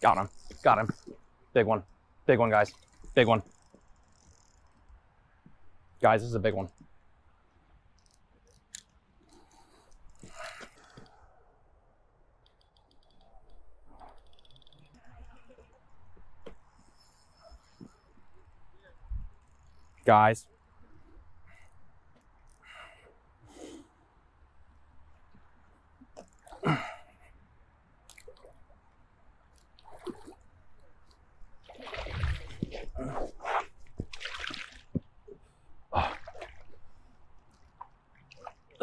Got him. Got him. Big one. Big one, guys. Big one. Guys, this is a big one. Guys.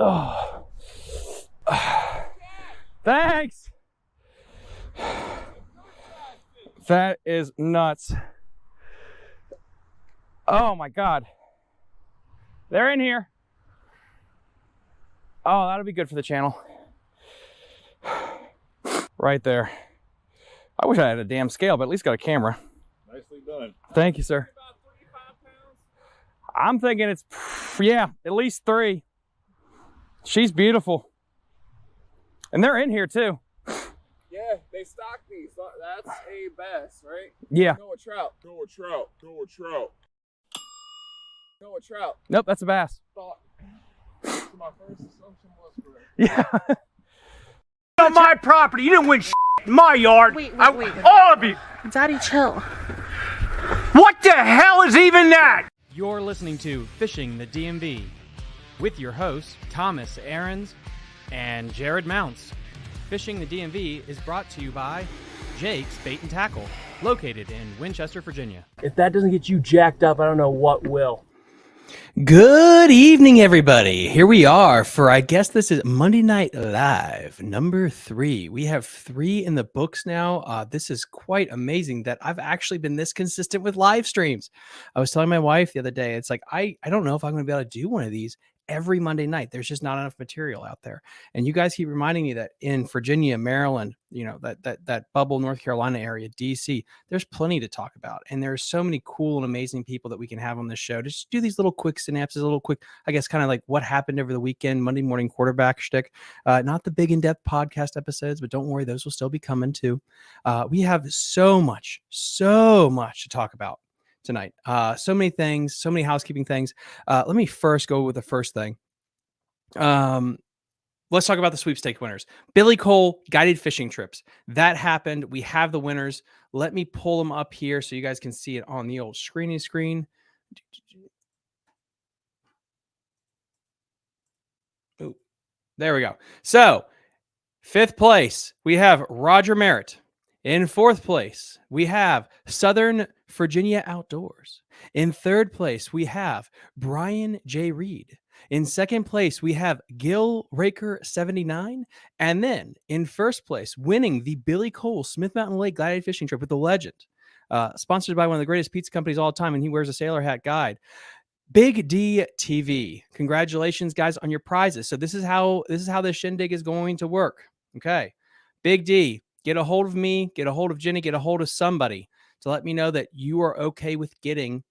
Oh. Thanks. That is nuts. Oh my God. They're in here. Oh, that'll be good for the channel. Right there. I wish I had a damn scale, but at least got a camera. Nicely done. Thank you, sir. About 35 pounds? I'm thinking it's, yeah, at least 3. She's beautiful. And they're in here too. Yeah, they stock these. That's a bass, right? Yeah. Go with trout. Go with trout. Go with trout. Go with trout. Nope, that's a bass. Thought. My first assumption was correct. Yeah. On my property, you didn't win shit in my yard. Wait. All of you. Daddy, chill. What the hell is even that? You're listening to Fishing the DMV with your hosts, Thomas Ahrens and Jared Mounts. Fishing the DMV is brought to you by Jake's Bait and Tackle, located in Winchester, Virginia. If that doesn't get you jacked up, I don't know what will. Good evening, everybody. Here we are for, I guess this is Monday Night Live, number 3. We have 3 in the books now. This is quite amazing that I've actually been this consistent with live streams. I was telling my wife the other day, it's like, I don't know if I'm going to be able to do one of these every Monday night. There's just not enough material out there. And you guys keep reminding me that in Virginia, Maryland, you know, that bubble North Carolina area, DC, there's plenty to talk about. And there's so many cool and amazing people that we can have on this show. Just do these little quick synapses, a little quick, I guess, kind of like what happened over the weekend, Monday morning quarterback shtick. Not the big in-depth podcast episodes, but don't worry, those will still be coming too. We have so much to talk about tonight. So many things, so many housekeeping things. Let me first go with the first thing. Let's talk about the sweepstake winners. Billy Cole guided fishing trips. That happened. We have the winners. Let me pull them up here so you guys can see it on the old screen. Oh, there we go. So 5th place, we have Roger Merritt. In 4th place, we have Southern Virginia Outdoors. In 3rd place, we have Brian J. Reed. In 2nd place, we have Gil Raker 79. And then in 1st place, winning the Billy Cole Smith Mountain Lake guided fishing trip with the legend, sponsored by one of the greatest pizza companies of all time, and he wears a sailor hat guide, Big D TV. Congratulations, guys, on your prizes. So this is how this shindig is going to work. Okay. Big D, get a hold of me, get a hold of Jenny, get a hold of somebody to let me know that you are okay with getting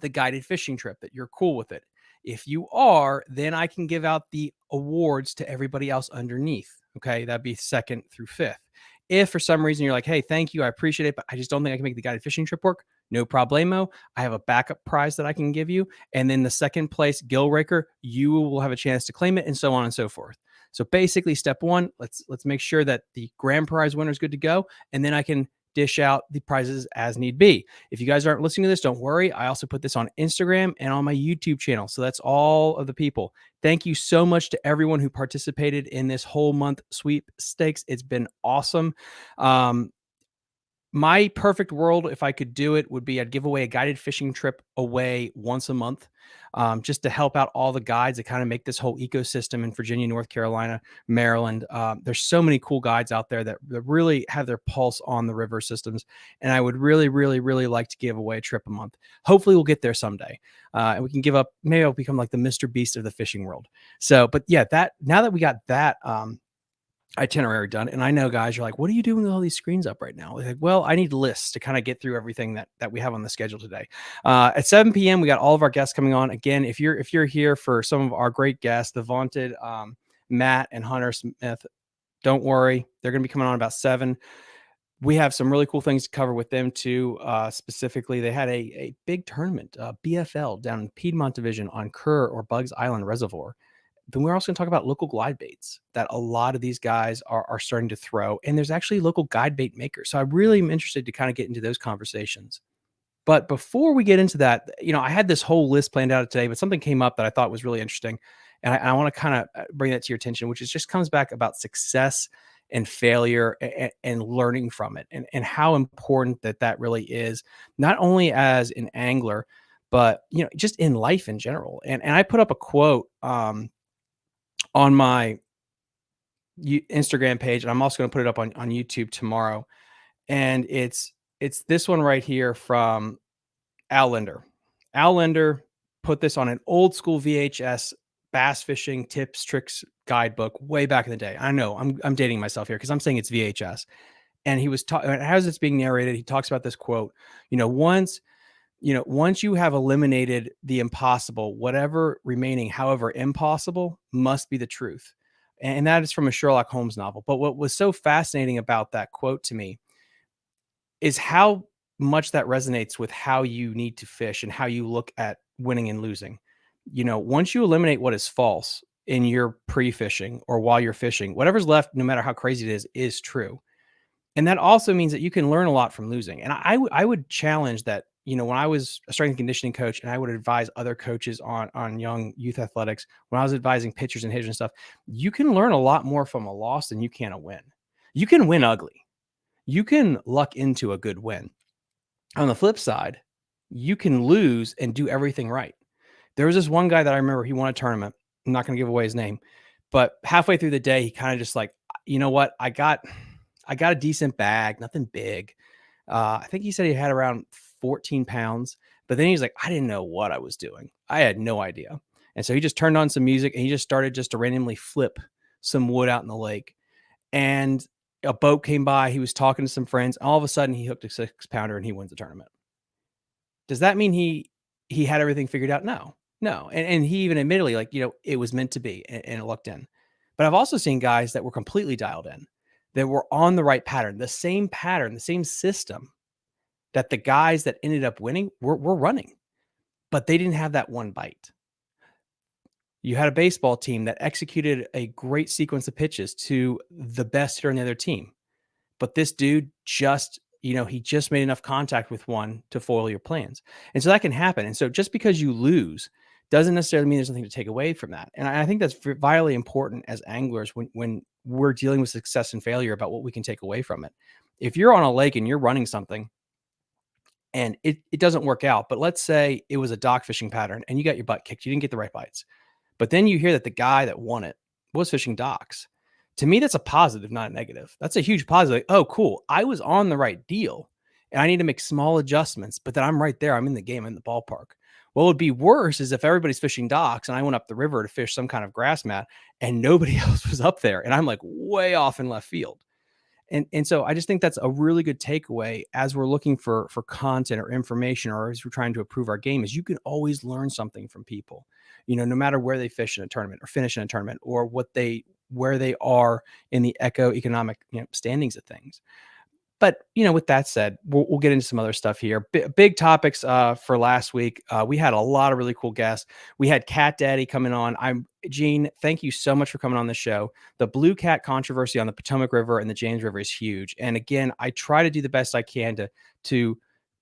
the guided fishing trip, that you're cool with it. If you are, then I can give out the awards to everybody else underneath. Okay. That'd be 2nd through 5th. If for some reason you're like, hey, thank you, I appreciate it, but I just don't think I can make the guided fishing trip work, no problemo. I have a backup prize that I can give you. And then the 2nd place, Gil Raker, you will have a chance to claim it, and so on and so forth. So basically, step 1, let's make sure that the grand prize winner is good to go, and then I can dish out the prizes as need be. If you guys aren't listening to this, don't worry. I also put this on Instagram and on my YouTube channel. So that's all of the people. Thank you so much to everyone who participated in this whole month sweepstakes. It's been awesome. My perfect world, if I could do it, would be I'd give away a guided fishing trip away once a month, just to help out all the guides that kind of make this whole ecosystem in Virginia, North Carolina, Maryland. There's so many cool guides out there that really have their pulse on the river systems. And I would really, really, really like to give away a trip a month. Hopefully we'll get there someday. And we can give up, maybe I'll become like the Mr. Beast of the fishing world. So, but yeah, now that we got that, itinerary done. And I know, guys, you're like, what are you doing with all these screens up right now? Like, well, I need lists to kind of get through everything that we have on the schedule today. At 7 p.m., we got all of our guests coming on. Again, if you're here for some of our great guests, the vaunted Matt and Hunter Smith, don't worry. They're going to be coming on about 7. we have some really cool things to cover with them too. Specifically, they had a big tournament, BFL down in Piedmont Division on Kerr or Bugs Island Reservoir. Then we're also going to talk about local glide baits that a lot of these guys are starting to throw. And there's actually local guide bait makers. So I really am interested to kind of get into those conversations. But before we get into that, I had this whole list planned out today, but something came up that I thought was really interesting. And I want to kind of bring that to your attention, which is just comes back about success and failure and learning from it and how important that really is, not only as an angler, but, just in life in general. And I put up a quote on my Instagram page, and I'm also going to put it up on YouTube tomorrow. And it's this one right here from Al Linder. Al Linder put this on an old school VHS bass fishing tips, tricks guidebook way back in the day. I know I'm dating myself here because I'm saying it's VHS. And he was talking, as it's being narrated, he talks about this quote, once you have eliminated the impossible, whatever remaining, however impossible, must be the truth. And that is from a Sherlock Holmes novel. But what was so fascinating about that quote to me is how much that resonates with how you need to fish and how you look at winning and losing. Once you eliminate what is false in your pre-fishing or while you're fishing, whatever's left, no matter how crazy it is true. And that also means that you can learn a lot from losing. And I would challenge that, when I was a strength and conditioning coach and I would advise other coaches on young youth athletics, when I was advising pitchers and hitters and stuff, you can learn a lot more from a loss than you can a win. You can win ugly. You can luck into a good win. On the flip side, you can lose and do everything right. There was this one guy that I remember, he won a tournament. I'm not going to give away his name, but halfway through the day, he kind of just like, you know what? I got a decent bag, nothing big. I think he said he had around 14 pounds, but then he's like, I didn't know what I was doing. I had no idea. And so he just turned on some music and he just started just to randomly flip some wood out in the lake. And a boat came by. He was talking to some friends. All of a sudden he hooked a 6-pounder and he wins the tournament. Does that mean he had everything figured out? No. And he even admittedly, like, it was meant to be and it looked in. But I've also seen guys that were completely dialed in, that were on the right pattern, the same system that the guys that ended up winning were running, but they didn't have that one bite. You had a baseball team that executed a great sequence of pitches to the best hitter on the other team. But this dude just, he just made enough contact with one to foil your plans. And so that can happen. And so just because you lose doesn't necessarily mean there's nothing to take away from that. And I think that's vitally important as anglers when we're dealing with success and failure about what we can take away from it. If you're on a lake and you're running something and it doesn't work out, but let's say it was a dock fishing pattern and you got your butt kicked, you didn't get the right bites. But then you hear that the guy that won it was fishing docks. To me, that's a positive, not a negative. That's a huge positive. Like, oh, cool. I was on the right deal and I need to make small adjustments, but then I'm right there. I'm in the game, I'm in the ballpark. What would be worse is if everybody's fishing docks and I went up the river to fish some kind of grass mat and nobody else was up there and I'm like way off in left field. And so I just think that's a really good takeaway as we're looking for content or information, or as we're trying to improve our game, is you can always learn something from people, no matter where they fish in a tournament or finish in a tournament or where they are in the economic standings of things. But, with that said, we'll get into some other stuff here. Big topics for last week. We had a lot of really cool guests. We had Cat Daddy coming on. Gene, thank you so much for coming on the show. The blue cat controversy on the Potomac River and the James River is huge. And again, I try to do the best I can to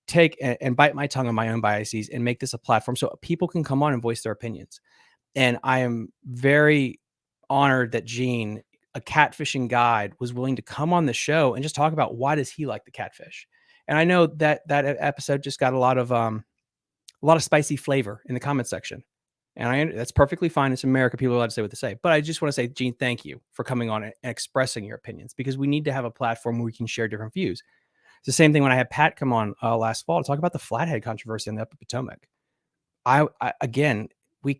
take and bite my tongue on my own biases and make this a platform so people can come on and voice their opinions. And I am very honored that Gene, a catfishing guide, was willing to come on the show and just talk about why does he like the catfish. And I know that episode just got a lot of spicy flavor in the comment section, and that's perfectly fine. It's America; people are allowed to say what they say. But I just want to say, Gene, thank you for coming on and expressing your opinions, because we need to have a platform where we can share different views. It's the same thing when I had Pat come on last fall to talk about the flathead controversy on the Upper Potomac. Again, we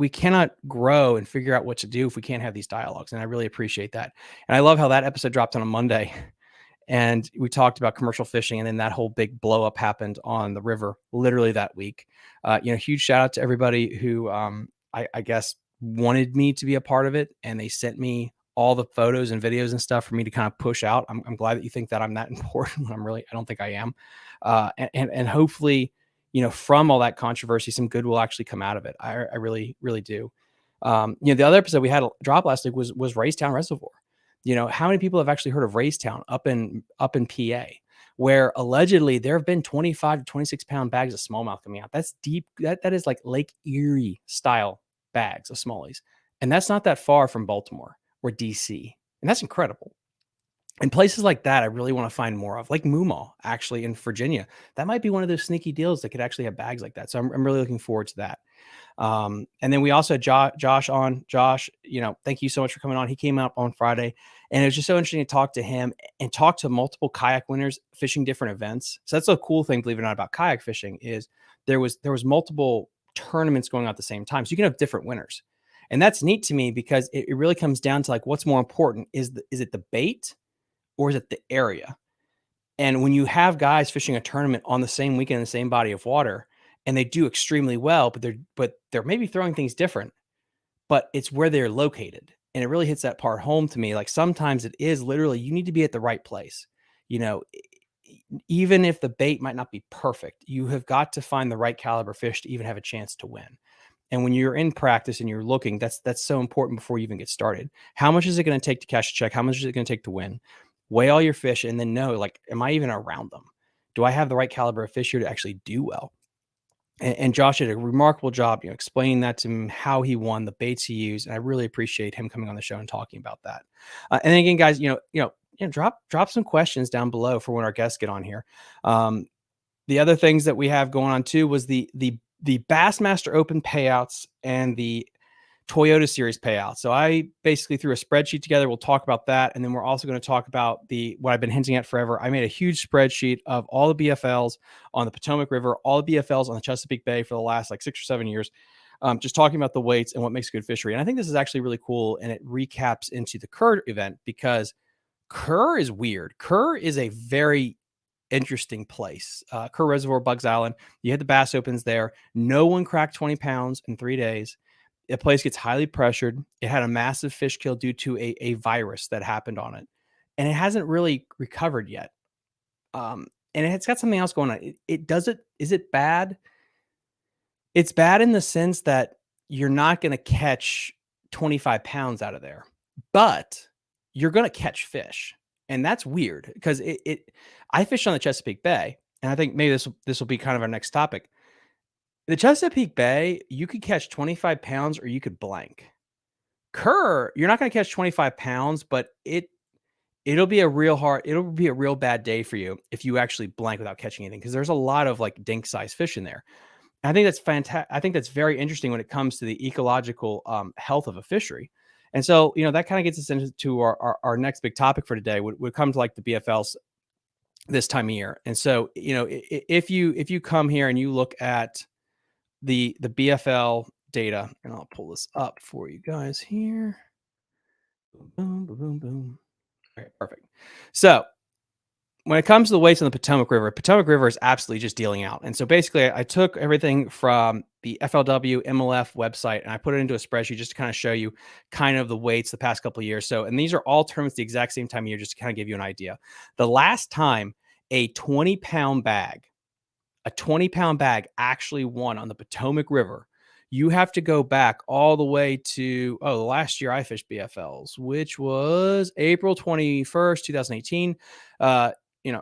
cannot grow and figure out what to do if we can't have these dialogues. And I really appreciate that. And I love how that episode dropped on a Monday and we talked about commercial fishing. And then that whole big blow up happened on the river, literally that week. Huge shout out to everybody who I guess wanted me to be a part of it. And they sent me all the photos and videos and stuff for me to kind of push out. I'm glad that you think that I'm that important when I don't think I am. And hopefully, from all that controversy, some good will actually come out of it. I really, really do. The other episode we had a drop last week was Raystown Reservoir. How many people have actually heard of Raystown up in PA, where allegedly there have been 25 to 26 pound bags of smallmouth coming out. That's deep. That is like Lake Erie style bags of smallies. And that's not that far from Baltimore or DC. And that's incredible. And places like that, I really want to find more of, like Moomaw, actually, in Virginia. That might be one of those sneaky deals that could actually have bags like that. So I'm really looking forward to that. And then we also had Josh on. Josh, thank you so much for coming on. He came up on Friday, and it was just so interesting to talk to him and talk to multiple kayak winners fishing different events. So that's a cool thing, believe it or not, about kayak fishing is there was multiple tournaments going on at the same time. So you can have different winners. And that's neat to me because it really comes down to like, what's more important? Is it the bait or is it the area? And when you have guys fishing a tournament on the same weekend in the same body of water, and they do extremely well, but they're maybe throwing things different, but it's where they're located. And it really hits that part home to me. Like sometimes it is literally, you need to be at the right place. Even if the bait might not be perfect, you have got to find the right caliber fish to even have a chance to win. And when you're in practice and you're looking, that's so important before you even get started. How much is it going to take to cash a check? How much is it going to take to win? Weigh all your fish and then know, like, am I even around them? Do I have the right caliber of fish here to actually do well? And Josh did a remarkable job, explaining that to him, how he won, the baits he used. And I really appreciate him coming on the show and talking about that. And then again, guys, drop some questions down below for when our guests get on here. The other things that we have going on too was the Bassmaster Open payouts and the Toyota Series payouts. So I basically threw a spreadsheet together. We'll talk about that. And then we're also going to talk about what I've been hinting at forever. I made a huge spreadsheet of all the BFLs on the Potomac River, all the BFLs on the Chesapeake Bay for the last like 6 or 7 years, just talking about the weights and what makes good fishery. And I think this is actually really cool. And it recaps into the Kerr event because Kerr is weird. Kerr is a very interesting place. Kerr Reservoir, Bugs Island. You had the Bass Opens there. No one cracked 20 pounds in 3 days. The place gets highly pressured. It had a massive fish kill due to a virus that happened on it. And it hasn't really recovered yet. And it's got something else going on. Is it bad? It's bad in the sense that you're not going to catch 25 pounds out of there, but you're going to catch fish. And that's weird because I fished on the Chesapeake Bay, and I think maybe this will be kind of our next topic. The Chesapeake Bay, you could catch 25 pounds or you could blank. Kerr, you're not going to catch 25 pounds, but it'll be a real bad day for you if you actually blank without catching anything, because there's a lot of like dink size fish in there. And I think that's fantastic. I think that's very interesting when it comes to the ecological health of a fishery. And so, that kind of gets us into our next big topic for today would come to like the BFLs this time of year. And so, if you come here and you look at the BFL data, and I'll pull this up for you guys here. Boom, boom, boom, boom. All right, perfect. So when it comes to the weights on the Potomac River is absolutely just dealing out. And so basically I took everything from the FLW MLF website and I put it into a spreadsheet just to kind of show you kind of the weights the past couple of years. So, and these are all tournaments the exact same time of year, just to kind of give you an idea. The last time a 20-pound bag actually won on the Potomac River, you have to go back all the way to, the last year I fished BFLs, which was April 21st, 2018.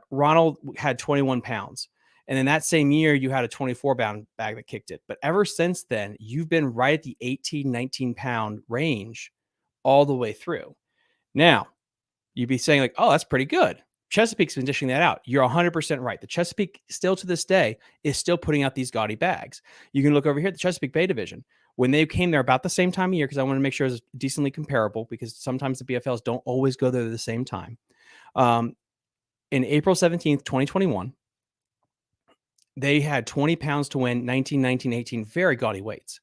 Ronald had 21 pounds. And then that same year, you had a 24-pound bag that kicked it. But ever since then, you've been right at the 18, 19-pound range all the way through. Now, you'd be saying like, oh, that's pretty good. Chesapeake's been dishing that out. You're 100% right. The Chesapeake still to this day is still putting out these gaudy bags. You can look over here at the Chesapeake Bay Division. When they came there about the same time of year, because I want to make sure it's decently comparable, because sometimes the BFLs don't always go there at the same time. In April 17th, 2021, they had 20 pounds to win, 19, 19, 18, very gaudy weights.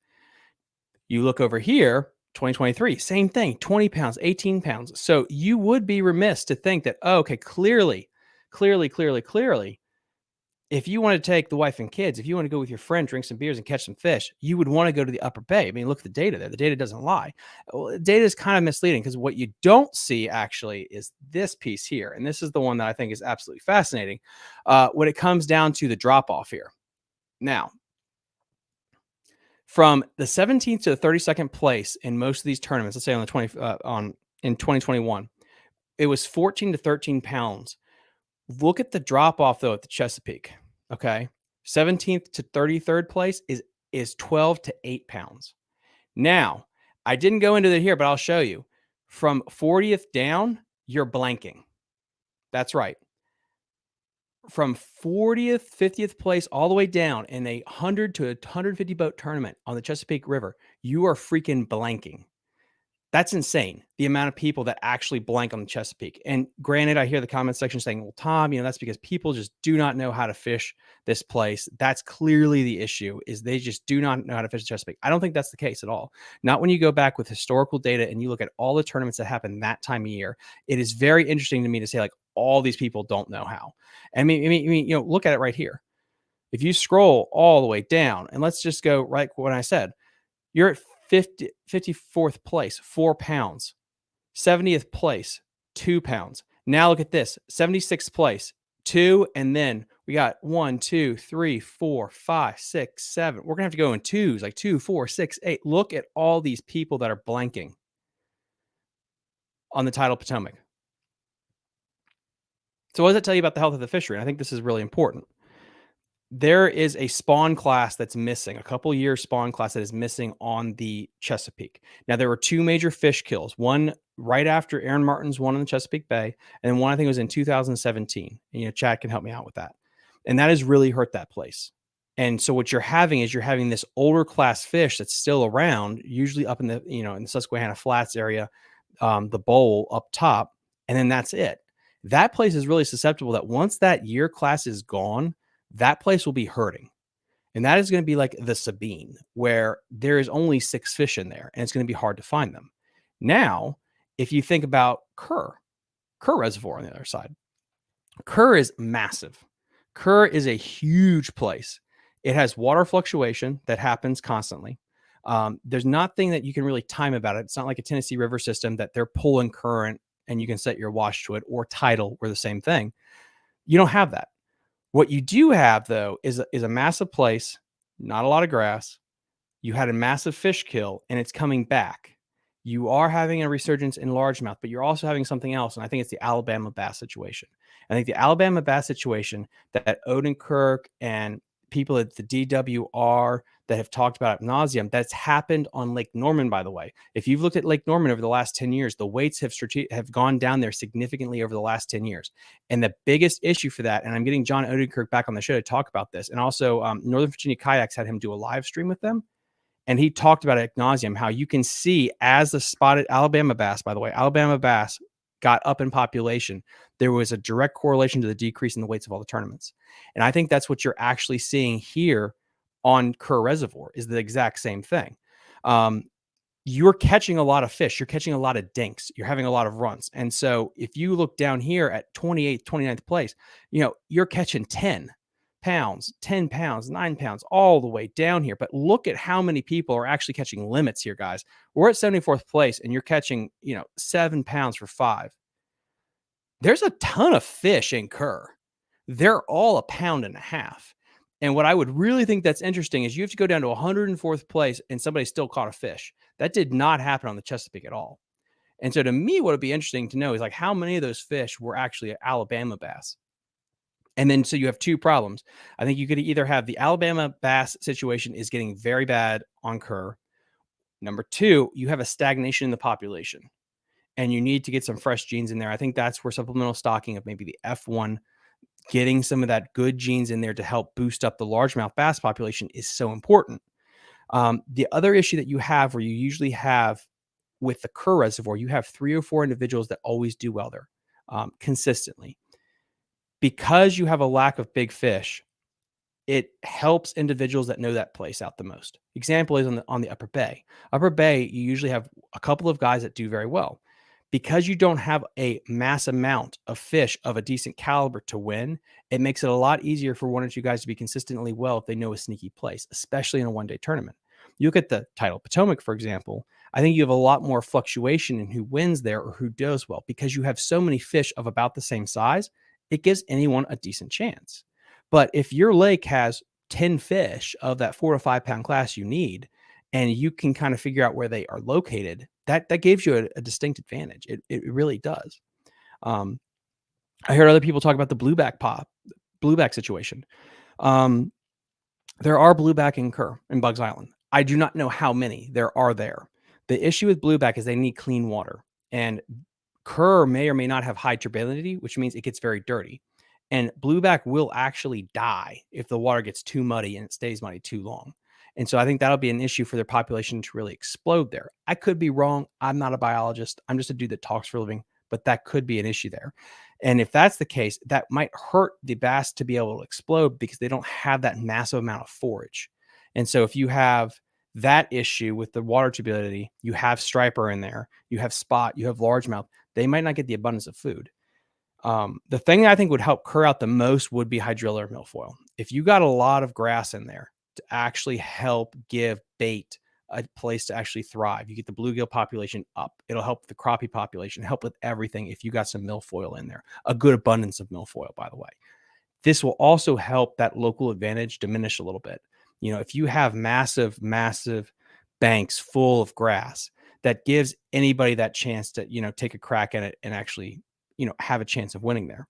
You look over here, 2023, same thing, 20 pounds, 18 pounds. So you would be remiss to think that, clearly, if you want to take the wife and kids, if you want to go with your friend, drink some beers and catch some fish, you would want to go to the upper bay. I mean, look at the data there. The data doesn't lie. Well, the data is kind of misleading because what you don't see actually is this piece here. And this is the one that I think is absolutely fascinating when it comes down to the drop off here. Now, from the 17th to the 32nd place in most of these tournaments, let's say in 2021, it was 14 to 13 pounds. Look at the drop off though at the Chesapeake. Okay, 17th to 33rd place is 12 to 8 pounds. Now, I didn't go into it here, but I'll show you. From 40th down, you're blanking. That's right. From 40th, 50th place all the way down in a 100 to 150 boat tournament on the Chesapeake River, you are freaking blanking. That's insane, the amount of people that actually blank on the Chesapeake. And granted, I hear the comment section saying, well, Tom, that's because people just do not know how to fish this place. That's clearly the issue, is they just do not know how to fish the Chesapeake. I don't think that's the case at all. Not when you go back with historical data and you look at all the tournaments that happen that time of year. It is very interesting to me to say, like, all these people don't know how. I mean, look at it right here. If you scroll all the way down, and let's just go right when I said, you're at 54th place, 4 pounds. 70th place, 2 pounds. Now look at this, 76th place, 2, and then we got 1, 2, 3, 4, 5, 6, 7. We're gonna have to go in twos, like 2, 4, 6, 8. Look at all these people that are blanking on the tidal Potomac. So what does that tell you about the health of the fishery? And I think this is really important. There is a spawn class that's missing, a couple year spawn class that is missing on the Chesapeake. Now, there were 2 major fish kills, one right after Aaron Martin's one in the Chesapeake Bay, and then one I think was in 2017. And, Chad can help me out with that. And that has really hurt that place. And so what you're having is this older class fish that's still around, usually up in the, in the Susquehanna Flats area, the bowl up top, and then that's it. That place is really susceptible that once that year class is gone, that place will be hurting. And that is going to be like the Sabine, where there is only 6 fish in there, and it's going to be hard to find them. Now, if you think about Kerr Reservoir on the other side, Kerr is massive. Kerr is a huge place. It has water fluctuation that happens constantly. There's nothing that you can really time about it. It's not like a Tennessee River system that they're pulling current and you can set your wash to it, or tidal, or the same thing. You don't have that. What you do have, though, is a massive place, not a lot of grass. You had a massive fish kill, and it's coming back. You are having a resurgence in largemouth, but you're also having something else, and I think it's the Alabama bass situation. I think the Alabama bass situation that Odenkirk and people at the DWR that have talked about ad nauseum, that's happened on Lake Norman, by the way. If you've looked at Lake Norman over the last 10 years, the weights have gone down there significantly over the last 10 years. And the biggest issue for that, and I'm getting John Odenkirk back on the show to talk about this, and also Northern Virginia Kayaks had him do a live stream with them. And he talked about ad nauseum, how you can see as the spotted Alabama bass, by the way, Alabama bass got up in population, there was a direct correlation to the decrease in the weights of all the tournaments. And I think that's what you're actually seeing here on Kerr Reservoir, is the exact same thing. You're catching a lot of fish. You're catching a lot of dinks. You're having a lot of runs. And so if you look down here at 28th, 29th place, you're catching 10 pounds, 10 pounds, 9 pounds, all the way down here. But look at how many people are actually catching limits here, guys. We're at 74th place and you're catching, 7 pounds for 5. There's a ton of fish in Kerr. They're all 1.5 pounds. And what I would really think that's interesting is you have to go down to 104th place and somebody still caught a fish. That did not happen on the Chesapeake at all. And so to me, what would be interesting to know is, like, how many of those fish were actually Alabama bass? And then, so you have 2 problems. I think you could either have the Alabama bass situation is getting very bad on Kerr. Number 2, you have a stagnation in the population and you need to get some fresh genes in there. I think that's where supplemental stocking of maybe the F1, getting some of that good genes in there to help boost up the largemouth bass population is so important. The other issue that you have, where you usually have with the Kerr Reservoir, you have 3 or 4 individuals that always do well there consistently. Because you have a lack of big fish, it helps individuals that know that place out the most. Example is on the Upper Bay. Upper Bay, you usually have a couple of guys that do very well. because you don't have a mass amount of fish of a decent caliber to win, it makes it a lot easier for one or two guys to be consistently well if they know a sneaky place, especially in a one-day tournament. You look at the title Potomac, for example. I think you have a lot more fluctuation in who wins there or who does well because you have so many fish of about the same size. It gives anyone a decent chance. But if your lake has 10 fish of that 4 to 5 pound class you need, and you can kind of figure out where they are located, that gives you a distinct advantage. It really does. I heard other people talk about the blueback situation. There are blueback in Kerr in Bugs Island. I do not know how many there are there. The issue with blueback is they need clean water, and Kerr may or may not have high turbidity, which means it gets very dirty. And blueback will actually die if the water gets too muddy and it stays muddy too long. And so I think that'll be an issue for their population to really explode there. I could be wrong. I'm not a biologist. I'm just a dude that talks for a living, but that could be an issue there. And if that's the case, that might hurt the bass to be able to explode because they don't have that massive amount of forage. And so if you have that issue with the water turbidity, you have striper in there, you have spot, you have largemouth, they might not get the abundance of food. The thing that I think would help Kerr out the most would be hydrilla or milfoil. If you got a lot of grass in there to actually help give bait a place to actually thrive, you get the bluegill population up. It'll help the crappie population, help with everything if you got some milfoil in there, a good abundance of milfoil, by the way. This will also help that local advantage diminish a little bit. You know, if you have massive banks full of grass, that gives anybody that chance to, you know, take a crack at it and actually, you know, have a chance of winning there.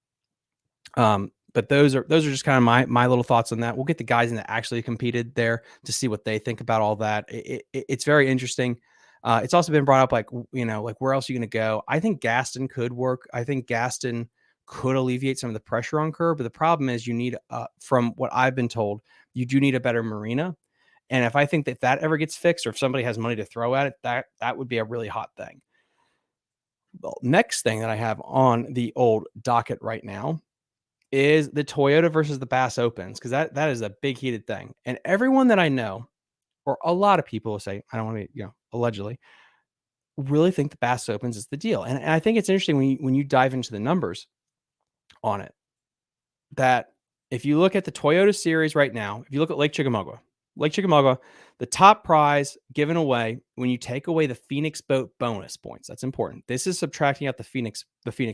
But those are just kind of my little thoughts on that. We'll get the guys in that actually competed there to see what they think about all that. It's very interesting. It's also been brought up, like, you know, like, where else are you going to go? I think Gaston could work. I think Gaston could alleviate some of the pressure on Kerr, but the problem is you need, from what I've been told, you do need a better marina. And if I think that ever gets fixed, or if somebody has money to throw at it, that would be a really hot thing. The next thing that I have on the old docket right now is the Toyota versus the Bass Opens, because that is a big heated thing. And everyone that I know, or a lot of people will say, I don't want to, you know, allegedly, really think the Bass Opens is the deal. And I think it's interesting when you dive into the numbers on it, that if you look at the Toyota series right now, if you look at Lake Chickamauga, the top prize given away when you take away the Phoenix boat bonus points, that's important. This is subtracting out the Phoenix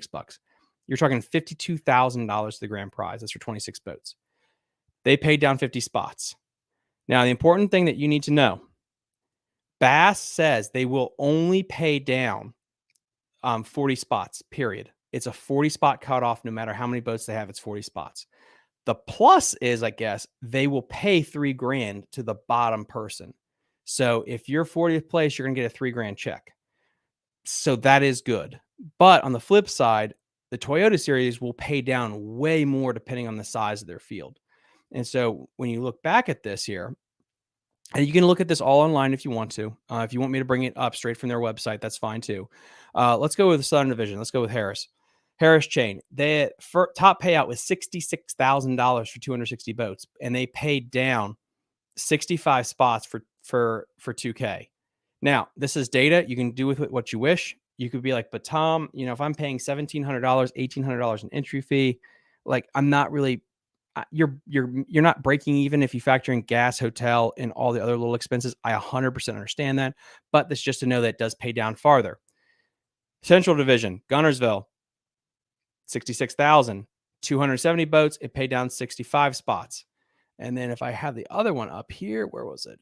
bucks. You're talking $52,000 to the grand prize. That's for 26 boats. They paid down 50 spots. Now, the important thing that you need to know, Bass says they will only pay down 40 spots, period. It's a 40 spot cutoff. No matter how many boats they have, it's 40 spots. The plus is, I guess, they will pay $3,000 to the bottom person. So if you're 40th place, you're going to get a $3,000 check. So that is good. But on the flip side, the Toyota series will pay down way more depending on the size of their field. And so when you look back at this here, and you can look at this all online if you want to. If you want me to bring it up straight from their website, that's fine too. Let's go with the Southern Division. Let's go with Harris Chain. Their top payout was $66,000 for 260 boats, and they paid down 65 spots for 2K. Now, this is data. You can do with it what you wish. You could be like, but Tom, you know, if I'm paying $1,700, $1,800 in entry fee, like, I'm not really, you're not breaking even if you factor in gas, hotel, and all the other little expenses. I 100% understand that, but that's just to know that it does pay down farther. Central Division, Gunnersville, 66,000, 270 boats. It paid down 65 spots. And then if I have the other one up here, where was it?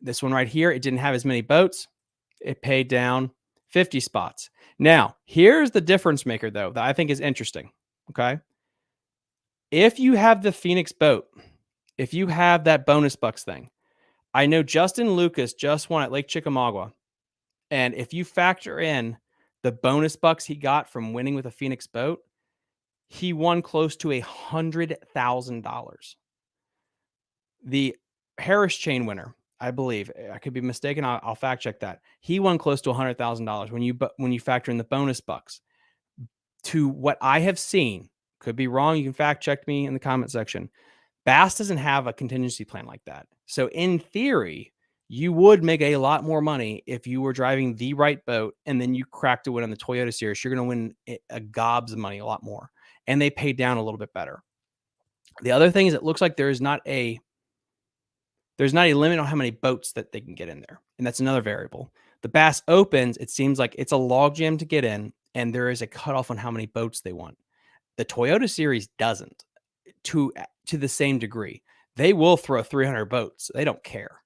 This one right here, it didn't have as many boats. It paid down 50 spots. Now, here's the difference maker, though, that I think is interesting. Okay. If you have the Phoenix boat, if you have that bonus bucks thing, I know Justin Lucas just won at Lake Chickamauga. And if you factor in the bonus bucks he got from winning with a Phoenix boat, he won close to $100,000. The Harris Chain winner, I believe, I could be mistaken, I'll fact check that, he won close to $100,000 when you factor in the bonus bucks. To what I have seen, could be wrong, you can fact check me in the comment section, Bass doesn't have a contingency plan like that. So in theory, you would make a lot more money if you were driving the right boat and then you cracked a win on the Toyota Series. You're going to win a gobs of money, a lot more. And they pay down a little bit better. The other thing is it looks like there's not a limit on how many boats that they can get in there. And that's another variable. The Bass Opens, it seems like it's a logjam to get in, and there is a cutoff on how many boats they want. The Toyota Series doesn't to the same degree. They will throw 300 boats. They don't care.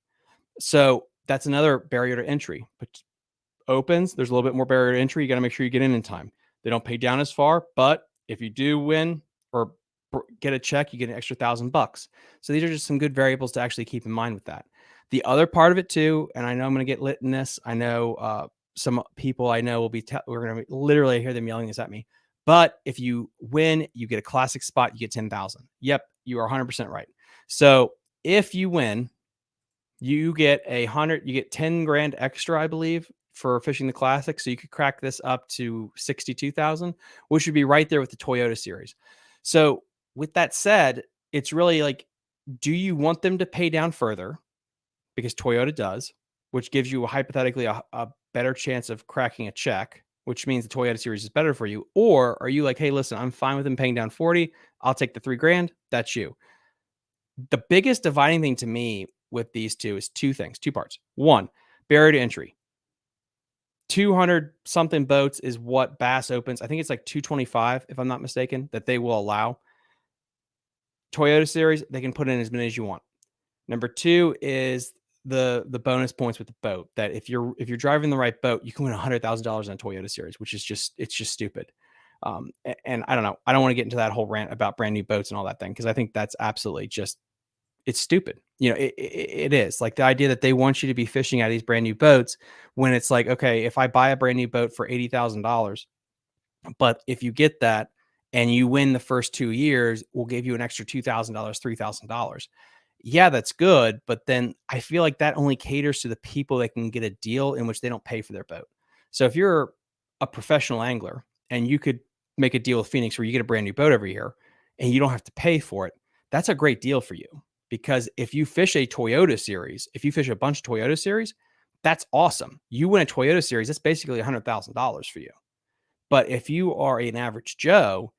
So that's another barrier to entry. But Opens, there's a little bit more barrier to entry. You got to make sure you get in time. They don't pay down as far, but if you do win or get a check, you get an extra $1,000. So these are just some good variables to actually keep in mind with that. The other part of it too, and I know I'm going to get lit in this. I know some people I know will be, we're going to literally hear them yelling this at me. But if you win, you get a classic spot, you get 10,000. Yep, you are 100% right. So if you win, you get you get 10 grand extra, I believe, for fishing the classic. So you could crack this up to 62,000, which would be right there with the Toyota Series. So with that said, it's really like, do you want them to pay down further? Because Toyota does, which gives you hypothetically a better chance of cracking a check, which means the Toyota Series is better for you. Or are you like, hey, listen, I'm fine with them paying down 40. I'll take the 3 grand. That's you. The biggest dividing thing to me with these two is two parts. One, barrier to entry. 200 something boats is what Bass Opens. I think it's like 225, if I'm not mistaken, that they will allow. Toyota Series, they can put in as many as you want. Number 2 is the bonus points with the boat, that if you're driving the right boat, you can win $100,000 in a Toyota Series, which is just stupid. And I don't know. I don't want to get into that whole rant about brand new boats and all that thing, because I think that's absolutely it's stupid. It is like the idea that they want you to be fishing out of these brand new boats when it's like, okay, if I buy a brand new boat for $80,000, but if you get that and you win the first 2 years, we'll give you an extra $2,000, $3,000. Yeah, that's good. But then I feel like that only caters to the people that can get a deal in which they don't pay for their boat. So if you're a professional angler and you could make a deal with Phoenix where you get a brand new boat every year and you don't have to pay for it, that's a great deal for you. Because if you fish a Toyota Series, if you fish a bunch of Toyota Series, that's awesome. You win a Toyota Series, that's basically $100,000 for you. But if you are an average Joe,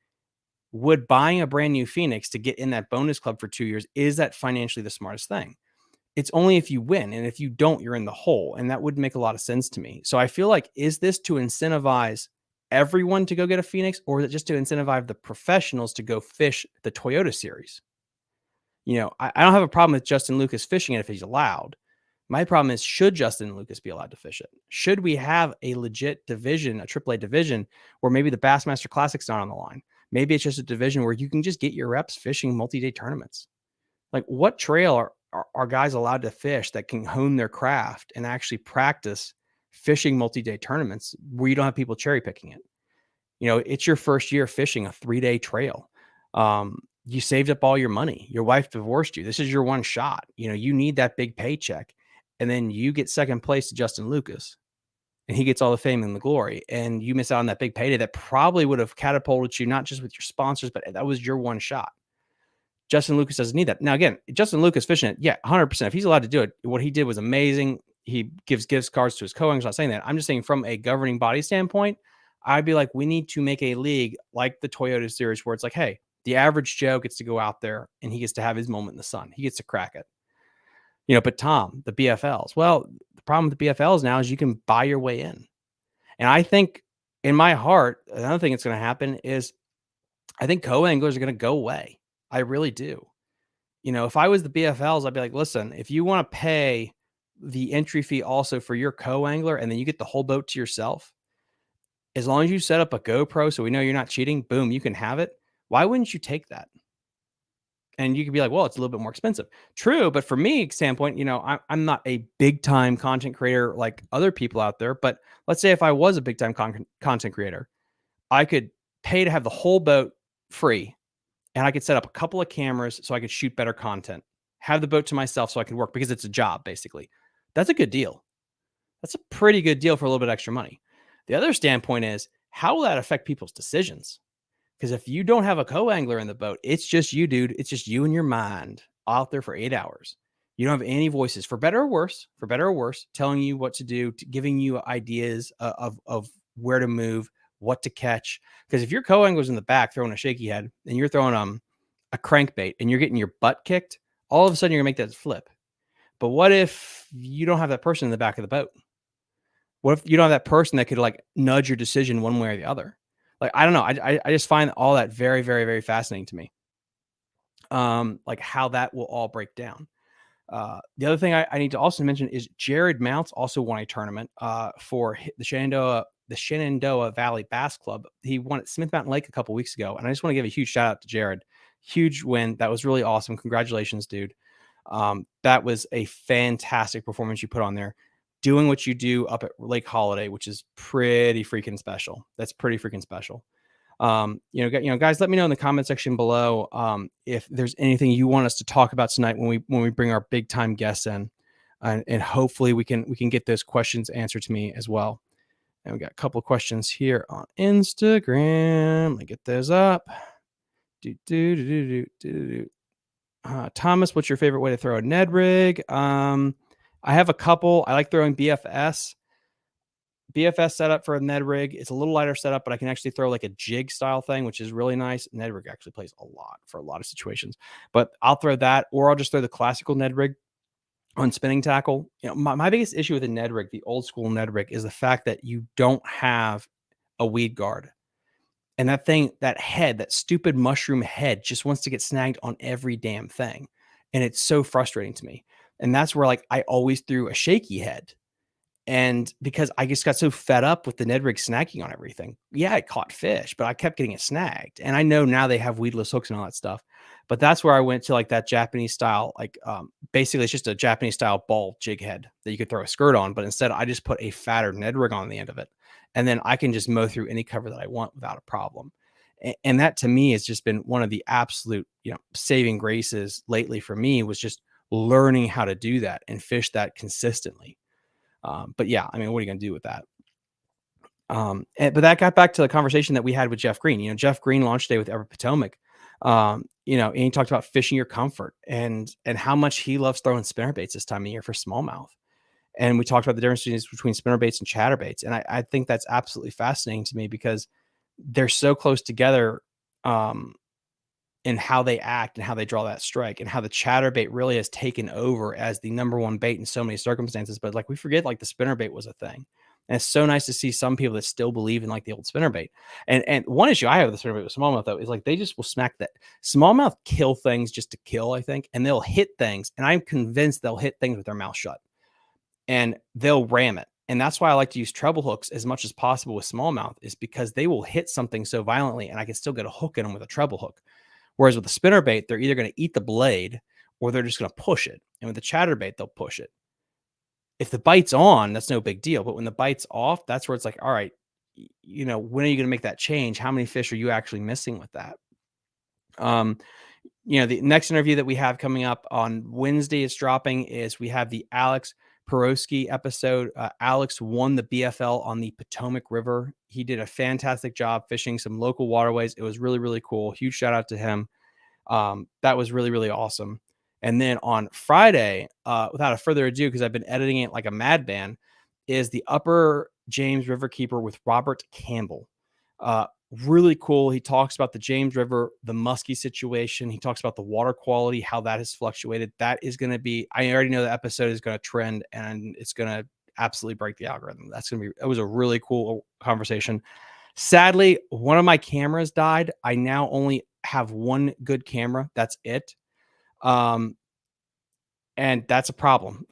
would buying a brand new Phoenix to get in that bonus club for 2 years, is that financially the smartest thing? It's only if you win. And if you don't, you're in the hole. And that would make a lot of sense to me. So I feel like, is this to incentivize everyone to go get a Phoenix, or is it just to incentivize the professionals to go fish the Toyota Series? I don't have a problem with Justin Lucas fishing it if he's allowed. My problem is, should Justin Lucas be allowed to fish it? Should we have a legit division, a AAA division, where maybe the Bassmaster Classic's not on the line? Maybe it's just a division where you can just get your reps fishing multi-day tournaments. Like, what trail are guys allowed to fish that can hone their craft and actually practice fishing multi-day tournaments where you don't have people cherry picking it? It's your first year fishing a 3-day trail. You saved up all your money. Your wife divorced you. This is your one shot. You need that big paycheck. And then you get second place to Justin Lucas, and he gets all the fame and the glory. And you miss out on that big payday that probably would have catapulted you, not just with your sponsors, but that was your one shot. Justin Lucas doesn't need that. Now, again, Justin Lucas fishing it, yeah, 100%. If he's allowed to do it, what he did was amazing. He gives cards to his co-anglers. I'm not saying that. I'm just saying, from a governing body standpoint, I'd be like, we need to make a league like the Toyota Series where it's like, hey, the average Joe gets to go out there and he gets to have his moment in the sun. He gets to crack it. But Tom, the BFLs, well, the problem with the BFLs now is you can buy your way in. And I think, in my heart, another thing that's going to happen is I think co-anglers are going to go away. I really do. If I was the BFLs, I'd be like, listen, if you want to pay the entry fee also for your co-angler and then you get the whole boat to yourself, as long as you set up a GoPro so we know you're not cheating, boom, you can have it. Why wouldn't you take that? And you could be like, well, it's a little bit more expensive. True. But from me standpoint, I'm not a big time content creator like other people out there. But let's say if I was a big time content creator, I could pay to have the whole boat free. And I could set up a couple of cameras so I could shoot better content, have the boat to myself so I could work, because it's a job, basically. That's a good deal. That's a pretty good deal for a little bit extra money. The other standpoint is, how will that affect people's decisions? Because if you don't have a co-angler in the boat, it's just you, dude. It's just you and your mind out there for 8 hours. You don't have any voices, for better or worse, telling you what to do, giving you ideas of where to move, what to catch. Because if your co-angler's in the back throwing a shaky head and you're throwing a crankbait and you're getting your butt kicked, all of a sudden you're gonna make that flip. But what if you don't have that person in the back of the boat? What if you don't have that person that could like nudge your decision one way or the other? Like, I don't know. I just find all that very, very, very fascinating to me. Like how that will all break down. The other thing I need to also mention is Jared Mounts also won a tournament for the Shenandoah Valley Bass Club. He won at Smith Mountain Lake a couple weeks ago, and I just want to give a huge shout out to Jared. Huge win. That was really awesome. Congratulations, dude. That was a fantastic performance you put on there. Doing what you do up at Lake Holiday, which is pretty freaking special. That's pretty freaking special. Guys, let me know in the comment section below if there's anything you want us to talk about tonight when we bring our big time guests in, and hopefully we can get those questions answered to me as well. And we got a couple of questions here on Instagram. Let me get those up. Thomas, what's your favorite way to throw a Ned rig? I have a couple. I like throwing BFS setup for a Ned rig. It's a little lighter setup, but I can actually throw like a jig style thing, which is really nice. Ned rig actually plays a lot for a lot of situations, but I'll throw that, or I'll just throw the classical Ned rig on spinning tackle. My biggest issue with a Ned rig, the old school Ned rig, is the fact that you don't have a weed guard. And that thing, that head, that stupid mushroom head just wants to get snagged on every damn thing. And it's so frustrating to me. And that's where like I always threw a shaky head. And because I just got so fed up with the Ned rig snagging on everything. Yeah, I caught fish, but I kept getting it snagged. And I know now they have weedless hooks and all that stuff. But that's where I went to like that Japanese style, like basically it's just a Japanese style ball jig head that you could throw a skirt on. But instead I just put a fatter Ned rig on the end of it. And then I can just mow through any cover that I want without a problem. And that to me has just been one of the absolute, saving graces lately for me, was just learning how to do that and fish that consistently. But yeah, I mean, what are you going to do with that? But that got back to the conversation that we had with Jeff Green. Jeff Green launched day with Ever Potomac. And he talked about fishing your comfort and how much he loves throwing spinnerbaits this time of year for smallmouth. And we talked about the differences between spinnerbaits and chatterbaits. And I think that's absolutely fascinating to me because they're so close together in how they act and how they draw that strike, and how the chatterbait really has taken over as the number one bait in so many circumstances. But like we forget, like the spinnerbait was a thing. And it's so nice to see some people that still believe in like the old spinnerbait. And one issue I have with the spinnerbait with smallmouth though is like they just will smack that. Smallmouth kill things just to kill, I think, and they'll hit things. And I'm convinced they'll hit things with their mouth shut. And they'll ram it. And that's why I like to use treble hooks as much as possible with smallmouth, is because they will hit something so violently and I can still get a hook in them with a treble hook. Whereas with the spinnerbait, they're either going to eat the blade or they're just going to push it. And with the chatterbait, they'll push it. If the bite's on, that's no big deal. But when the bite's off, that's where it's like, all right, when are you going to make that change? How many fish are you actually missing with that? The next interview that we have coming up on Wednesday is dropping is we have the Alex Peroski episode. Alex won the BFL on the Potomac River. He did a fantastic job fishing some local waterways. It was really, really cool. Huge shout out to him. That was really, really awesome. And then on Friday, without a further ado, because I've been editing it like a madman, is the Upper James River Keeper with Robert Campbell. Really cool. He talks about the James River, the muskie situation. He talks about the water quality, how that has fluctuated. That is going to be, I already know the episode is going to trend and it's going to absolutely break the algorithm. It was a really cool conversation. Sadly, one of my cameras died. I now only have one good camera. That's it. And that's a problem.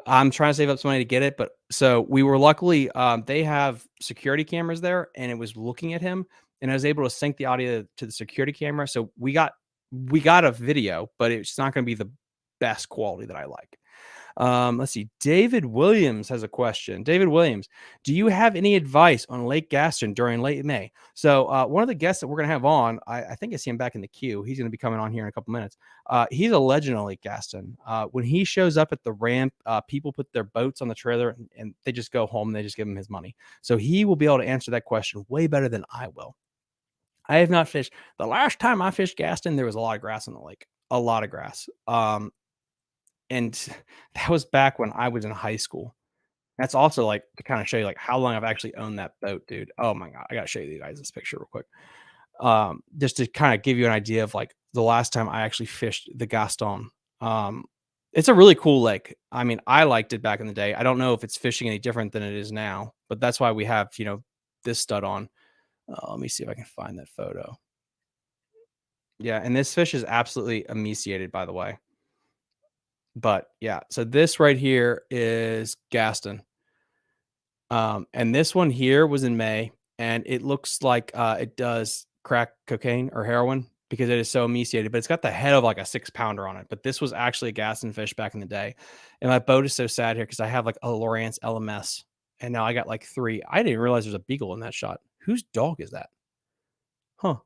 I'm trying to save up some money to get it, but so we were luckily, they have security cameras there and it was looking at him and I was able to sync the audio to the security camera. So we got a video, but it's not going to be the best quality that I like. Let's see. David Williams has a question. David Williams, do you have any advice on Lake Gaston during late May? So one of the guests that we're going to have on, I think I see him back in the queue. He's going to be coming on here in a couple minutes. He's a legend on Lake Gaston. When he shows up at the ramp, people put their boats on the trailer and they just go home and they just give him his money. So he will be able to answer that question way better than I will. I have not fished. The last time I fished Gaston, there was a lot of grass on the lake. A lot of grass. And that was back when I was in high school. That's also like to kind of show you like how long I've actually owned that boat, dude. Oh my God. I got to show you guys this picture real quick. Just to kind of give you an idea of like the last time I actually fished the Gaston. It's a really cool lake. I mean, I liked it back in the day. I don't know if it's fishing any different than it is now, but that's why we have, this stud on. Let me see if I can find that photo. Yeah. And this fish is absolutely emaciated, by the way. But yeah, so this right here is Gaston. And this one here was in May, and it looks like it does crack cocaine or heroin because it is so emaciated, but it's got the head of like a 6-pounder on it. But this was actually a Gaston fish back in the day. And my boat is so sad here because I have like a Lowrance LMS, and now I got like 3. I didn't realize there's a beagle in that shot. Whose dog is that? Huh.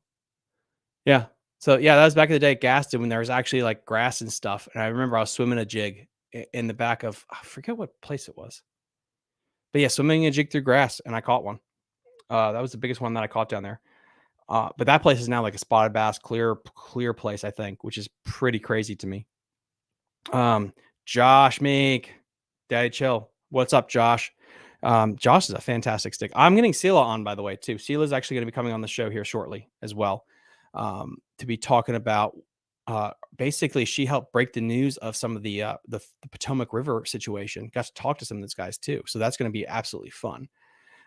Yeah. So yeah, that was back in the day at Gaston when there was actually like grass and stuff. And I remember I was swimming a jig in the back of, I forget what place it was. But yeah, swimming a jig through grass, and I caught one. That was the biggest one that I caught down there. But that place is now like a spotted bass clear place, I think, which is pretty crazy to me. Josh Meek, Daddy Chill. What's up, Josh? Josh is a fantastic stick. I'm getting Sela on, by the way, too. Sela is actually going to be coming on the show here shortly as well, to be talking about. Basically, she helped break the news of some of the Potomac River situation. Got to talk to some of those guys too, so that's going to be absolutely fun.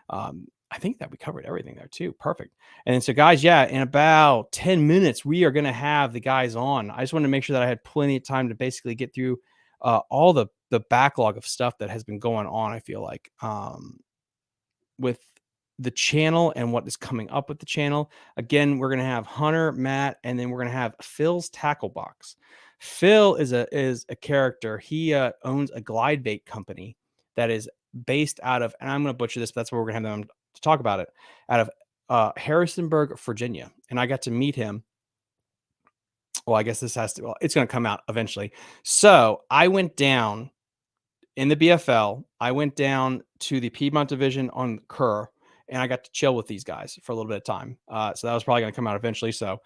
I think that we covered everything there too. Perfect. And so, guys, yeah, in about 10 minutes, we are going to have the guys on. I just wanted to make sure that I had plenty of time to basically get through all the backlog of stuff that has been going on. I feel like with the channel and what is coming up with the channel. Again, we're going to have Hunter, Matt, and then we're going to have Phil's Tackle Box. Phil is a character. He owns a glide bait company that is based out of, and I'm going to butcher this, but that's where we're going to have them to talk about it, out of Harrisonburg, Virginia. And I got to meet him. Well, I guess it's going to come out eventually. So I went down in the BFL. I went down to the Piedmont division on Kerr, and I got to chill with these guys for a little bit of time. So that was probably going to come out eventually. So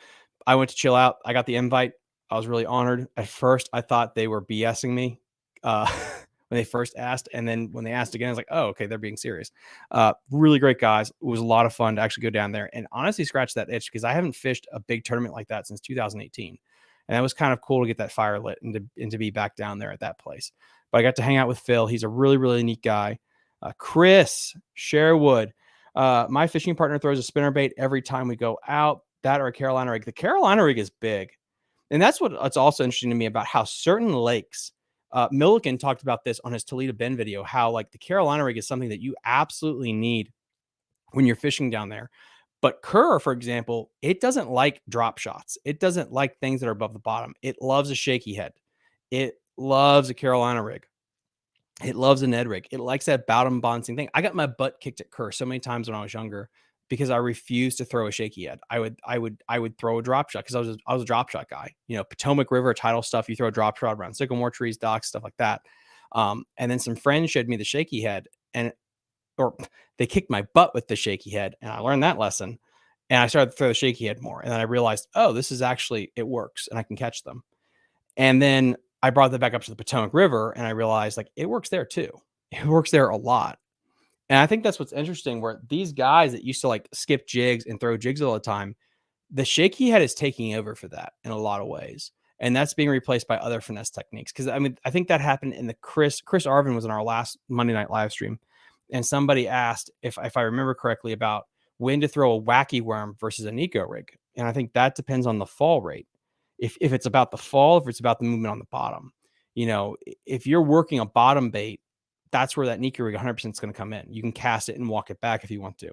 I went to chill out. I got the invite. I was really honored. At first, I thought they were BSing me when they first asked. And then when they asked again, I was like, oh, okay, they're being serious. Really great guys. It was a lot of fun to actually go down there and honestly scratch that itch because I haven't fished a big tournament like that since 2018. And that was kind of cool to get that fire lit and to be back down there at that place. But I got to hang out with Phil. He's a really, really neat guy. Chris Sherwood. My fishing partner throws a spinnerbait every time we go out. That or a Carolina rig. The Carolina rig is big. And that's what's also interesting to me about how certain lakes, Milliken talked about this on his Toledo Bend video, how like the Carolina rig is something that you absolutely need when you're fishing down there. But Kerr, for example, it doesn't like drop shots. It doesn't like things that are above the bottom. It loves a shaky head. It loves a Carolina rig. It loves a Ned rig. It likes that bottom bouncing thing. I got my butt kicked at Kerr so many times when I was younger because I refused to throw a shaky head. I would throw a drop shot because I was a drop shot guy. You know, Potomac River tidal stuff. You throw a drop shot around sycamore trees, docks, stuff like that. And then some friends showed me the shaky head, or they kicked my butt with the shaky head, and I learned that lesson. And I started to throw the shaky head more, and then I realized, oh, this is actually, it works, and I can catch them. And then I brought that back up to the Potomac River, and I realized like it works there too. It works there a lot. And I think that's what's interesting, where these guys that used to like skip jigs and throw jigs all the time, the shaky head is taking over for that in a lot of ways. And that's being replaced by other finesse techniques. Because I mean, I think that happened in the Chris Arvin was in our last Monday night live stream. And somebody asked if I remember correctly about when to throw a wacky worm versus a Nico rig. And I think that depends on the fall rate. If it's about the fall, if it's about the movement on the bottom, you know, if you're working a bottom bait, that's where that Nico rig 100% is going to come in. You can cast it and walk it back if you want to.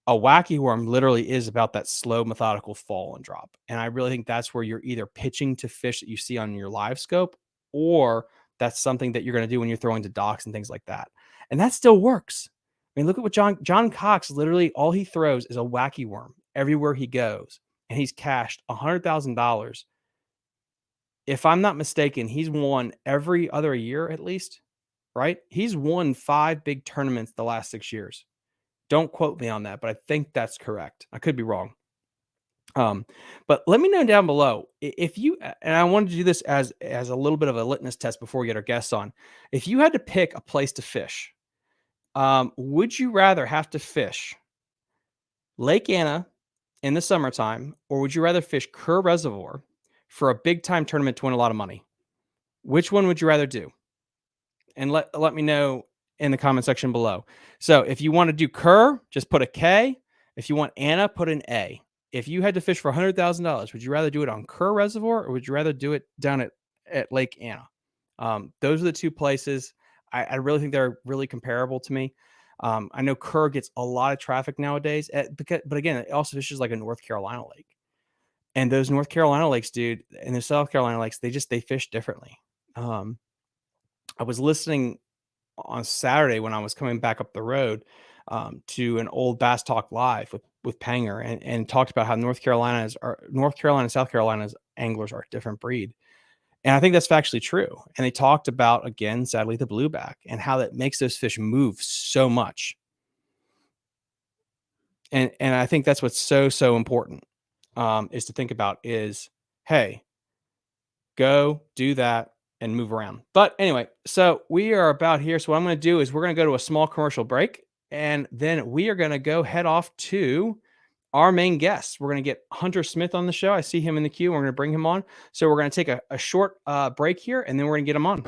A wacky worm literally is about that slow, methodical fall and drop. And I really think that's where you're either pitching to fish that you see on your live scope, or that's something that you're going to do when you're throwing to docks and things like that. And that still works. I mean, look at what John Cox, literally all he throws is a wacky worm everywhere he goes. And he's cashed $100,000. If I'm not mistaken, he's won every other year at least, right? He's won 5 big tournaments the last 6 years. Don't quote me on that, but I think that's correct. I could be wrong. But let me know down below if you, and I wanted to do this as a little bit of a litmus test before we get our guests on. If you had to pick a place to fish, would you rather have to fish Lake Anna in the summertime, or would you rather fish Kerr Reservoir for a big time tournament to win a lot of money? Which one would you rather do? And let me know in the comment section below. So if you want to do Kerr, just put a K. If you want Anna, put an A. If you had to fish for $100,000, would you rather do it on Kerr Reservoir, or would you rather do it down at Lake Anna? Those are the two places. I really think they're really comparable to me. I know Kerr gets a lot of traffic nowadays, but again, it also fishes like a North Carolina lake. And those North Carolina lakes, dude, and the South Carolina lakes, they fish differently. I was listening on Saturday when I was coming back up the road to an old Bass Talk Live with Panger, and talked about how North Carolina and South Carolina's anglers are a different breed. And I think that's factually true. And they talked about, again, sadly, the blueback and how that makes those fish move so much. And I think that's what's so important is to think about is, hey, go do that and move around. But anyway, so we are about here. So what I'm going to do is we're going to go to a small commercial break, and then we are going to go head off to our main guest. We're going to get Hunter Smith on the show. I see him in the queue. We're going to bring him on. So we're going to take a short break here, and then we're going to get him on.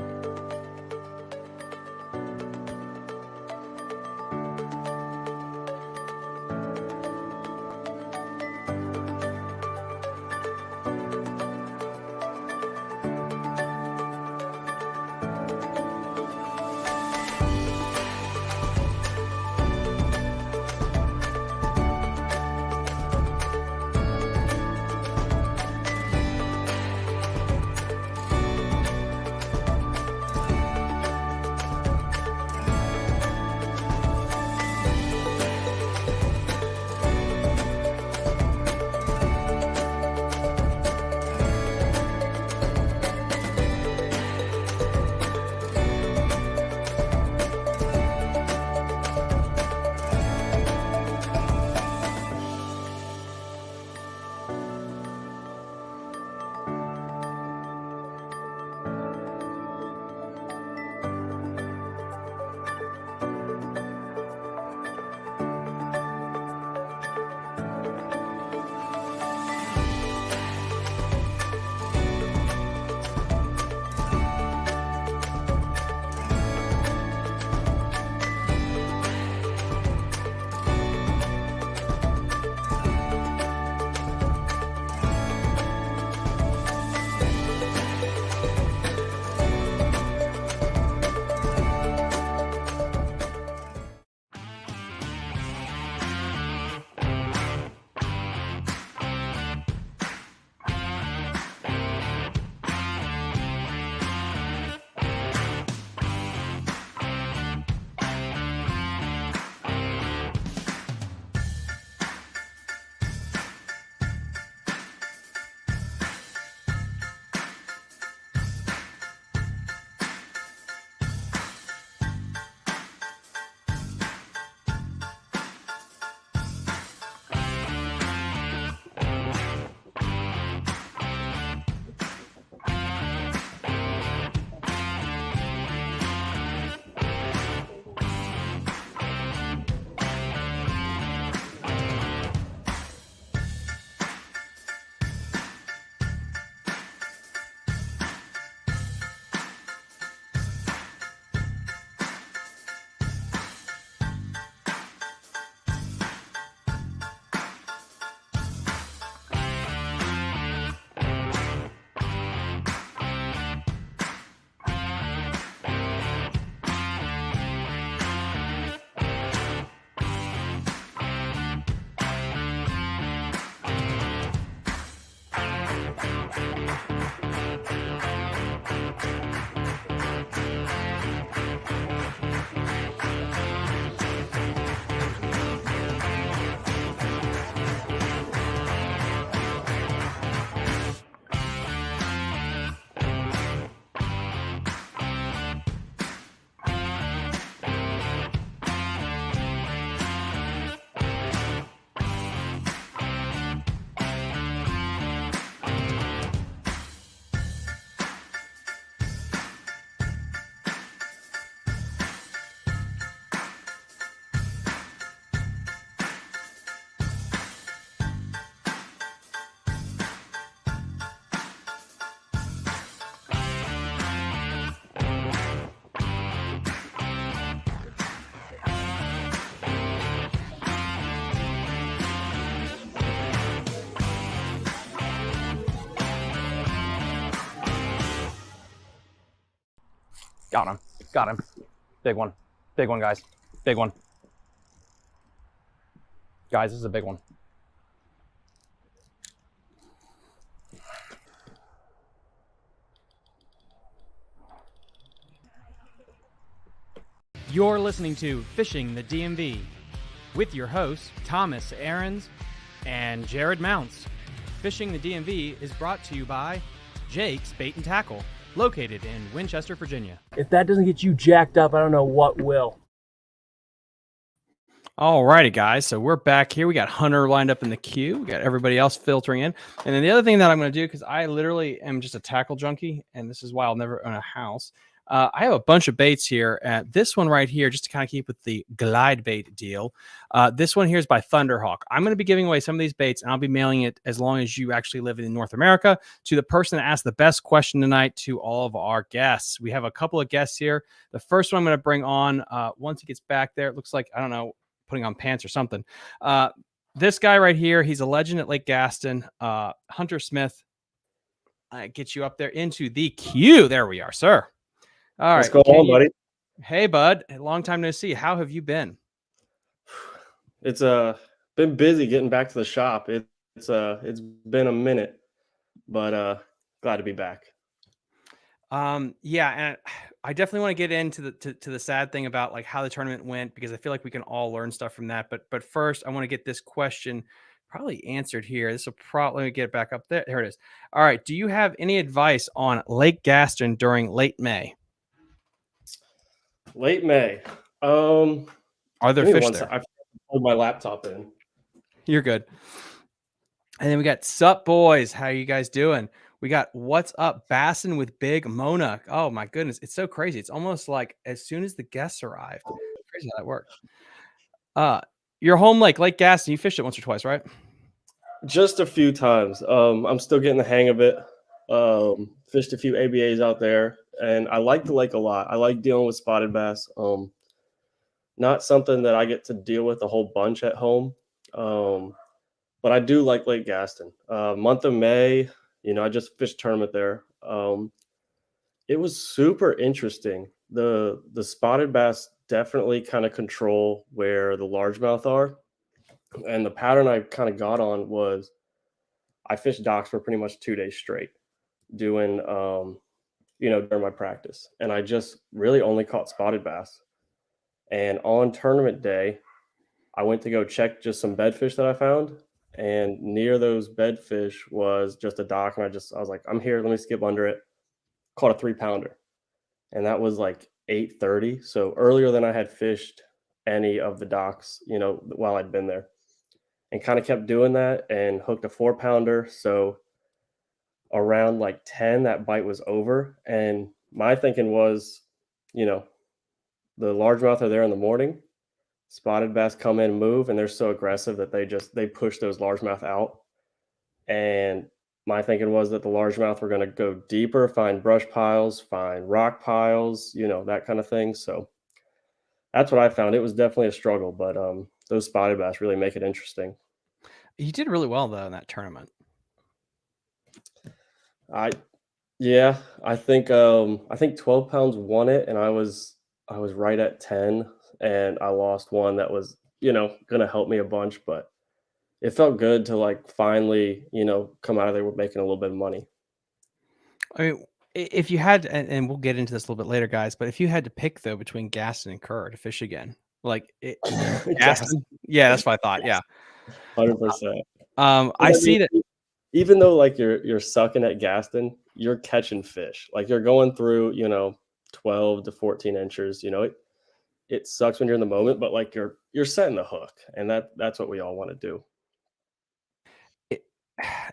Got him. Got him. Big one. Big one, guys. Big one. Guys, this is a big one. You're listening to Fishing the DMV with your hosts, Thomas Ahrens and Jared Mounts. Fishing the DMV is brought to you by Jake's Bait and Tackle, located in Winchester, Virginia. If that doesn't get you jacked up, I don't know what will. All righty, guys. So we're back here. We got Hunter lined up in the queue. We got everybody else filtering in. And then the other thing that I'm going to do, because I literally am just a tackle junkie, and this is why I'll never own a house. I have a bunch of baits here. This one right here, just to kind of keep with the glide bait deal. This one here is by Thunderhawk. I'm going to be giving away some of these baits, and I'll be mailing it as long as you actually live in North America to the person that asked the best question tonight to all of our guests. We have a couple of guests here. The first one I'm going to bring on once he gets back there. It looks like, I don't know, putting on pants or something. This guy right here, he's a legend at Lake Gaston. Hunter Smith. I get you up there into the queue. There we are, sir. All right. What's going on, buddy? Hey, bud. A long time no see. How have you been? It's been busy getting back to the shop. It's been a minute, but glad to be back. Yeah, and I definitely want to get into the sad thing about like how the tournament went, because I feel like we can all learn stuff from that. But first, I want to get this question probably answered here. This will probably get it back up there. There it is. All right. Do you have any advice on Lake Gaston during late May? Late May. Are there fish there? I pulled my laptop in. You're good. And then we got Sup Boys. How you guys doing? We got What's Up Bassin with Big Mona. Oh my goodness. It's so crazy. It's almost like as soon as the guests arrived. Crazy how that works. Your home Lake Gaston, you fished it once or twice, right? Just a few times. I'm still getting the hang of it. Fished a few ABAs out there, and I like the lake a lot. I like dealing with spotted bass. Not something that I get to deal with a whole bunch at home. But I do like Lake Gaston. Month of May, I just fished a tournament there. It was super interesting. The spotted bass definitely kind of control where the largemouth are. And the pattern I kind of got on was I fished docks for pretty much 2 days straight doing, during my practice. And I just really only caught spotted bass. And on tournament day, I went to go check just some bedfish that I found. And near those bedfish was just a dock. And I was like, I'm here. Let me skip under it. Caught a 3-pounder. And that was like 8:30. So earlier than I had fished any of the docks, while I'd been there. And kind of kept doing that and hooked a 4-pounder. So around like 10, that bite was over. And my thinking was, the largemouth are there in the morning. Spotted bass come in and move, and they're so aggressive that they push those largemouth out. And my thinking was that the largemouth were going to go deeper, find brush piles, find rock piles, that kind of thing. So that's what I found. It was definitely a struggle, but those spotted bass really make it interesting. You did really well though in that tournament. I think 12 pounds won it, and I was right at 10, and I lost one that was, gonna help me a bunch, but it felt good to like finally, come out of there with making a little bit of money. I mean, if you had, and we'll get into this a little bit later, guys, but if you had to pick though between Gaston and Kerr to fish again, Gaston, yeah, that's what I thought. Yeah, 100%. I see that. Even though like you're sucking at Gaston, you're catching fish. Like you're going through, 12 to 14 inches. It sucks when you're in the moment, but like you're setting the hook, and that's what we all want to do.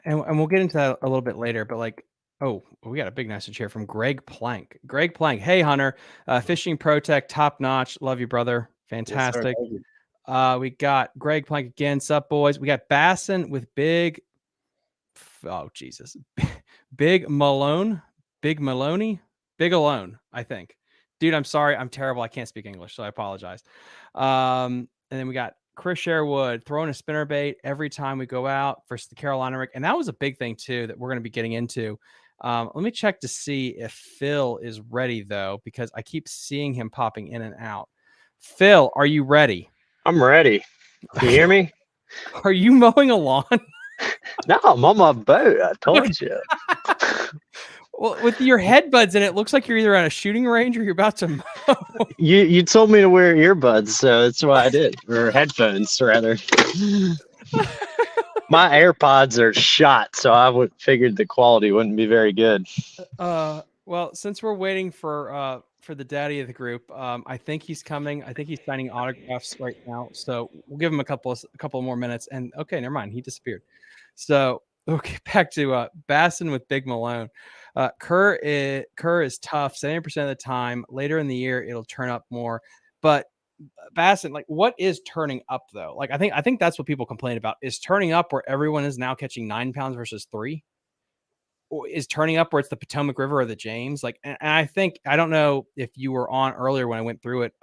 And we'll get into that a little bit later, but like, oh, we got a big message here from Greg Plank. Greg Plank, hey Hunter, Fishing Pro Tech, top notch. Love you, brother. Fantastic. Yes, sir, we got Greg Plank again. Sup, boys? We got Bassin with Big. Oh Jesus, Big Maloney, I think. Dude, I'm sorry, I'm terrible. I can't speak English, so I apologize. And then we got Chris Sherwood throwing a spinnerbait every time we go out versus the Carolina rig, and that was a big thing too that we're going to be getting into. Let me check to see if Phil is ready though, because I keep seeing him popping in and out. Phil, are you ready? I'm ready. Can you hear me? Are you mowing a lawn? No, I'm on my boat. I told you. Well, with your headbuds in, it looks like you're either on a shooting range or you're about to mow. You told me to wear earbuds, so that's what I did. Or headphones, rather. My AirPods are shot, so I would figured the quality wouldn't be very good. Well, since we're waiting for the daddy of the group, I think he's coming. I think he's signing autographs right now. So we'll give him a couple more minutes. And okay, never mind, he disappeared. So okay, back to Bassin with Big Malone. Kerr is tough 70% of the time. Later in the year, it'll turn up more. But Bassin, like, what is turning up though? Like, I think that's what people complain about, is turning up where everyone is now catching 9 pounds versus 3. Or is turning up where it's the Potomac River or the James. Like, and I think, I don't know if you were on earlier when I went through it.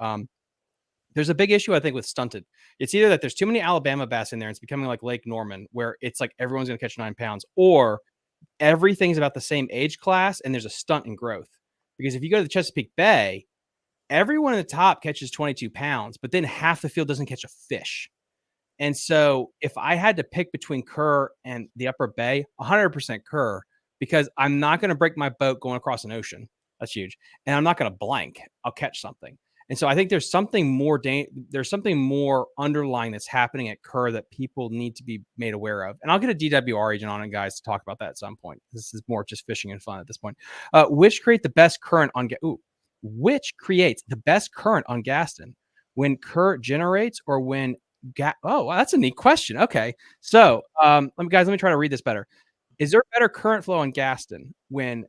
There's a big issue, I think, with stunted. It's either that there's too many Alabama bass in there and it's becoming like Lake Norman, where it's like everyone's going to catch 9 pounds, or everything's about the same age class and there's a stunt in growth. Because if you go to the Chesapeake Bay, everyone in the top catches 22 pounds, but then half the field doesn't catch a fish. And so if I had to pick between Kerr and the Upper Bay, 100% Kerr, because I'm not going to break my boat going across an ocean. That's huge. And I'm not going to blank. I'll catch something. And so I think there's something more underlying that's happening at Kerr that people need to be made aware of. And I'll get a DWR agent on it, guys, to talk about that at some point. This is more just fishing and fun at this point. Which creates the best current on Gaston? When Kerr generates, or when oh, wow, that's a neat question. Okay. So let me try to read this better. Is there better current flow on Gaston when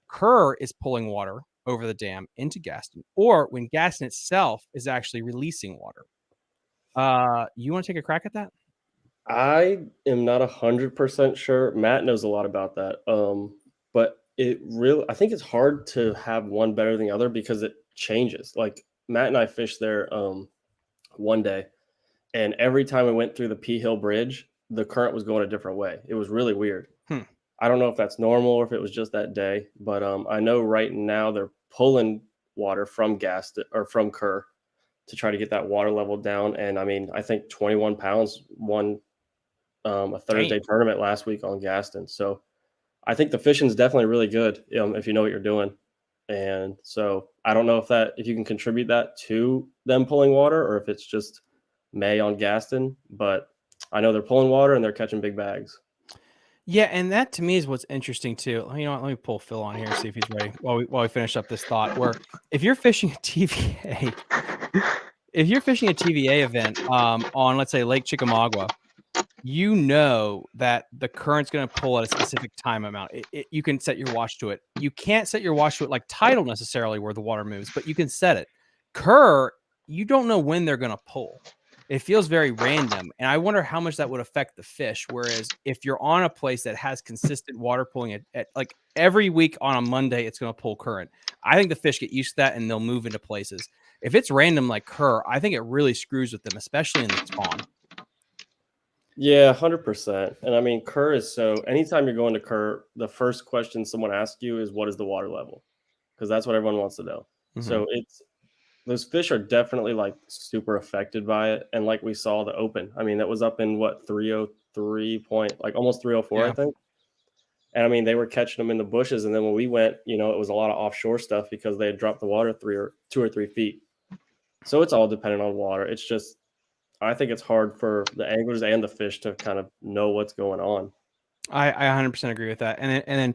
Kerr is pulling water over the dam into Gaston, or when Gaston itself is actually releasing water? You want to take a crack at that? I am not 100% sure. Matt knows a lot about that. But I think it's hard to have one better than the other because it changes. Like, Matt and I fished there one day, and every time we went through the P Hill Bridge, the current was going a different way. It was really weird. I don't know if that's normal or if it was just that day, but I know right now they're pulling water from Gaston or from Kerr to try to get that water level down. And I mean, I think 21 pounds won a Thursday tournament last week on Gaston. So I think the fishing's definitely really good if you know what you're doing. And so I don't know if you can contribute that to them pulling water or if it's just May on Gaston, but I know they're pulling water and they're catching big bags. Yeah, and that to me is what's interesting too. You know what? Let me pull Phil on here and see if he's ready while we finish up this thought. Where if you're fishing a TVA, event on, let's say, Lake Chickamauga, you know that the current's going to pull at a specific time amount. You can set your watch to it. You can't set your watch to it like tidal necessarily, where the water moves, but you can set it. Kerr, you don't know when they're going to pull. It feels very random, and I wonder how much that would affect the fish. Whereas if you're on a place that has consistent water pulling at like every week on a Monday, it's going to pull current. I think the fish get used to that and they'll move into places. If it's random like Kerr, I think it really screws with them, especially in the spawn. Yeah, 100%. And I mean, Kerr is anytime you're going to Kerr, the first question someone asks you is, what is the water level? Because that's what everyone wants to know. Mm-hmm. So those fish are definitely like super affected by it. And like we saw the Open, I mean, that was up in what, 303 almost 304, yeah. I think. And I mean, they were catching them in the bushes. And then when we went, it was a lot of offshore stuff because they had dropped the water 2 or 3 feet. So it's all dependent on water. It's just, I think it's hard for the anglers and the fish to kind of know what's going on. I 100% agree with that. And then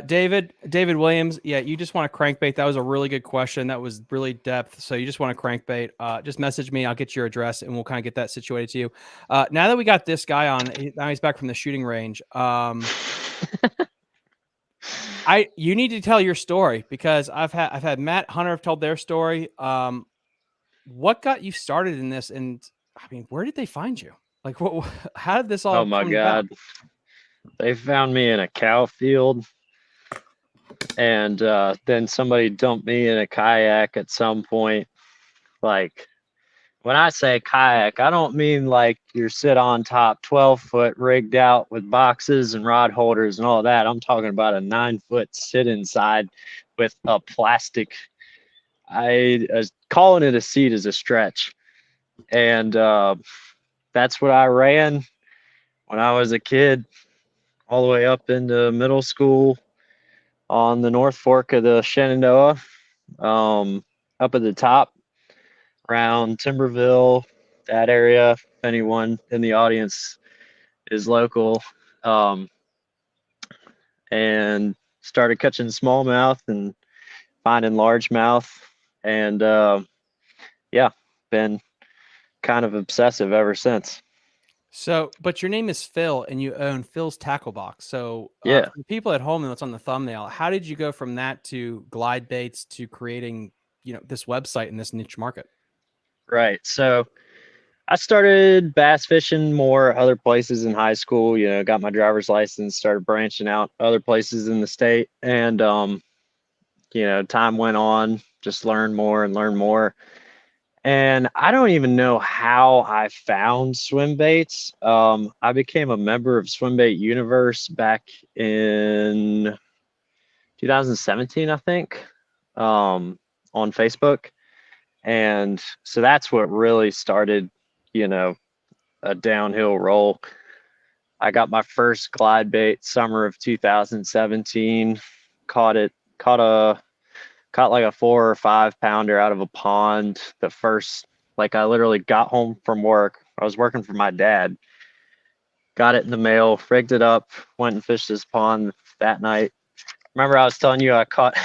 David Williams, yeah, you just want to crankbait. That was a really good question. That was really depth. So you just want to crankbait. Just message me. I'll get your address and we'll kind of get that situated to you. Now that we got this guy on, now he's back from the shooting range. You need to tell your story because I've had Matt Hunter have told their story. What got you started in this? And I mean, where did they find you? Like, how did this all? Oh my God. They found me in a cow field, and then somebody dumped me in a kayak at some point. Like, when I say kayak, I don't mean like you're sit on top 12-foot rigged out with boxes and rod holders and all that. I'm talking about a 9-foot sit inside with a plastic. Calling it a seat is a stretch. And that's what I ran when I was a kid, all the way up into middle school on the North Fork of the Shenandoah, up at the top around Timberville, that area. If anyone in the audience is local, and started catching smallmouth and finding largemouth, and yeah, been kind of obsessive ever since. So, but your name is Phil and you own Phil's Tackle Box. So, Yeah. for the people at home that's on the thumbnail, how did you go from that to glide baits to creating, this website in this niche market? Right. So I started bass fishing more other places in high school, got my driver's license, started branching out other places in the state. And, time went on, just learned more and learned more. And I don't even know how I found swim baits. I became a member of Swim Bait Universe back in 2017, I think, on Facebook. And so that's what really started, a downhill roll. I got my first glide bait summer of 2017. Caught like a 4 or 5 pounder out of a pond. I literally got home from work. I was working for my dad. Got it in the mail, rigged it up, went and fished this pond that night. Remember I was telling you I caught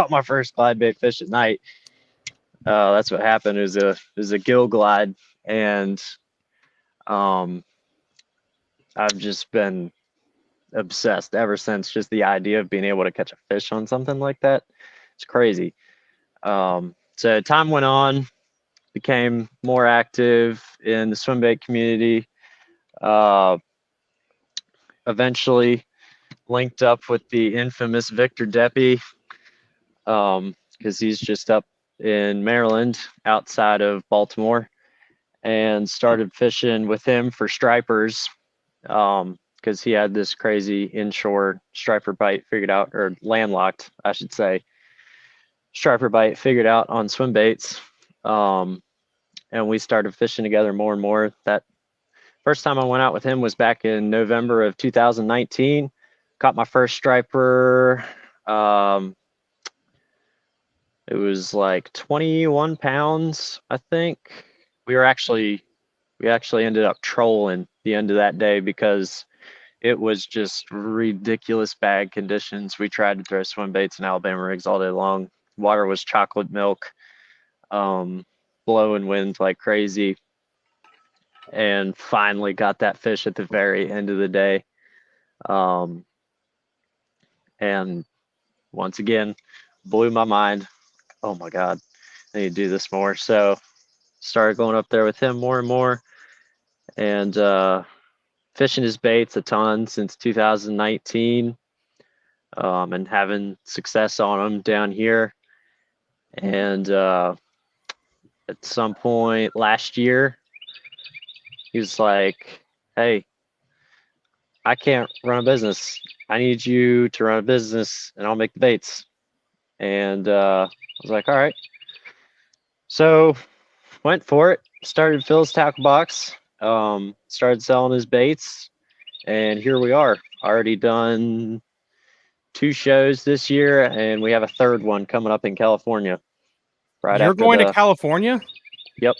my first glide bait fish at night. That's what happened. It was a gill glide, and I've just been obsessed ever since. Just the idea of being able to catch a fish on something like that, it's crazy. So time went on, became more active in the swim bait community. Eventually linked up with the infamous Victor Deppy, because he's just up in Maryland outside of Baltimore, and started fishing with him for stripers, because he had this crazy inshore striper bite figured out, or landlocked, I should say, striper bite figured out on swim baits. And we started fishing together more and more. That first time I went out with him was back in November of 2019. Caught my first striper. It was like 21 pounds, I think. We actually ended up trolling the end of that day because it was just ridiculous bad conditions. We tried to throw swim baits and Alabama rigs all day long. Water was chocolate milk, blowing wind like crazy, and finally got that fish at the very end of the day. And once again, blew my mind. Oh my God, I need to do this more. So started going up there with him more and more, and fishing his baits a ton since 2019, and having success on them down here. And at some point last year, he was like, "Hey, I can't run a business. I need you to run a business and I'll make the baits." And I was like, all right. So went for it, started Phil's Tackle Box, started selling his baits, and here we are. Already done 2 shows this year, and we have a 3rd one coming up in California. You're going to California? Yep.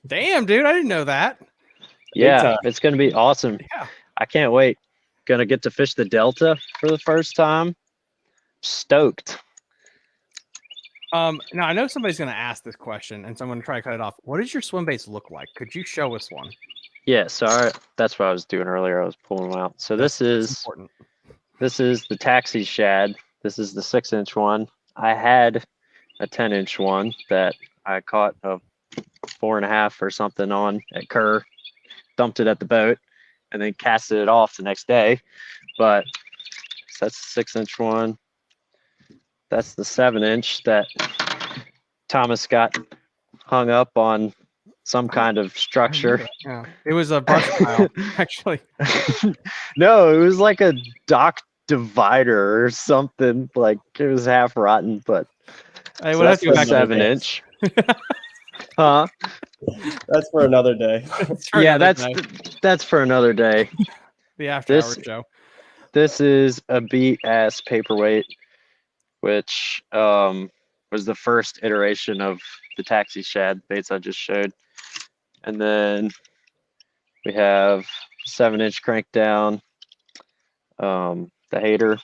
Damn, dude, I didn't know that. Yeah, it's going to be awesome. Yeah. I can't wait. Going to get to fish the Delta for the first time. Stoked. Now I know somebody's going to ask this question, and so I'm going to try to cut it off. What does your swim baits look like? Could you show us one? Yeah, so that's what I was doing earlier. I was pulling them out. So this is the Taxi Shad. This is the 6-inch one. I had a 10-inch one that I caught a 4.5 or something on at Kerr, dumped it at the boat, and then casted it off the next day. But so that's the 6-inch one. That's the 7-inch that Thomas got hung up on some kind of structure. Yeah, it was a brush pile, actually. No, it was like a dock divider or something. Like it was half rotten, but Hey, so we'll have that's to go the back to 7-inch. Huh? That's for another day. Yeah, that's for another day. the after hour show. This is a beat ass paperweight, which was the first iteration of the taxi shad baits I just showed. And then we have 7-inch crank down, the hater.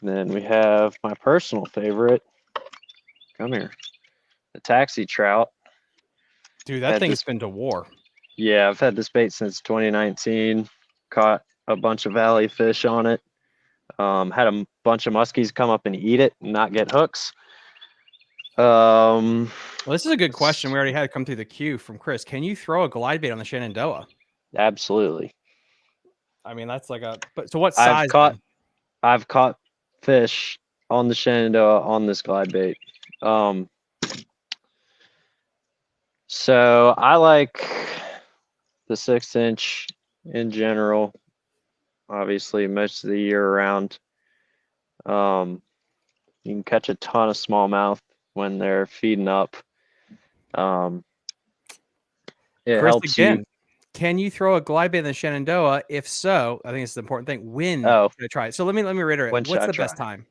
And then we have my personal favorite. Come here. The taxi trout. Dude, that thing's been to war. Yeah, I've had this bait since 2019. Caught a bunch of valley fish on it. Had a bunch of muskies come up and eat it and not get hooks. Well, this is a good question. We already had it come through the queue from Chris. Can you throw a glide bait on the Shenandoah? Absolutely. I mean, that's like a. But so what size? I've caught fish on the Shenandoah on this glide bait. So I like the 6-inch in general. Obviously, most of the year around. You can catch a ton of smallmouth when they're feeding up. It Chris, helps again, you. can you throw a glide bait in the Shenandoah? If so, I think it's the important thing. When Oh, should I try it? So let me reiterate. when What's should I the try? best time?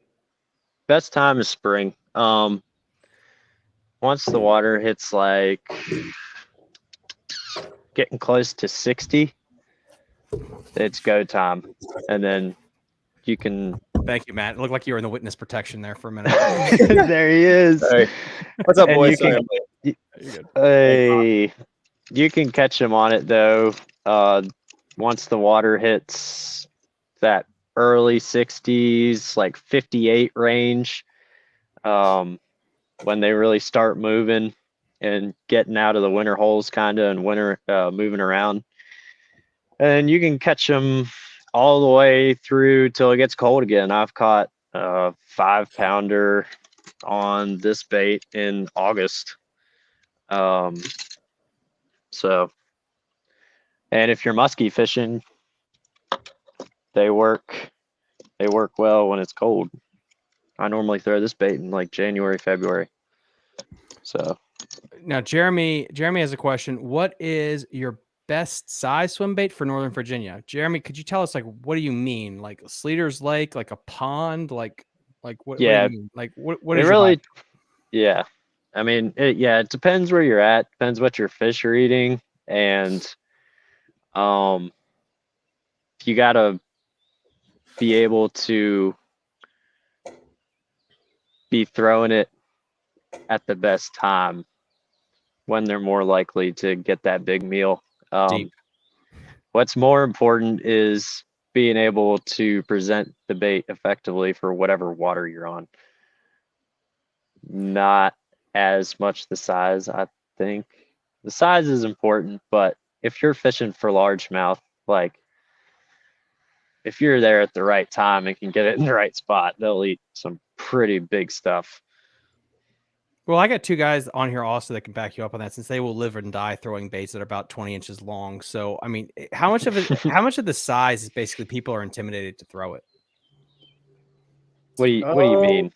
Best time is spring. Once the water hits like getting close to 60, it's go time, and then you can. Thank you, Matt. It looked like you were in the witness protection there for a minute. There he is. Hey, what's up, And boys? You can catch him on it though. Once the water hits that early 60s, like 58 range, when they really start moving and getting out of the winter holes, kind of, and moving around, and you can catch them all the way through till it gets cold again. I've caught a 5-pounder on this bait in August. So, and if you're muskie fishing, they work well when it's cold. I normally throw this bait in like January, February. So now, Jeremy has a question. What is your best size swim bait for Northern Virginia? Jeremy, could you tell us, like, what do you mean? Like Sleater's Lake, like a pond, like what? Yeah, what do you mean? Like what it is really, your vibe? yeah. I mean, it depends where you're at, depends what your fish are eating, and you gotta be able to be throwing it at the best time when they're more likely to get that big meal. Deep. What's more important is being able to present the bait effectively for whatever water you're on. Not as much the size, I think. The size is important, but if you're fishing for largemouth, like if you're there at the right time and can get it in the right spot, they'll eat some pretty big stuff. Well, I got two guys on here also that can back you up on that, since they will live and die throwing baits that are about 20 inches long. So, I mean, how much of the size is basically people are intimidated to throw it? What do you mean?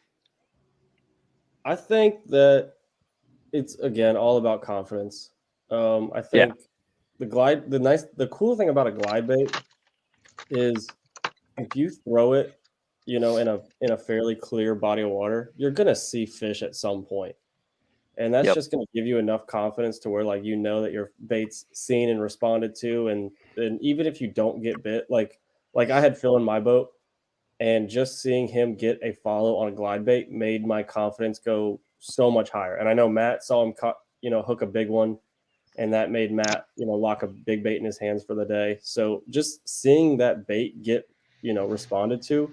I think that it's, again, all about confidence. I think the cool thing about a glide bait is if you throw it, in a fairly clear body of water, you're gonna see fish at some point. And that's just going to give you enough confidence to where, like, that your bait's seen and responded to. And even if you don't get bit, like I had Phil in my boat, and just seeing him get a follow on a glide bait made my confidence go so much higher. And I know Matt saw him hook a big one, and that made Matt, lock a big bait in his hands for the day. So just seeing that bait get, responded to,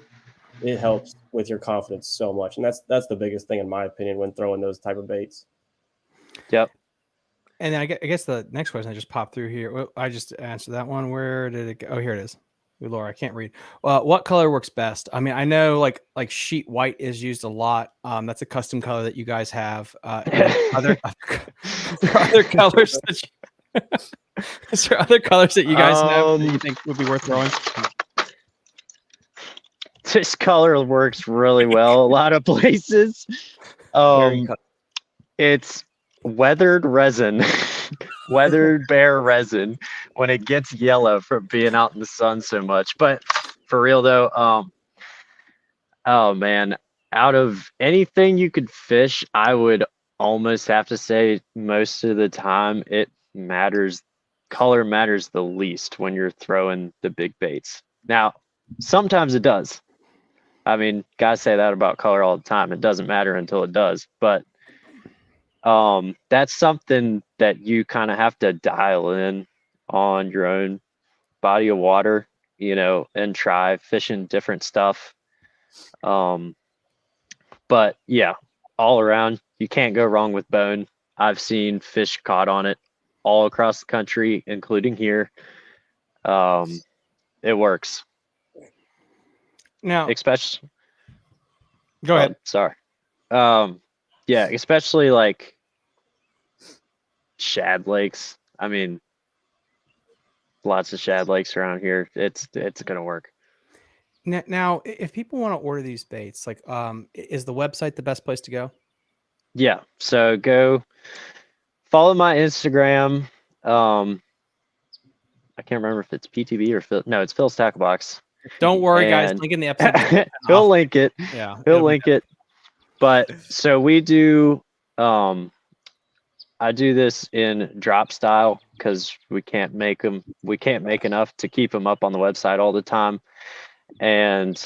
it helps with your confidence so much. And that's the biggest thing, in my opinion, when throwing those type of baits. Yep. And then I guess the next question I just popped through here. Well, I just answered that one. Where did it go? Oh, here it is. Ooh, Laura, I can't read. What color works best? I mean, I know like sheet white is used a lot. That's a custom color that you guys have. And other colors that is there other colors that you guys have that you think would be worth throwing? This color works really well a lot of places. It's weathered resin, weathered bear resin when it gets yellow from being out in the sun so much. But for real though, oh man, out of anything you could fish, I would almost have to say most of the time it matters. Color matters the least when you're throwing the big baits. Now, sometimes it does. I mean, guys say that about color all the time. It doesn't matter until it does. But that's something that you kind of have to dial in on your own body of water, you know, and try fishing different stuff. But yeah, all around, you can't go wrong with bone. I've seen fish caught on it all across the country, including here. It works. Now, Especially, go ahead. Sorry. Yeah, especially like shad lakes. I mean, lots of shad lakes around here. It's gonna work. Now, if people want to order these baits, like, is the website the best place to go? Yeah. So go follow my Instagram. I can't remember if it's PTB or Phil. No, it's Phil's Tackle Box. Don't worry, guys. Link in the episode. He'll link it. Yeah, he'll link it. But so we do. I do this in drop style because we can't make them. We can't make enough to keep them up on the website all the time. And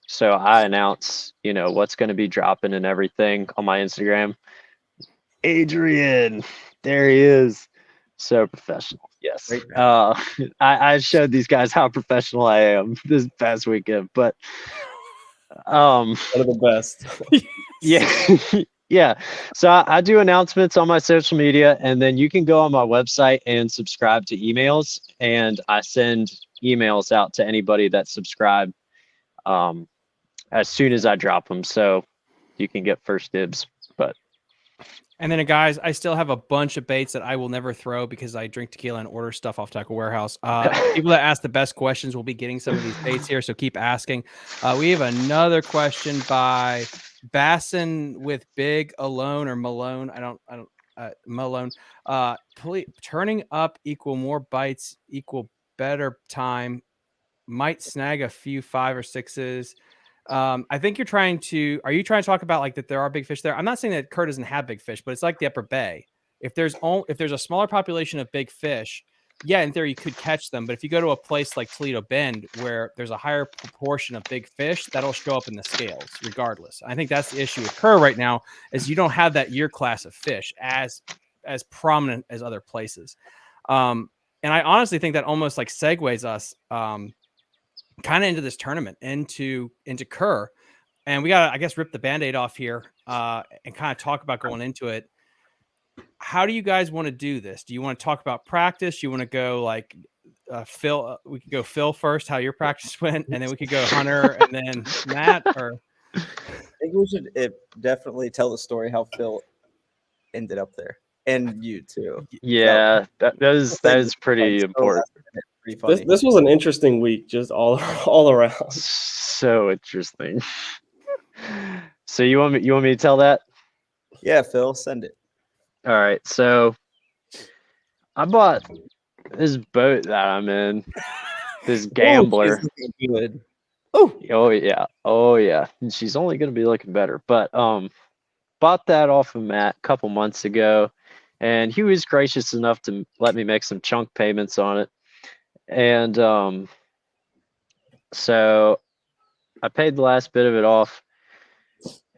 so I announce, you know, what's going to be dropping and everything on my Instagram. Adrian, there he is. So professional. Yes. I showed these guys how professional I am this past weekend, but one of the best. Yeah. Yeah. So I do announcements on my social media, and then you can go on my website and subscribe to emails, and I send emails out to anybody that subscribe as soon as I drop them, so you can get first dibs. And then, guys, I still have a bunch of baits that I will never throw because I drink tequila and order stuff off Tackle Warehouse. People that ask the best questions will be getting some of these baits here, so keep asking. We have another question by Bassin with Big Alone or Malone. I don't Malone. Please, turning up equal more bites equal better time. Might snag a few 5 or 6s. I think are you trying to talk about like that there are big fish there? I'm not saying that Kerr doesn't have big fish, but it's like the Upper Bay. If there's a smaller population of big fish, yeah, in theory you could catch them. But if you go to a place like Toledo Bend where there's a higher proportion of big fish, that'll show up in the scales regardless. I think that's the issue with Kerr right now is you don't have that year class of fish as prominent as other places. And I honestly think that almost like segues us kind of into this tournament, into Kerr. And we got to, I guess, rip the Band-Aid off here and kind of talk about going into it. How do you guys want to do this? Do you want to talk about practice? You want to go like Phil? We could go Phil first, how your practice went, and then we could go Hunter and then Matt. Or I think we should definitely tell the story how Phil ended up there, and you too. Yeah, that is pretty important. This was an interesting week, just all around. So interesting. So you want me to tell that? Yeah, Phil, send it. All right. So I bought this boat that I'm in. This Gambler. Oh yeah. And she's only gonna be looking better. But bought that off of Matt a couple months ago, and he was gracious enough to let me make some chunk payments on it. And so I paid the last bit of it off,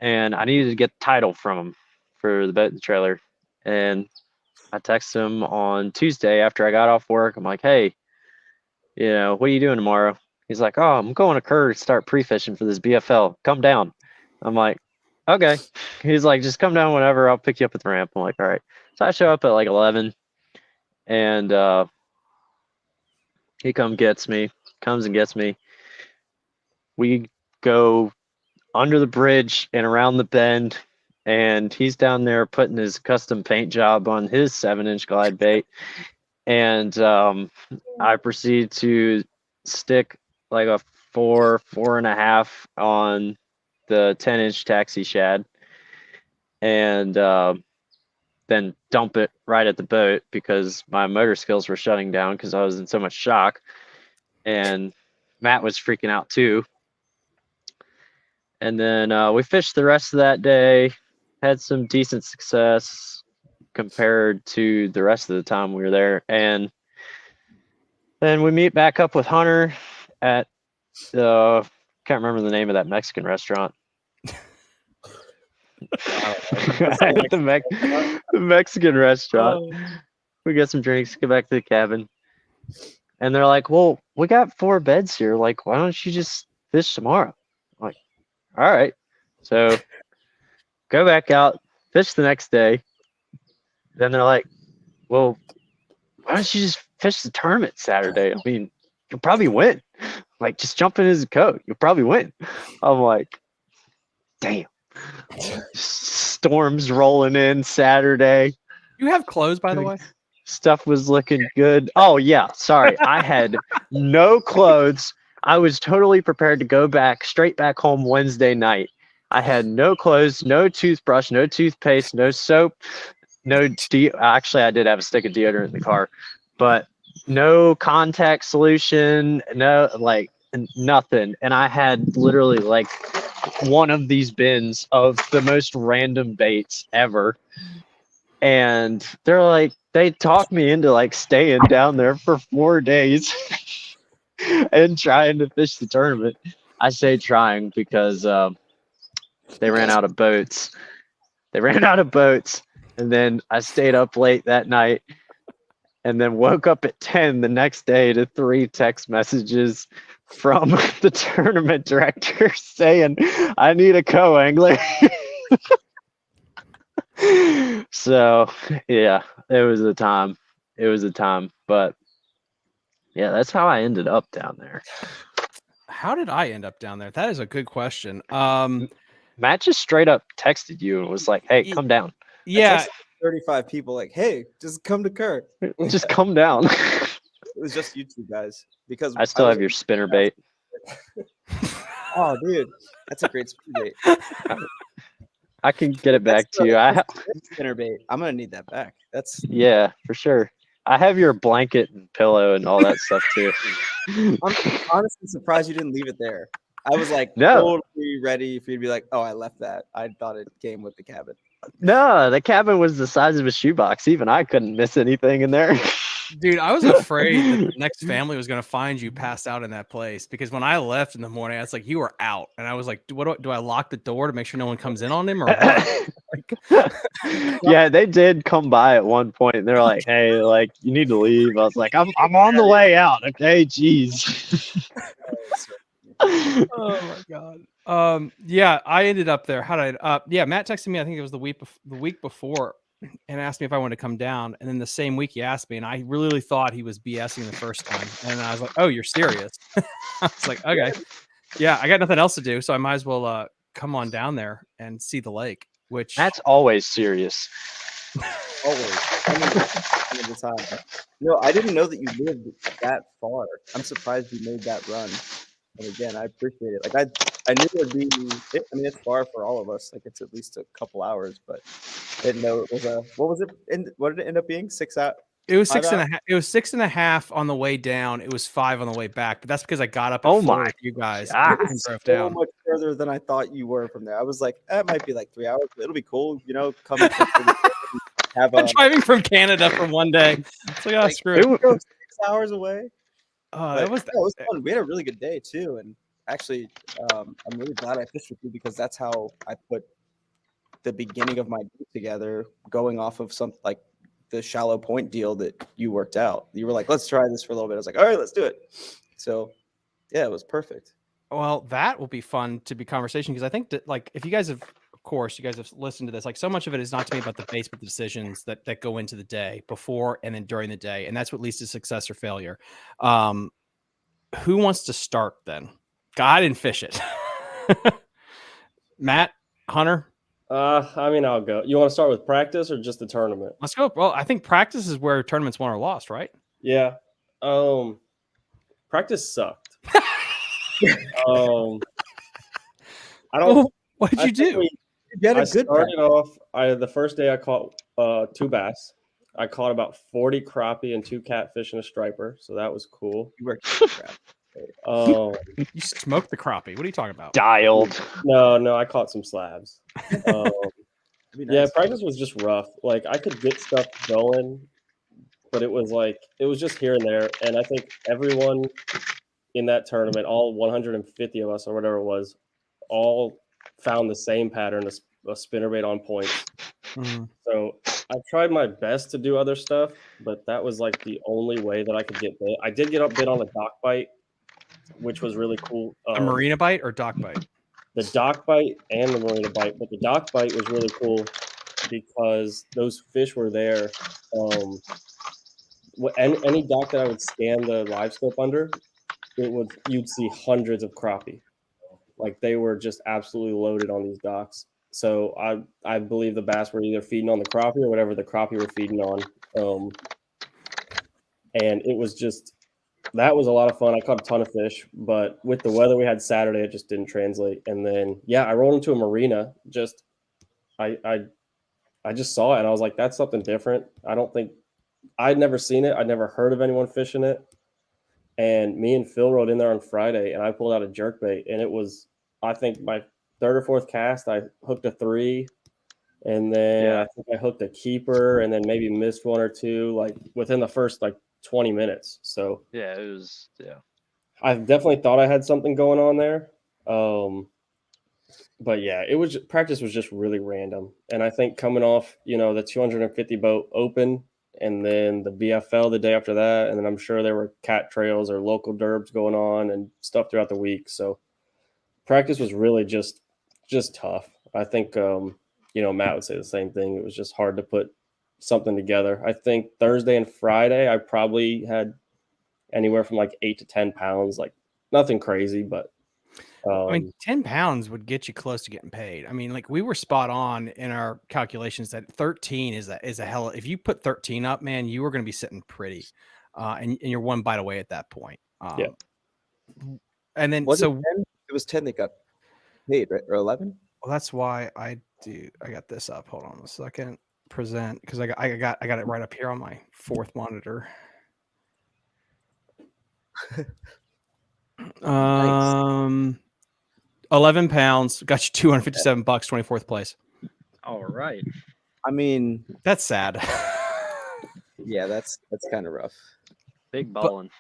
and I needed to get the title from him for the boat and trailer. And I texted him on Tuesday after I got off work. I'm like, hey, you know, what are you doing tomorrow? He's like, oh, I'm going to Kerr to start pre-fishing for this BFL. Come down. I'm like, okay. He's like, just come down whenever. I'll pick you up at the ramp. I'm like, all right. So I show up at like 11, and he gets me, comes and gets me. We go under the bridge and around the bend, and he's down there putting his custom paint job on his 7-inch glide bait. And I proceed to stick like a 4.5 on the 10-inch taxi shad, and then dump it right at the boat because my motor skills were shutting down because I was in so much shock. And Matt was freaking out too. And then we fished the rest of that day, had some decent success compared to the rest of the time we were there. And then we meet back up with Hunter at the, can't remember the name of that Mexican restaurant. At the Mexican restaurant. We get some drinks, get back to the cabin. And they're like, well, we got 4 beds here. Like, why don't you just fish tomorrow? I'm like, all right. So go back out, fish the next day. Then they're like, well, why don't you just fish the tournament Saturday? I mean, you'll probably win. Like, just jump in his coat. You'll probably win. I'm like, damn. Storms rolling in Saturday. You have clothes, by the way? Stuff was looking good. Oh, yeah. Sorry. I had no clothes. I was totally prepared to go straight back home Wednesday night. I had no clothes, no toothbrush, no toothpaste, no soap, actually, I did have a stick of deodorant in the car, but no contact solution, no, like, nothing. And I had literally like one of these bins of the most random baits ever. And they're like, they talked me into like staying down there for 4 days and trying to fish the tournament. I say trying because they ran out of boats. And then I stayed up late that night and then woke up at 10 the next day to 3 text messages from the tournament director saying, I need a co-angler. So, yeah, it was a time. But, yeah, that's how I ended up down there. How did I end up down there? That is a good question. Matt just straight up texted you and was like, hey, come down. Yeah. 35 people like, hey, just come to Kerr. Just come down. It was just you two guys because I still have your spinner bait. Oh, dude, that's a great spinner bait. I can get it back to you. Spinner bait. I'm gonna need that back. Yeah, for sure. I have your blanket and pillow and all that stuff too. I'm honestly surprised you didn't leave it there. I was like totally ready for you to be like, oh, I left that. I thought it came with the cabin. No, the cabin was the size of a shoebox. Even I couldn't miss anything in there. Dude, I was afraid that the next family was going to find you passed out in that place because when I left in the morning, I was like, you were out. And I was like, do I lock the door to make sure no one comes in on him or what? Yeah, they did come by at one point and they're like, hey, like, you need to leave. I was like, I'm on the way out. Okay, jeez. Oh my god. Yeah, I ended up there. How did I Matt texted me, I think it was the week before, and asked me if I wanted to come down. And then the same week he asked me, and I really thought he was BSing the first time. And I was like, oh, you're serious? I was like, okay. Yeah, I got nothing else to do, so I might as well come on down there and see the lake. Which that's always serious. Always. I the time. No, I didn't know that you lived that far. I'm surprised you made that run. And again, I appreciate it. Like I knew it would be. I mean, it's far for all of us. Like it's at least a couple hours, but I didn't know it was a. What was it? What did it end up being? 6 hours. It was 6.5. It was 6.5 on the way down. It was 5 on the way back. But that's because I got up. At 4 with you guys. And drove so down. Much further than I thought you were from there. I was like, it might be like 3 hours, but it'll be cool. You know, come. Have driving from Canada for one day. It's like, oh, screw it. 6 hours away. That was fun. We had a really good day too, and actually, I'm really glad I fished with you because that's how I put the beginning of my day together, going off of something like the shallow point deal that you worked out. You were like, "Let's try this for a little bit." I was like, "All right, let's do it." So, yeah, it was perfect. Well, that will be fun to be conversation because I think that, like, if you guys have. Of course, you guys have listened to this. Like, so much of it is not to me about the base, but the decisions that go into the day before and then during the day, and that's what leads to success or failure. who wants to start then? I didn't fish it. Matt, Hunter. I mean, I'll go. You want to start with practice or just the tournament? Let's go. Well, I think practice is where tournaments won or lost, right? Yeah. Practice sucked. I don't. What'd you do? I started off. The first day I caught 2 bass. I caught about 40 crappie and 2 catfish and a striper, so that was cool. You worked crap. You smoked the crappie. What are you talking about? Dialed. No, I caught some slabs. Nice. Yeah, practice was just rough. Like I could get stuff going, but it was just here and there. And I think everyone in that tournament, all 150 of us or whatever it was, all found the same pattern, a spinnerbait on points. Mm-hmm. So I tried my best to do other stuff, but that was like the only way that I could get bit. I did get up bit on a dock bite, which was really cool. A marina bite or dock bite? The dock bite and the marina bite, but the dock bite was really cool because those fish were there. Any dock that I would scan the live scope under, you'd see hundreds of crappie. Like they were just absolutely loaded on these docks. So I believe the bass were either feeding on the crappie or whatever the crappie were feeding on. And it was just, that was a lot of fun. I caught a ton of fish, but with the weather we had Saturday, it just didn't translate. And then, I rolled into a marina. I just saw it and I was like, that's something different. I'd never seen it. I'd never heard of anyone fishing it. And me and Phil rode in there on Friday and I pulled out a jerkbait and it was, I think my 3rd or 4th cast, I hooked a 3 and then I think I hooked a keeper and then maybe missed 1 or 2, like within the first 20 minutes. So yeah, it was, I definitely thought I had something going on there. But yeah, practice was just really random. And I think coming off, the 250 boat open and then the BFL the day after that. And then I'm sure there were cat trails or local derbs going on and stuff throughout the week. So practice was really just tough. I think, Matt would say the same thing. It was just hard to put something together. I think Thursday and Friday, I probably had anywhere from 8 to 10 pounds, nothing crazy, but 10 pounds would get you close to getting paid. I mean, we were spot on in our calculations that 13 is a hell. If you put 13 up, man, you were going to be sitting pretty, and you're 1 bite away at that point. And then it 10? It was 10 that got paid, right? Or 11? Well, that's why I got this up. Hold on a second. Present, because I got it right up here on my 4th monitor. Nice. 11 pounds, got you $257, 24th place. all right. I mean, That's sad. yeah, that's kind of rough. Big ballin'.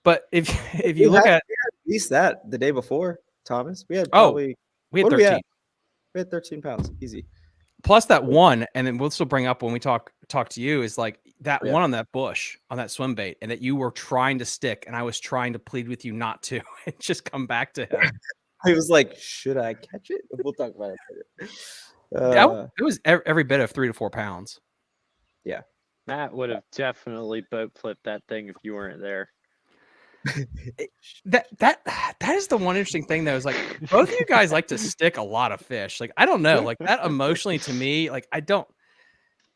But if you look at least that the day before, Thomas, we had we had what 13. did we have? We had 13 pounds, easy. Plus that one, and then we'll still bring up when we talk to you is that one on that bush on that swim bait, and that you were trying to stick, and I was trying to plead with you not to, and just come back to him. I was like, should I catch it? We'll talk about it later. It was every bit of 3 to 4 pounds. Yeah, Matt would have definitely boat flipped that thing if you weren't there. That is the one interesting thing though, is both of you guys like to stick a lot of fish. I don't know, that emotionally to me, I don't.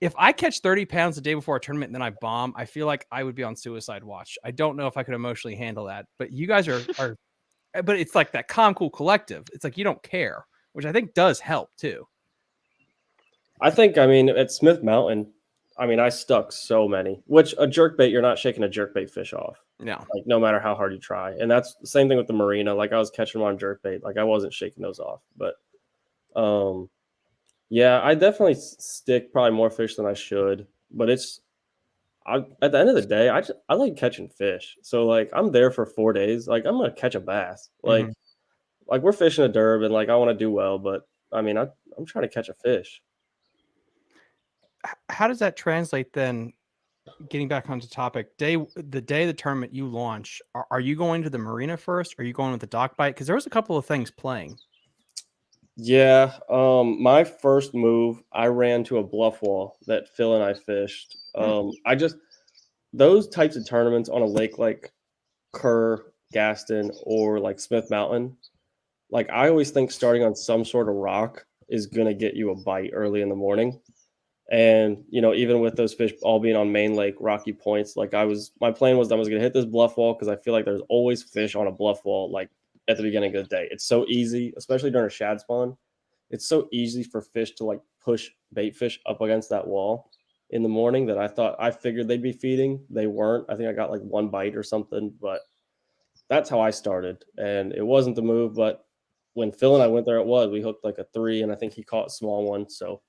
If I catch 30 pounds the day before a tournament and then I bomb, I feel like I would be on suicide watch. I don't know if I could emotionally handle that. But you guys are but it's that calm, cool collective. It's you don't care, which I think does help too. I think, at Smith Mountain, I stuck so many, which a jerkbait, you're not shaking a jerkbait fish off. No. No matter how hard you try. And that's the same thing with the marina. I was catching them on jerkbait. I wasn't shaking those off. But yeah, I definitely stick probably more fish than I should. But at the end of the day, I like catching fish. So I'm there for 4 days. I'm gonna catch a bass. We're fishing a derb and I want to do well, but I'm trying to catch a fish. How does that translate then? Getting back onto topic, the day of the tournament you launch, are you going to the marina first? Or are you going with the dock bite? Because there was a couple of things playing. Yeah, my first move, I ran to a bluff wall that Phil and I fished. Those types of tournaments on a lake like Kerr Gaston, or like Smith Mountain, like I always think starting on some sort of rock is going to get you a bite early in the morning. And, you know, even with those fish all being on main lake, rocky points, like my plan was I was going to hit this bluff wall because I feel like there's always fish on a bluff wall, like at the beginning of the day. It's so easy, especially during a shad spawn. It's so easy for fish to like push bait fish up against that wall in the morning that I figured they'd be feeding. They weren't. I think I got like one bite or something, but that's how I started. And it wasn't the move, but when Phil and I went there, we hooked like a 3, and I think he caught a small one. So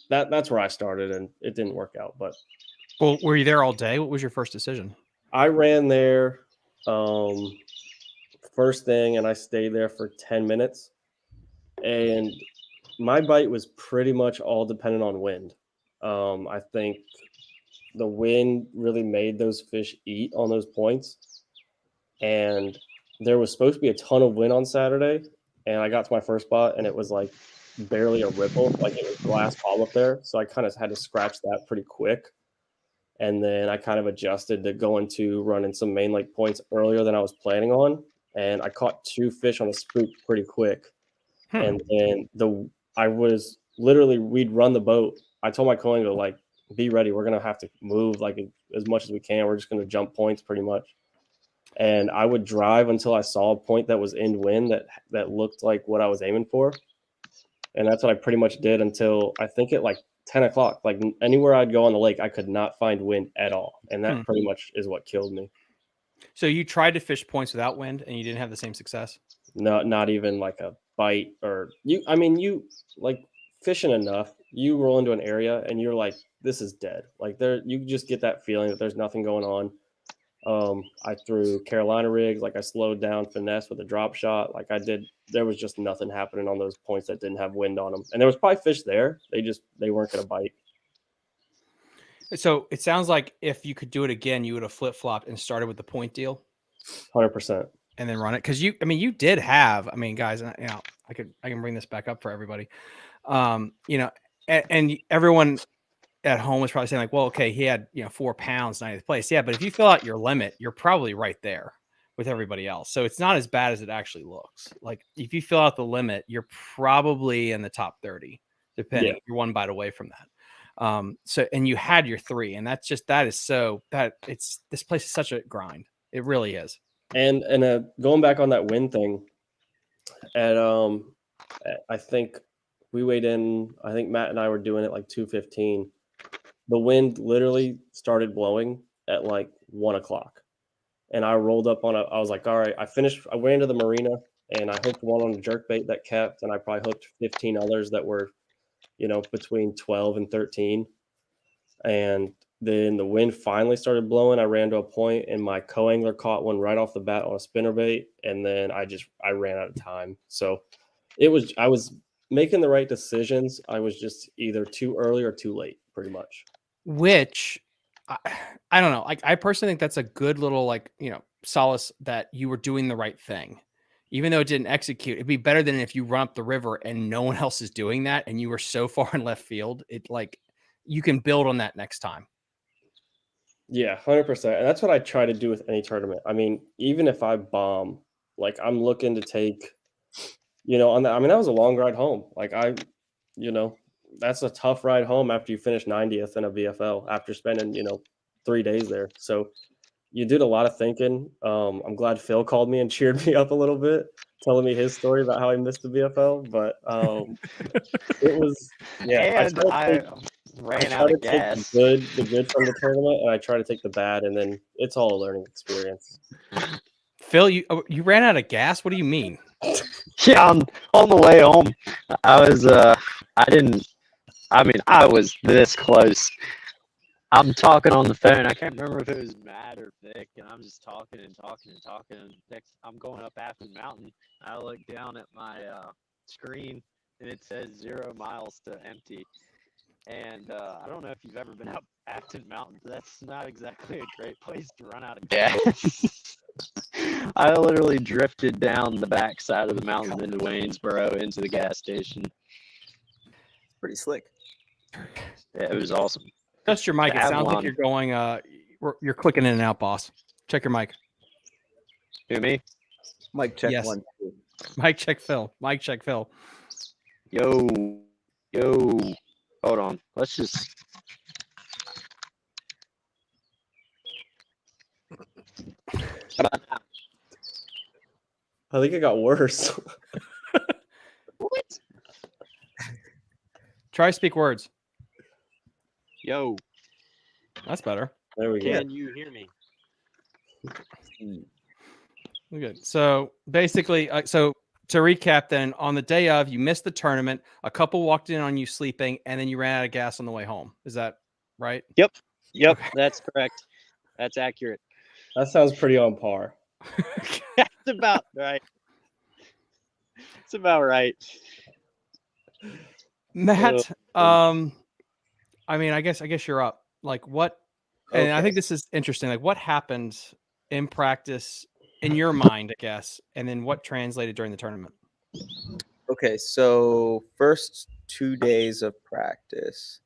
that's where I started, and it didn't work out. But Well, were you there all day? What was your first decision? I ran there first thing, and I stayed there for 10 minutes. And my bite was pretty much all dependent on wind. I think the wind really made those fish eat on those points. And there was supposed to be a ton of wind on Saturday, and I got to my first spot, and it was like barely a ripple, like it was glass ball up there. So I kind of had to scratch that pretty quick. And then I kind of adjusted to going to running some main lake points earlier than I was planning on. And I caught 2 fish on a spook pretty quick. And then we'd run the boat. I told my co-angler, like, be ready. We're going to have to move like as much as we can. We're just going to jump points pretty much. And I would drive until I saw a point that was in wind that looked like what I was aiming for. And that's what I pretty much did until I think at like 10 o'clock. Like anywhere I'd go on the lake, I could not find wind at all. And that pretty much is what killed me. So you tried to fish points without wind and you didn't have the same success? No, not even like a bite or you like fishing enough, you roll into an area and you're like, this is dead. Like you just get that feeling that there's nothing going on. I threw Carolina rigs, like I slowed down finesse with a drop shot. Like there was just nothing happening on those points that didn't have wind on them. And there was probably fish there. They weren't going to bite. So it sounds like if you could do it again, you would have flip-flopped and started with the point deal. 100%. And then run it. Cause you did have, guys, I can bring this back up for everybody. And everyone at home was probably saying like, well, okay, he had 4 pounds, 90th place. Yeah, but if you fill out your limit, you're probably right there with everybody else. So it's not as bad as it actually looks. Like if you fill out the limit, you're probably in the top 30, depending. You're one bite away from that. So and you had your 3, and this place is such a grind. It really is. And going back on that wind thing, I think we weighed in. I think Matt and I were doing it like 2:15. The wind literally started blowing at like 1 o'clock. And I rolled up I was like, all right, I went into the marina and I hooked one on a jerkbait that kept, and I probably hooked 15 others that were, between 12 and 13. And then the wind finally started blowing. I ran to a point and my co-angler caught one right off the bat on a spinnerbait. And then I ran out of time. So I was making the right decisions. I was just either too early or too late, pretty much. Which I don't know. Like I personally think that's a good little solace that you were doing the right thing, even though it didn't execute. It'd be better than if you run up the river and no one else is doing that, and you were so far in left field. It like you can build on that next time. Yeah, 100%. And that's what I try to do with any tournament. Even if I bomb, like I'm looking to take, that was a long ride home. Like that's a tough ride home after you finish 90th in a BFL after spending, 3 days there. So you did a lot of thinking. I'm glad Phil called me and cheered me up a little bit, telling me his story about how he missed the BFL. But it was, I ran out of gas. The good from the tournament, and I try to take the bad, and then it's all a learning experience. Phil, you ran out of gas? What do you mean? Yeah, on the way home, I was this close. I'm talking on the phone. I can't remember if it was Matt or Vic, and I'm just talking and talking and talking. And next, I'm going up Afton Mountain. I look down at my screen, and it says 0 miles to empty. And I don't know if you've ever been up Afton Mountain. That's not exactly a great place to run out of gas. I literally drifted down the backside of the mountain into Waynesboro into the gas station. Pretty slick. Yeah, it was awesome. Just your mic. It sounds like you're going. You're clicking in and out, boss. Check your mic. Who, me? Mike check Yes. 1, 2. Mike check Phil. Mike check Phil. Yo. Hold on. Let's just. I think it got worse. What? Try speak words. Yo. That's better. There we go. Can you hear me? Good. So basically, so to recap, then on the day of, you missed the tournament. A couple walked in on you sleeping, and then you ran out of gas on the way home. Is that right? Yep. Okay. That's correct. That's accurate. That sounds pretty on par. That's about right. It's about right. Matt, I mean, I guess you're up. Like what? And I Okay. think this is interesting. Like what happened in practice in your mind, I guess, and then what translated during the tournament? Okay, so first 2 days of practice.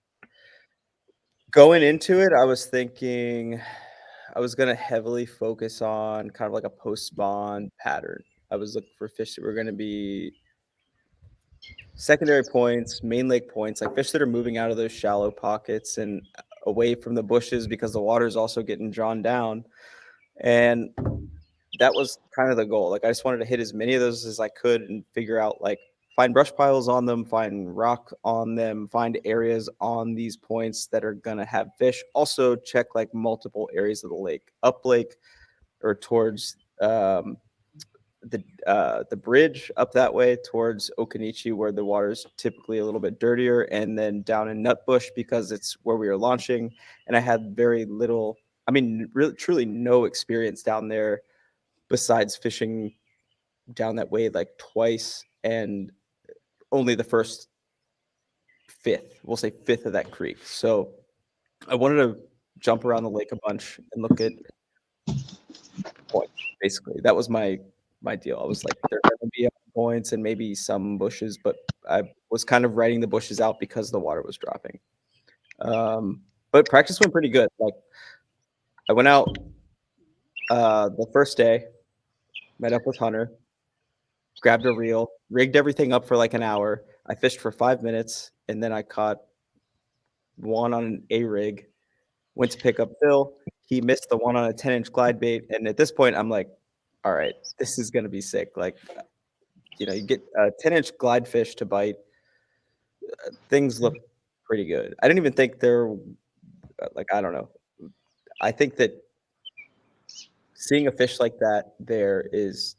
Going into it, I was thinking I was going to heavily focus on kind of like a post-spawn pattern. I was looking for fish that were going to be secondary points, main lake points, like fish that are moving out of those shallow pockets and away from the bushes because the water is also getting drawn down. And that was kind of the goal. Like I just wanted to hit as many of those as I could and figure out like find brush piles on them, find rock on them, find areas on these points that are going to have fish. Also check like multiple areas of the lake, up lake or towards the bridge up that way towards Okanichi, where the water is typically a little bit dirtier, and then down in Nutbush because it's where we were launching. And I had very little, I mean, really, truly no experience down there besides fishing down that way like twice and only the first fifth of that creek. So I wanted to jump around the lake a bunch and look at points. Basically, that was my deal. I was like, there's going to be points and maybe some bushes, but I was kind of writing the bushes out because the water was dropping. But practice went pretty good. Like I went out the first day, met up with Hunter, grabbed a reel, rigged everything up for like an hour. I fished for 5 minutes, and then I caught one on an A rig. Went to pick up Phil. He missed the one on a 10-inch glide bait, and at this point, I'm like, all right, this is gonna be sick. Like, you know, you get a 10-inch glide fish to bite. Things look pretty good. I didn't even think they're like, I don't know. I think that seeing a fish like that there is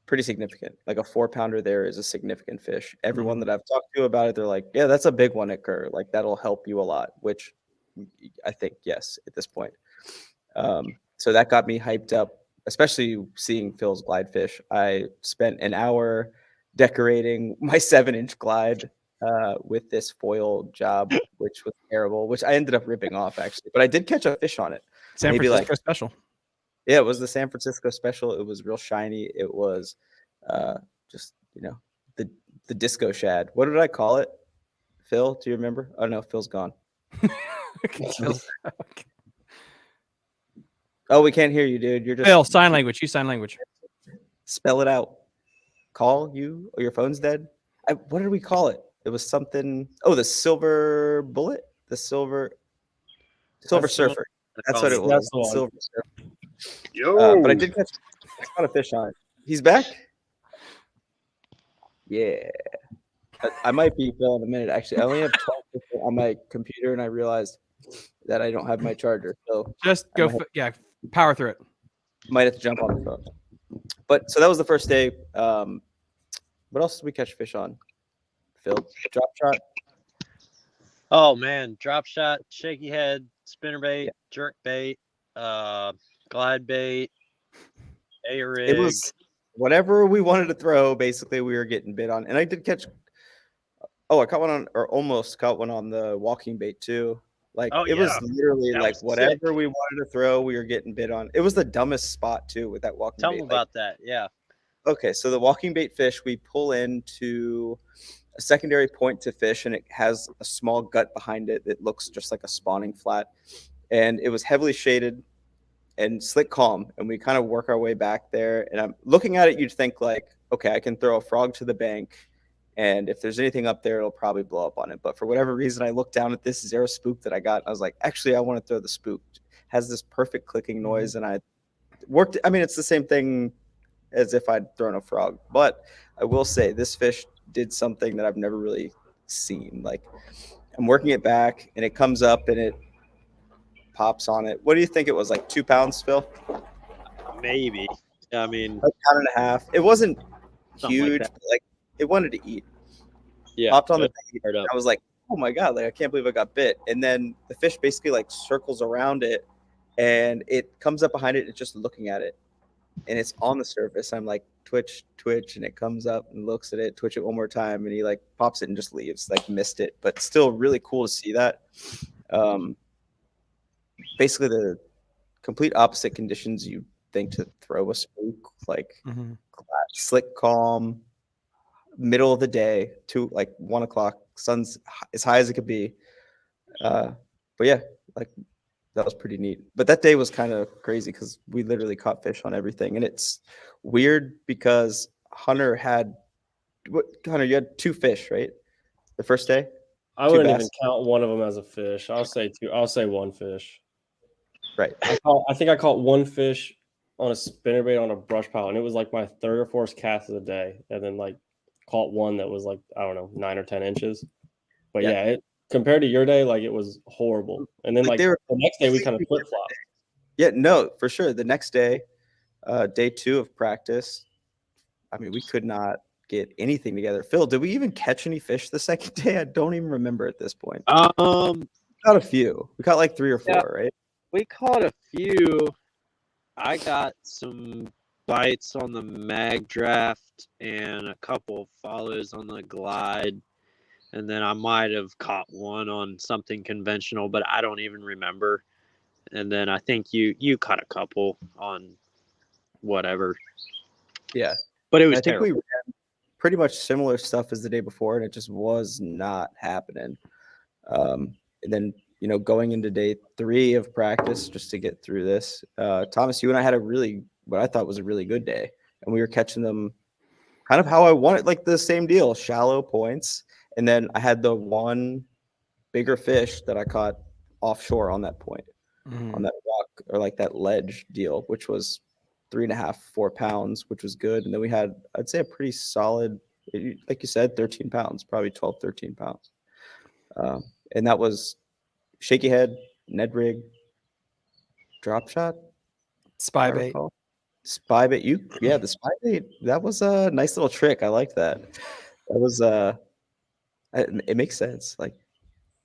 pretty significant. Like a 4-pounder there is a significant fish. Everyone that I've talked to about it, they're like, yeah, that's a big one at Kerr. Like that'll help you a lot, which I think, yes, at this point. So that got me hyped up, especially seeing Phil's glide fish. I spent an hour decorating my 7-inch glide with this foil job, which was terrible, which I ended up ripping off actually, but I did catch a fish on it. San Francisco special. Yeah, it was the San Francisco special. It was real shiny. It was just, you know, the disco shad. What did I call it? Phil, do you remember? Oh no, Phil's gone. Oh, we can't hear you, dude. You're just Phil, sign language. Use sign language. spell it out. Call you or your phone's dead. What did we call it? It was something. Oh, the silver bullet, the silver surfer. That's what it was. That's the one. Silver surfer. But I caught a fish on it. He's back. Yeah, I might be Phil in a minute. Actually, I only have 12 on my computer, and I realized that I don't have my charger. So Just go. Power through it. might have to jump on the phone. But so that was the first day. What else did we catch fish on? Phil, drop shot. Oh man, drop shot, shaky head, spinner bait, jerk bait, glide bait, A rig. It was whatever we wanted to throw. Basically, we were getting bit on, and I did catch. Oh, I caught one on, or almost caught one on the walking bait too. Like it was literally That like was whatever sick. we wanted to throw, we were getting bit on. It was the dumbest spot too with that walking Tell bait. me Like, about that. Yeah. okay, so the walking bait fish, we pull into a secondary point to fish, and it has a small gut behind it that looks just like a spawning flat. And it was heavily shaded. and slick calm, and we kind of work our way back there. And I'm looking at it, you'd think like, okay, I can throw a frog to the bank, and if there's anything up there, it'll probably blow up on it. But for whatever reason, I looked down at this Zero spook that I got, and I was like, actually, I want to throw the spook. It has this perfect clicking noise, and I worked. I mean, it's the same thing as if I'd thrown a frog. But I will say this fish did something that I've never really seen. Like, I'm working it back, and it comes up, and it pops on it. What do you think it was, like 2 pounds, Phil? Maybe. I mean, A pound and a half. It wasn't Something like huge, that. but like it wanted to eat. yeah. Popped on the good. bait. I was like, oh my God, like I can't believe I got bit. And then the fish basically like circles around it, and it comes up behind it. It's just looking at it, and it's on the surface. I'm like, twitch, twitch, and it comes up and looks at it, twitch it one more time, and he like pops it and just leaves. Like missed it, but still really cool to see that. Basically the complete opposite conditions you think to throw a spook, like slick calm, middle of the day, 1 o'clock, sun's as high as it could be. But yeah, like that was pretty neat. But that day was kind of crazy because we literally caught fish on everything, and it's weird because Hunter, you had 2 fish, right? The first day. I wouldn't even count one of them as a fish. I'll say 2. I'll say 1 fish. Right. I think I caught 1 fish on a spinnerbait on a brush pile, and it was like my 3rd or 4th cast of the day, and then like caught one that was like, I don't know, 9 or 10 inches. But yeah, it compared to your day, like it was horrible. And then like the next day we kind of flip-flopped. Yeah, no, for sure. The next day, day 2 of practice, I mean, we could not get anything together. Phil, did we even catch any fish the second day? I don't even remember at this point. We caught a few. We caught like 3 or 4, right? We caught a few. I got some bites on the mag draft and a couple follows on the glide. And then I might have caught one on something conventional, but I don't even remember. And then I think you caught a couple on whatever. Yeah. But it was I think terrible. we ran pretty much similar stuff as the day before, and it just was not happening. And then, going into day 3 of practice, just to get through this, Thomas, you and I had what I thought was a really good day, and we were catching them kind of how I wanted, like the same deal, shallow points. And then I had the one bigger fish that I caught offshore on that point, on that rock or like that ledge deal, which was 3.5, 4 pounds, which was good. And then we had, I'd say, a pretty solid, like you said, 13 pounds, probably 12, 13 pounds. And that was shaky head, Ned rig, drop shot, spy bait. Spy bait. The spy bait. That was a nice little trick. I like that. That was it makes sense, like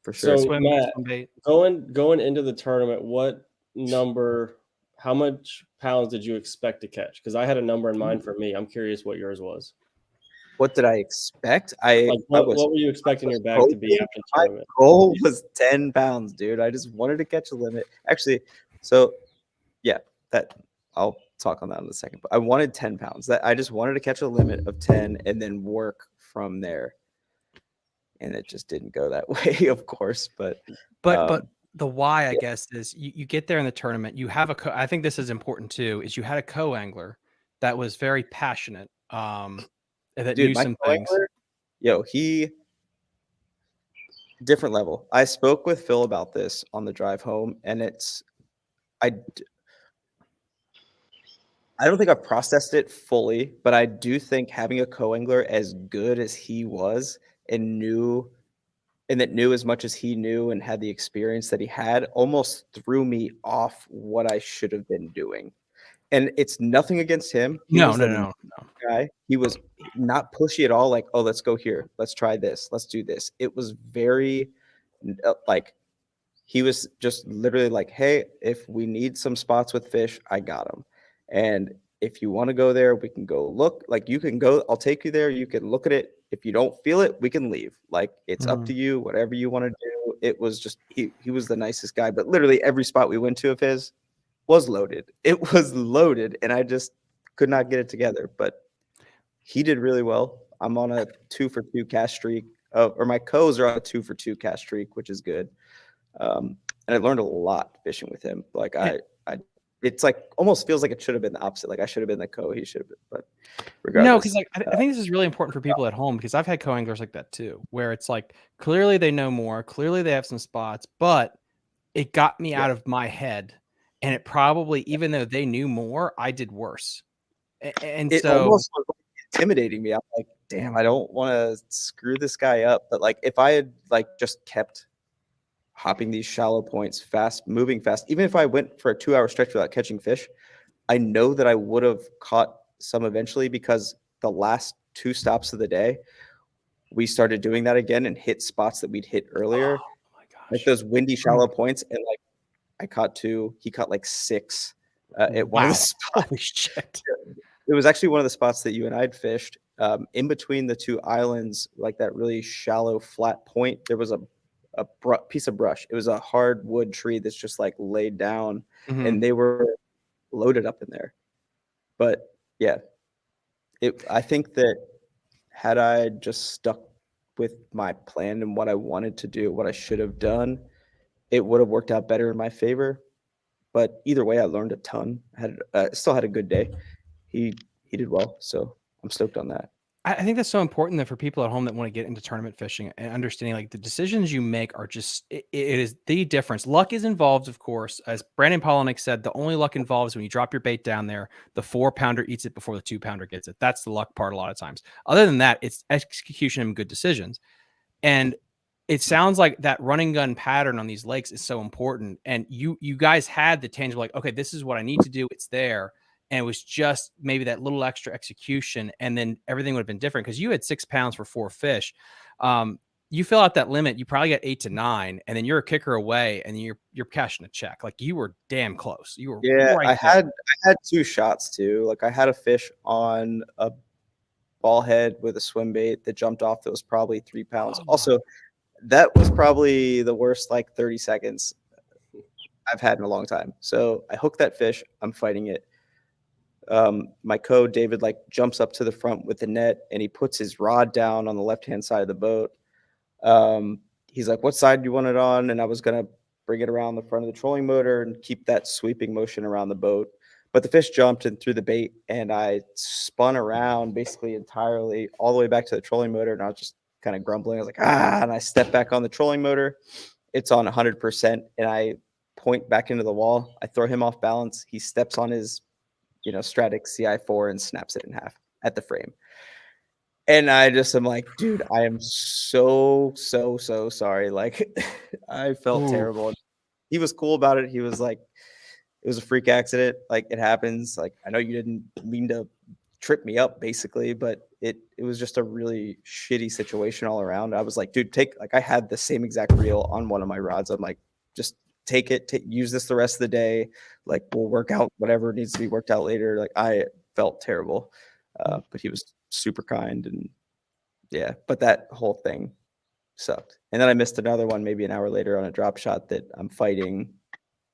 for sure. So Matt, going into the tournament, how much pounds did you expect to catch? Because I had a number in mind for me. I'm curious what yours was. What did I expect? What were you expecting your bag to be after the tournament? My goal was 10 pounds, dude. I just wanted to catch a limit. Actually, so yeah, that I'll talk on that in a second. But I wanted 10 pounds. That I just wanted to catch a limit of 10 and then work from there. And it just didn't go that way, of course. But the why, I guess, is you get there in the tournament. You have I think this is important too. Is you had a co-angler that was very passionate. That knew some things. He different level. I spoke with Phil about this on the drive home, and I don't think I've processed it fully, but I do think having a co-angler as good as he was and knew as much as he knew and had the experience that he had almost threw me off what I should have been doing. And it's nothing against him. No. Guy. He was not pushy at all. Like, oh, let's go here. Let's try this. Let's do this. It was very he was just literally like, hey, if we need some spots with fish, I got them. And if you want to go there, we can go look. Like, you can go. I'll take you there. You can look at it. If you don't feel it, we can leave. Like, it's up to you. Whatever you want to do. It was just he was the nicest guy. But literally every spot we went to of his was loaded. It was loaded, and I just could not get it together. But he did really well. I'm on a 2-for-2 cast streak, or my co's are on a 2-for-2 cast streak, which is good. And I learned a lot fishing with him. Like I it's like almost feels like it should have been the opposite. Like I should have been the co, he should have been, but regardless. No, because like I think this is really important for people at home because I've had co-anglers like that too, where it's like clearly they know more, clearly they have some spots, but it got me out of my head, and it probably, even though they knew more, I did worse. And it so almost was like intimidating me. I'm like, damn, I don't want to screw this guy up. But like if I had like just kept hopping these shallow points fast, moving fast, even if I went for a 2-hour stretch without catching fish, I know that I would have caught some eventually because the last 2 stops of the day, we started doing that again and hit spots that we'd hit earlier. oh my gosh. Like those windy shallow points. And like I caught 2, he caught like 6 at one of the spots. Holy shit. It was actually one of the spots that you and I'd fished. In between the 2 islands, like that really shallow flat point, there was a piece of brush. It was a hardwood tree that's just like laid down, and they were loaded up in there. But yeah, I think that had I just stuck with my plan and what I wanted to do, what I should have done, it would have worked out better in my favor. But either way, I learned a ton. Still had a good day. He did well, so I'm stoked on that. I think that's so important that for people at home that want to get into tournament fishing and understanding like the decisions you make are just, it is the difference. Luck is involved, of course. As Brandon Polinick said, the only luck involved is when you drop your bait down there, the 4-pounder eats it before the 2-pounder gets it. That's the luck part a lot of times. Other than that, it's execution and good decisions. And it sounds like that running gun pattern on these lakes is so important. And you guys had the tangible, like, okay, this is what I need to do. It's there. And it was just maybe that little extra execution, and then everything would have been different because you had 6 pounds for 4 fish. You fill out that limit, you probably got 8 to 9, and then you're a kicker away, and you're cashing a check. Like you were damn close. You were right I had 2 shots too. Like I had a fish on a ball head with a swim bait that jumped off that was probably 3 pounds. Also, that was probably the worst like 30 seconds I've had in a long time. So I hooked that fish. I'm fighting it. My co David like jumps up to the front with the net and he puts his rod down on the left-hand side of the boat. He's like, what side do you want it on? And I was going to bring it around the front of the trolling motor and keep that sweeping motion around the boat. But the fish jumped and threw the bait, and I spun around basically entirely all the way back to the trolling motor. And I was just kind of grumbling. I was like, and I stepped back on the trolling motor. It's on 100%. And I point back into the wall. I throw him off balance. He steps on his Stratic CI4 and snaps it in half at the frame. And I just am like, dude, I am so sorry. Like I felt terrible. He was cool about it. He was like, it was a freak accident. Like it happens. Like I know you didn't mean to trip me up basically, but it was just a really shitty situation all around. I was like, dude, I had the same exact reel on one of my rods. I'm like, just take it, use this the rest of the day. Like we'll work out whatever needs to be worked out later. Like I felt terrible, but he was super kind, and yeah, but that whole thing sucked. And then I missed another one maybe an hour later on a drop shot that I'm fighting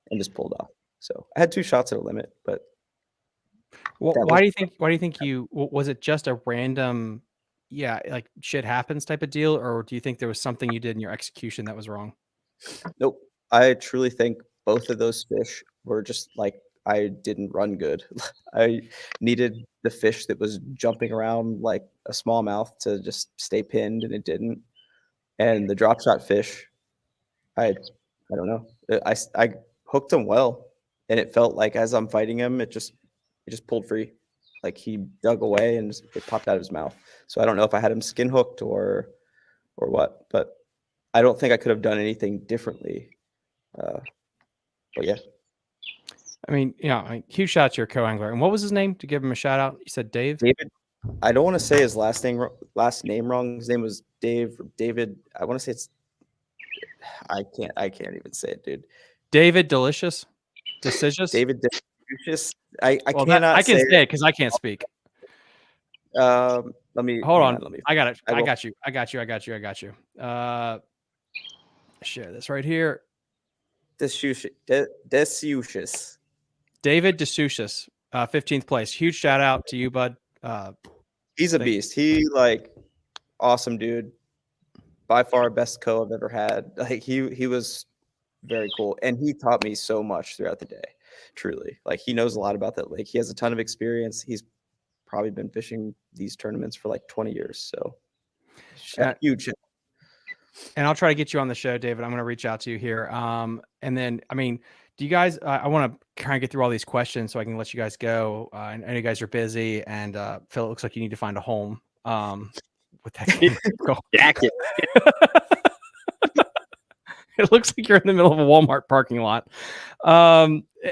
and just pulled off. So I had 2 shots at a limit, but why do you think was it just a random, like shit happens type of deal, or do you think there was something you did in your execution that was wrong? Nope. I truly think both of those fish were just like, I didn't run good. I needed the fish that was jumping around like a smallmouth to just stay pinned, and it didn't. And the drop shot fish, I don't know. I hooked him well, and it felt like as I'm fighting him, it just pulled free. Like he dug away and it popped out of his mouth. So I don't know if I had him skin hooked or what, but I don't think I could have done anything differently. But yeah. I mean, huge shout out to your co-angler. And what was his name, to give him a shout out? You said Dave? David. I don't want to say his last name wrong. His name was David. I want to say it's. I can't even say it, dude. David Delicious. Deciduous. David Delicious. I cannot. I can say it because I can't speak. Let me hold on. I got it. I got you. Share this right here. Desucius. David Desucius, 15th place. Huge shout out to you, bud. He's a beast. He awesome dude. By far best co I've ever had. Like he was very cool, and he taught me so much throughout the day. truly. Like, he knows a lot about that lake. He has a ton of experience. He's probably been fishing these tournaments for like 20 years. So huge. And I'll try to get you on the show, David. I'm going to reach out to you here. And then, I mean, do you guys, I want to kind of get through all these questions so I can let you guys go. I know you guys are busy, and Phil, it looks like you need to find a home with that jacket. It looks like you're in the middle of a Walmart parking lot.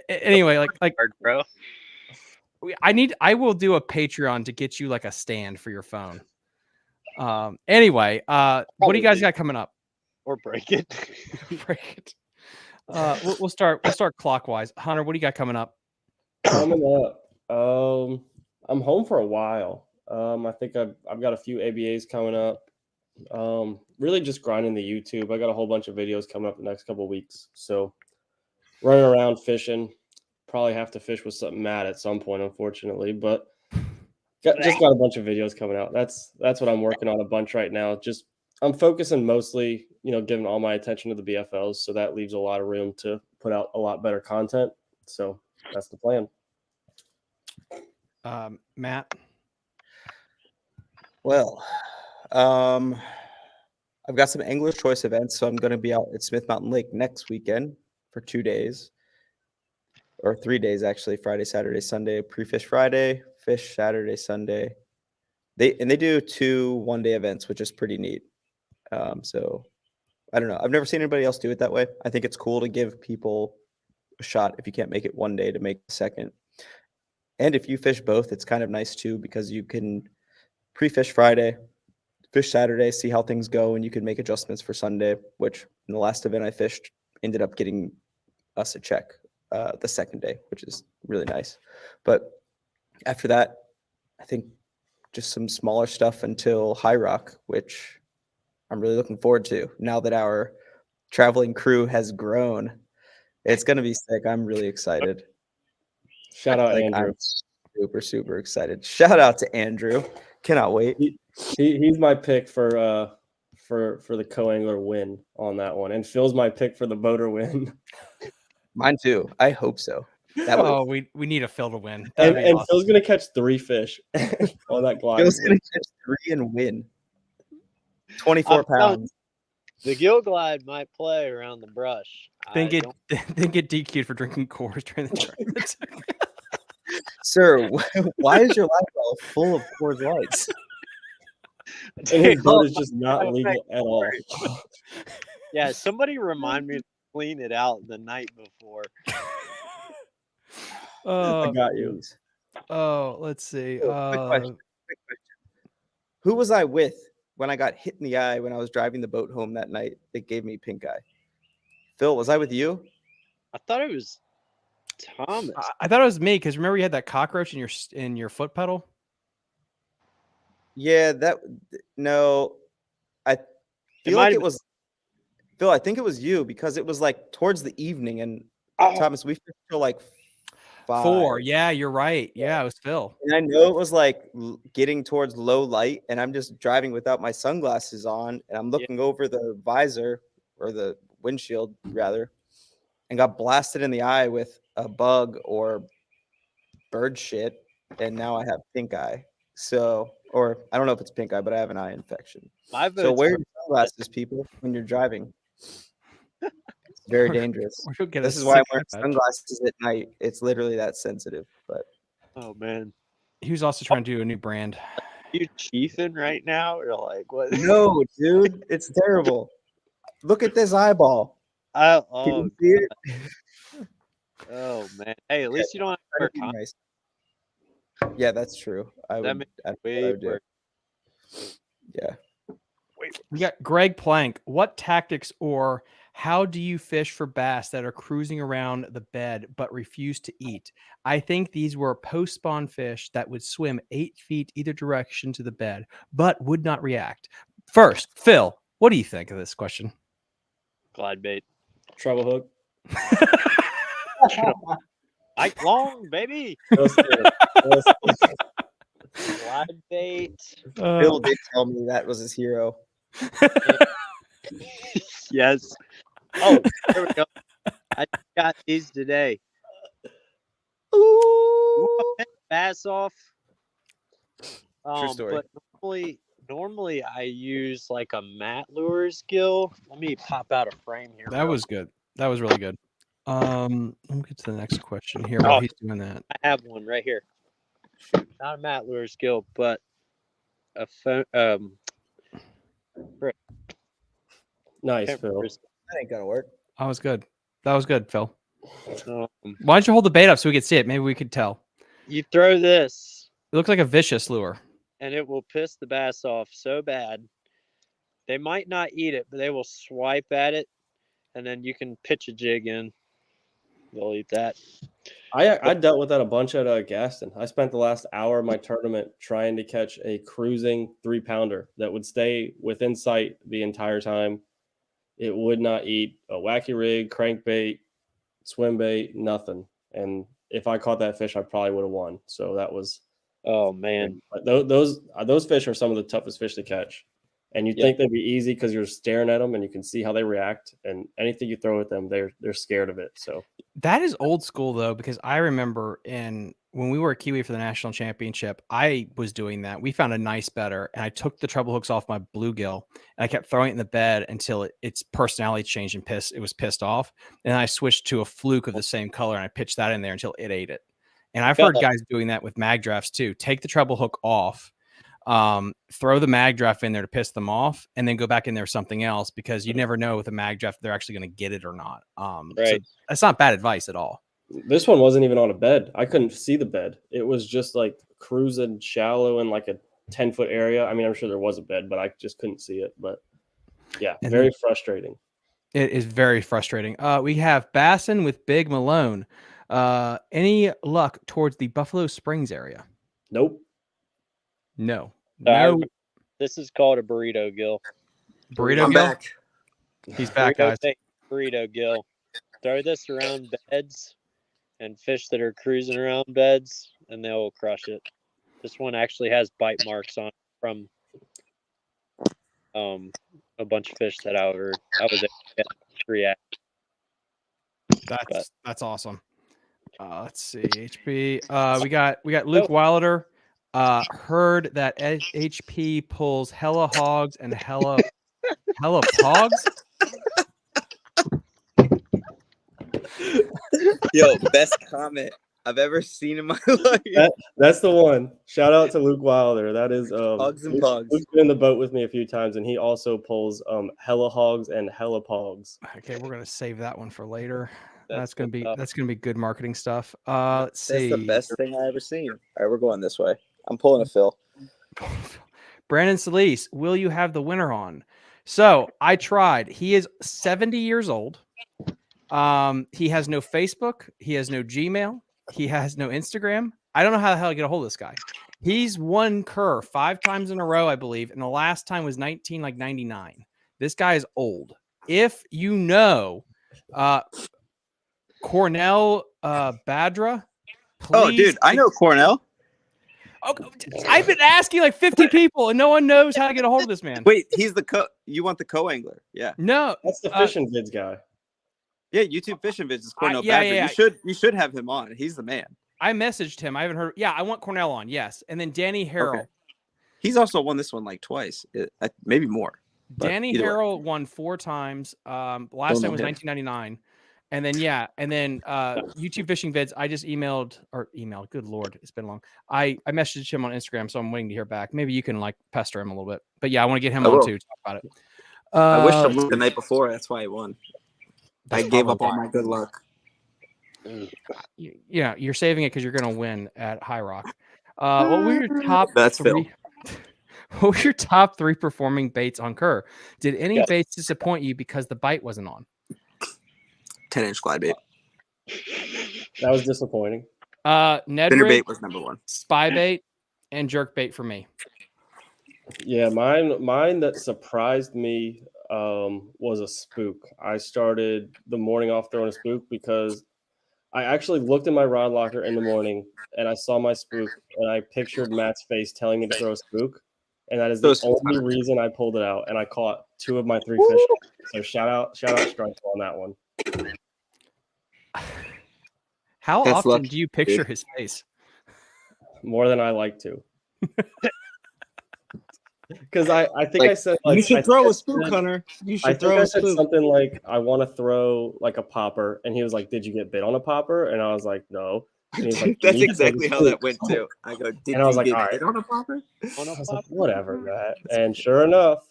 Anyway, like bro. I will do a Patreon to get you like a stand for your phone. Anyway, what do you guys got coming up? Or break it. Break it. We'll start clockwise. Hunter, what do you got coming up? Coming up, I'm home for a while. I think I've got a few ABAs coming up. Really just grinding the YouTube. I got a whole bunch of videos coming up the next couple of weeks. So running around fishing. Probably have to fish with something Matt at some point, unfortunately, but just got a bunch of videos coming out. That's what I'm working on a bunch right now. Just I'm focusing mostly, giving all my attention to the BFLs, so that leaves a lot of room to put out a lot better content. So that's the plan. Matt? Well, I've got some Angler's Choice events, so I'm going to be out at Smith Mountain Lake next weekend for 2 days. Or 3 days, actually. Friday, Saturday, Sunday. Pre-fish Friday, fish Saturday, Sunday. They do 2 one-day events, which is pretty neat. So I don't know. I've never seen anybody else do it that way. I think it's cool to give people a shot if you can't make it one day to make the second. And if you fish both, it's kind of nice too, because you can pre-fish Friday, fish Saturday, see how things go, and you can make adjustments for Sunday, which in the last event I fished ended up getting us a check the second day, which is really nice. But after that, I think just some smaller stuff until High Rock, which I'm really looking forward to now that our traveling crew has grown. It's going to be sick. I'm really excited. Shout out Andrew. I'm super, super excited. Shout out to Andrew. Cannot wait. He's my pick for the co-angler win on that one. And Phil's my pick for the boater win. Mine too. I hope so. We need a Phil to win. And awesome. Phil's going to catch 3 fish on that glide. Phil's going to catch 3 and win. 24 pounds. The gill glide might play around the brush. Then get DQ'd for drinking Coors during the tournament. Sir, why is your life well full of Coors Lights? And his boat is just not legal at all. Yeah, somebody remind me to clean it out the night before. I got you. Oh, let's see. Quick question. Who was I with when I got hit in the eye when I was driving the boat home that night? It gave me pink eye. Phil, was I with you? I thought it was Thomas. I thought it was me, because remember you had that cockroach in your foot pedal? Yeah, I feel like it was Phil. I think it was you, because it was like towards the evening, and Thomas, we fished till like 5. 4. Yeah, you're right. Yeah, it was Phil. And I know it was like getting towards low light, and I'm just driving without my sunglasses on, and I'm looking over the visor, or the windshield rather, and got blasted in the eye with a bug or bird shit, and now I have pink eye. So, or I don't know if it's pink eye, but I have an eye infection. So wear your sunglasses, people, when you're driving. It's very dangerous. This is why I'm wearing sunglasses at night. It's literally that sensitive. But oh man, he was also trying to do a new brand. Are you chiefing right now, or like what? No, dude, it's terrible. Look at this eyeball. Can you see it? Oh man, hey, at least you don't have to wear nice. Yeah, that's true. I would do. Yeah. We got Greg Plank. What tactics or how do you fish for bass that are cruising around the bed but refuse to eat? I think these were post-spawn fish that would swim 8 feet either direction to the bed, but would not react. First, Phil, what do you think of this question? Glide bait. Treble hook. Ike Long, baby. Glide bait. Bill did tell me that was his hero. Yes. Oh, there we go. I got these today. Bass off. True story. But normally I use like a Matt Lures gill. Let me pop out a frame here. That was good. That was really good. Let me get to the next question here while he's doing that. I have one right here. Not a Matt Lures gill, but a phone. Nice, Phil. That ain't gonna work. That was good. That was good, Phil. Um, Why don't you hold the bait up so we could see it? Maybe we could tell. you throw this, It looks like a vicious lure. and it will piss the bass off so bad. They might not eat it, but they will swipe at it, and then you can pitch a jig in. They'll eat that. I dealt with that a bunch at Gaston. I spent the last hour of my tournament trying to catch a cruising 3-pounder that would stay within sight the entire time. It would not eat a wacky rig, crankbait, swim bait, nothing. And if I caught that fish, I probably would have won. So that was. Oh man, Those fish are some of the toughest fish to catch. And you think they'd be easy because you're staring at them and you can see how they react. And anything you throw at them, they're scared of it. So That is old school though, because I remember when we were at Kiwi for the national championship, I was doing that. We found a nice better, and I took the treble hooks off my bluegill, and I kept throwing it in the bed until its personality changed and it was pissed off. And I switched to a fluke of the same color, and I pitched that in there until it ate it. And I've heard guys doing that with mag drafts too. Take the treble hook off, throw the mag draft in there to piss them off, and then go back in there with something else, because you never know with a mag draft if they're actually going to get it or not. So that's not bad advice at all. this one wasn't even on a bed. I couldn't see the bed. It was just like cruising shallow in like a 10-foot area. I mean, I'm sure there was a bed, but I just couldn't see it. But yeah, very frustrating. It is very frustrating. We have Bassin with Big Malone. Any luck towards the Buffalo Springs area? Nope. No. No. This is called a burrito gill. Burrito I'm gill? back. He's back, guys. Burrito gill. Throw this around beds and fish that are cruising around beds, and they will crush it. This one actually has bite marks on it from a bunch of fish that I was able to get 3 at. That's awesome. Let's see, HP. We got Luke Wilder. Heard that HP pulls hella hogs and hella pogs. Yo, best comment I've ever seen in my life. That's the one. Shout out to Luke Wilder. That is Hogs and pogs. Luke's been in the boat with me a few times, and he also pulls hella hogs and hella pogs. Okay, we're gonna save that one for later. That's gonna be good marketing stuff. Let's see. That's the best thing I ever seen. All right, we're going this way. I'm pulling a Phil. Brandon Solis, will you have the winner on? So I tried. He is 70 years old. He has no Facebook. He has no Gmail. He has no Instagram. I don't know how the hell to get a hold of this guy. He's won Kerr 5 times in a row, I believe, and the last time was 1999. This guy is old. If you know Cornell Badra, please. Oh, dude, I know Cornell. Oh, I've been asking like 50 people, and no one knows how to get a hold of this man. Wait, he's the you want the co-angler? Yeah. No, that's the fishing vids guy. Yeah, YouTube fishing vids is Cornell yeah, Badger. yeah. You should have him on. He's the man. I messaged him. I haven't heard. Yeah, I want Cornell on. Yes, and then Danny Harrell. Okay. He's also won this one like twice, maybe more. Danny Harrell won 4 times. Last time was 1999. And then YouTube fishing vids. I just emailed. Good Lord, it's been long. I messaged him on Instagram, so I'm waiting to hear back. Maybe you can like pester him a little bit. But yeah, I want to get him on too. Talk about it. I wished him luck the night before. That's why he won. I gave up all my good luck. Yeah, you're saving it because you're going to win at High Rock. What were your top That's 3? Phil. What were your top 3 performing baits on Kerr? Did any baits disappoint you because the bite wasn't on? 10-inch glide bait. That was disappointing. Ned Spinner rig, bait was number 1. spy bait, and jerk bait for me. Yeah, mine that surprised me was a spook. I started the morning off throwing a spook because I actually looked in my rod locker in the morning and I saw my spook and I pictured Matt's face telling me to throw a spook. And that is the only reason I pulled it out. And I caught 2 of my 3 fish. So shout out Strykul on that one. How That's often lucky, do you picture dude. his face? More than I like to. Because I think Like, I said like you should I throw think a I spook, said- Hunter. You I should think throw I a said spook. something like I want to throw like a popper, and he was like, "Did you get bit on a popper?" And I was like, "No." And he's like, "You That's need to throw the exactly how that spook." went too. I go, did And I was you like, get "All right." hit on a popper? I was like, "Whatever, Matt." And sure enough,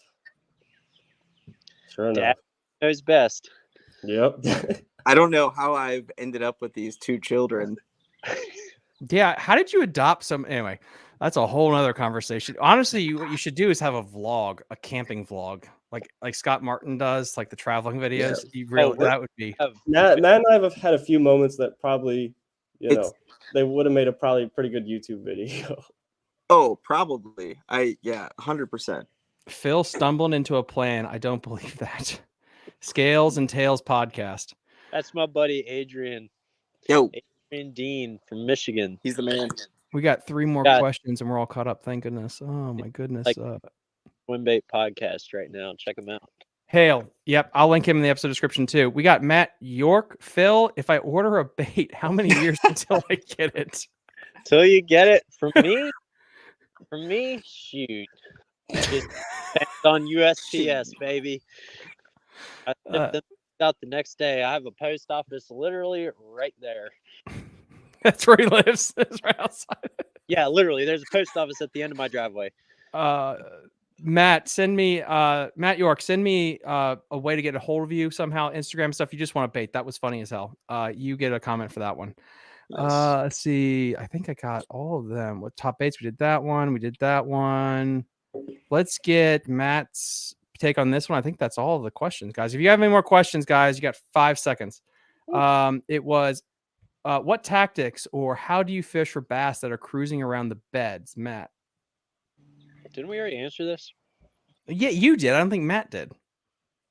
Dad knows best. yep. I don't know how I've ended up with these two children. Yeah, how did you adopt some? Anyway, that's a whole nother conversation. Honestly, what you should do is have a vlog, a camping vlog, like Scott Martin does, like the traveling videos. That would be. Matt and I have had a few moments that probably, It's- they would have made a probably pretty good YouTube video. Oh, probably. 100%. Phil stumbling into a plan. I don't believe that. Scales and Tails podcast. That's my buddy Adrian. Yo, Adrian Dean from Michigan. he's the man. We got 3 more Got- questions and we're all caught up. Thank goodness. Oh my goodness. Like- Swimbait podcast right now. Check him out. Hale. Yep. I'll link him in the episode description too. We got Matt York. Phil, if I order a bait, how many years until I get it? Till you get it from me. From me, shoot. Just depends on USPS, baby. I sent them out the next day. I have a post office literally right there. That's where he lives. It's right outside. Yeah, literally. There's a post office at the end of my driveway. Matt, Matt York, send me a way to get a hold of you somehow. Instagram stuff. You just want to bait. That was funny as hell. You get a comment for that one. Nice. Let's see. I think I got all of them. What top baits? We did that one. We did that one. Let's get Matt's take on this one. I think that's all of the questions, guys. If you have any more questions, guys, you got 5 seconds. It was what tactics or how do you fish for bass that are cruising around the beds, Matt? Didn't we already answer this? Yeah, you did. I don't think Matt did.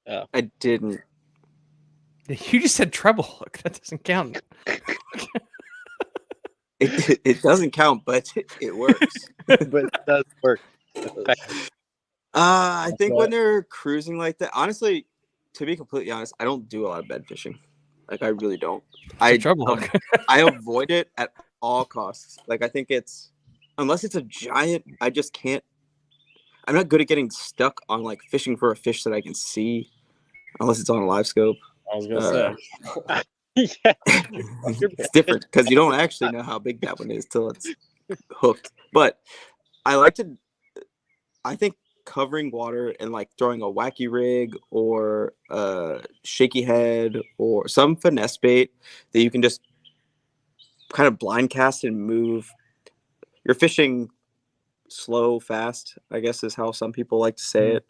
Oh. I didn't. You just said treble hook. That doesn't count. It doesn't count, but it works. But it does work. I think when they're cruising like that, honestly, to be completely honest, I don't do a lot of bed fishing. Like, I really don't. Treble hook. I avoid it at all costs. Like, I think unless it's a giant, I just can't. I'm not good at getting stuck on like fishing for a fish that I can see, unless it's on a live scope. I was gonna say. Yeah. It's different because you don't actually know how big that one is till it's hooked. But I think covering water and like throwing a wacky rig or a shaky head or some finesse bait that you can just kind of blind cast and move. You're fishing slow, fast, I guess is how some people like to say it.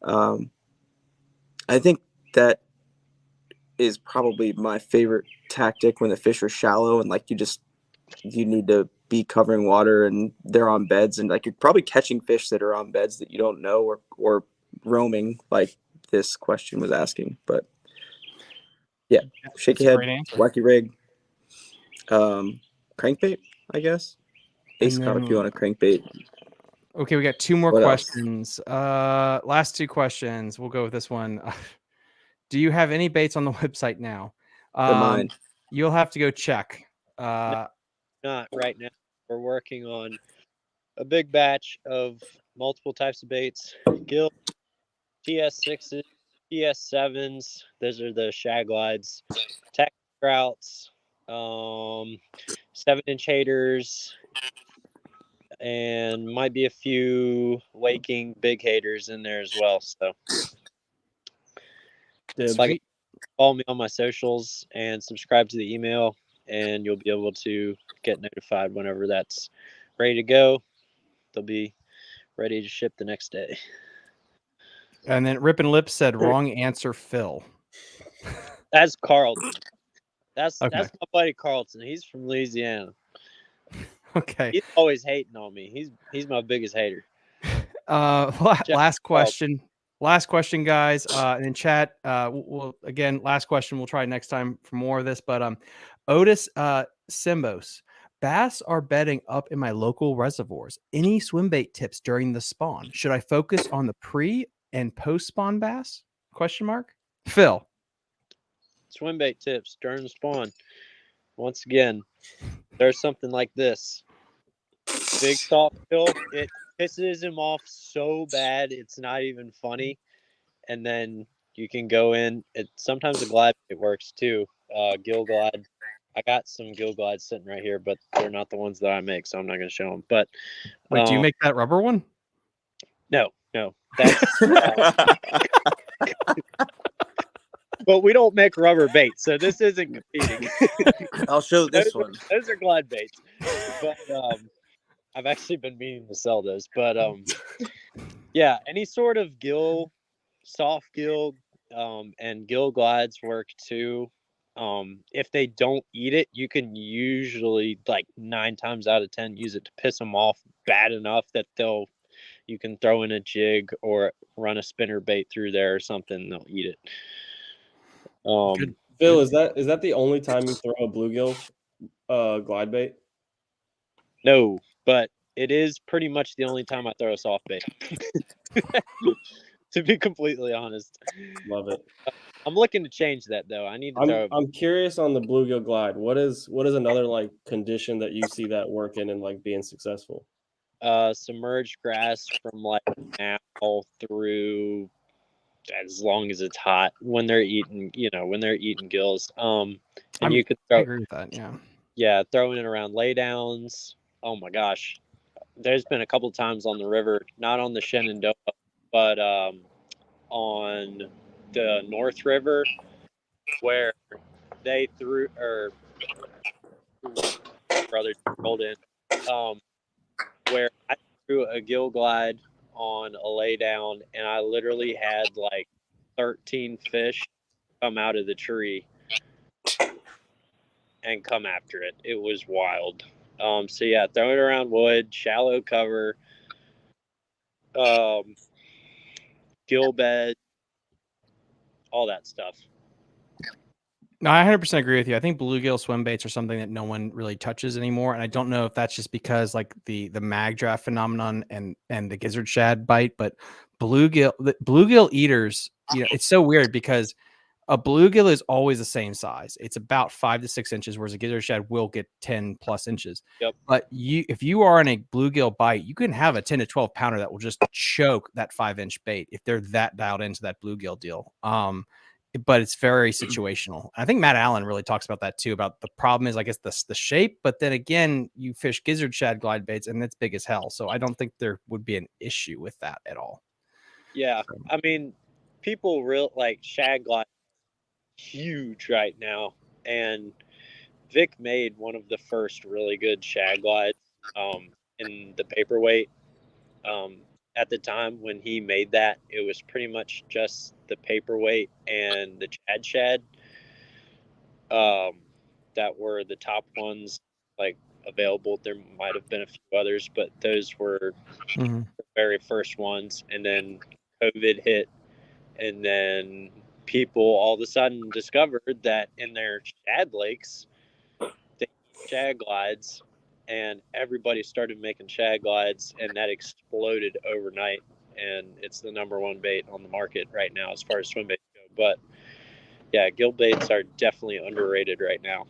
I think that is probably my favorite tactic when the fish are shallow and like you need to be covering water and they're on beds and like you're probably catching fish that are on beds that you don't know or roaming like this question was asking. But yeah, shaky head, wacky rig, crankbait, I guess. Ace caught a few on a crankbait. Okay, we got 2 more What else? questions. Last 2 questions. We'll go with this one. Do you have any baits on the website now? Mine. You'll have to go check. Not right now. We're working on a big batch of multiple types of baits. Gill, TS6s, TS7s. Those are the shag glides. Tack trouts, 7-inch haters, and might be a few waking big haters in there as well. So, like, follow me on my socials and subscribe to the email, and you'll be able to get notified whenever that's ready to go. They'll be ready to ship the next day. And then Rippin' Lips said wrong answer, Phil. That's Carlton. That's Okay. my buddy Carlton. He's from Louisiana. Okay. He's always hating on me. He's my biggest hater. Last question. Last question, guys. In chat, we'll again, last question. We'll try next time for more of this. But Otis Simbos, bass are bedding up in my local reservoirs. Any swim bait tips during the spawn? Should I focus on the pre and post spawn bass? Question mark. Phil. Swim bait tips during the spawn. once again, there's something like this. Big soft gill, it pisses him off so bad it's not even funny. And then you can go in. Sometimes the glide bait works too. Gill glide. I got some gill glides sitting right here, but they're not the ones that I make, so I'm not going to show them. But Wait, do you make that rubber one? No. That's but we don't make rubber bait, so this isn't competing. I'll show this one. Those are glide baits, but I've actually been meaning to sell those. But yeah, any sort of gill, soft gill, and gill glides work too. If they don't eat it, you can usually, like 9 times out of 10, use it to piss them off bad enough that you can throw in a jig or run a spinner bait through there or something, and they'll eat it. Phil, is that the only time you throw a bluegill glide bait? No, but it is pretty much the only time I throw a soft bait. To be completely honest. Love it. I'm looking to change that though. I need to throw. I'm curious on the bluegill glide. What is another like condition that you see that working and like being successful? Submerged grass from like now through as long as it's hot when they're eating gills. And you could I agree with that. Yeah. Yeah, throwing it around laydowns. Oh my gosh, there's been a couple times on the river, not on the Shenandoah, but on the North River, where they threw brother rolled in, where I threw a gill glide on a laydown, and I literally had like 13 fish come out of the tree and come after it. It was wild. So yeah, throwing it around wood, shallow cover, gill bed, all that stuff. No, I 100% agree with you. I think bluegill swim baits are something that no one really touches anymore, and I don't know if that's just because like the mag draft phenomenon and the gizzard shad bite, but bluegill eaters, it's so weird because a bluegill is always the same size. It's about 5 to 6 inches, whereas a gizzard shad will get 10 plus inches. Yep. But if you are in a bluegill bite, you can have a 10 to 12 pounder that will just choke that 5-inch bait if they're that dialed into that bluegill deal. But it's very situational. I think Matt Allen really talks about that too. About the problem is, I guess, the shape. But then again, you fish gizzard shad glide baits, and it's big as hell. So I don't think there would be an issue with that at all. Yeah, I mean, people like shad glide huge right now, and Vic made one of the first really good shad glides in the paperweight. At the time when he made that, it was pretty much just the paperweight and the shad that were the top ones like available. There might have been a few others, but those were the very first ones. And then COVID hit, and then people all of a sudden discovered that in their shad lakes, they eat shad glides, and everybody started making shad glides, and that exploded overnight. And it's the #1 bait on the market right now as far as swim baits go. But yeah, gill baits are definitely underrated right now.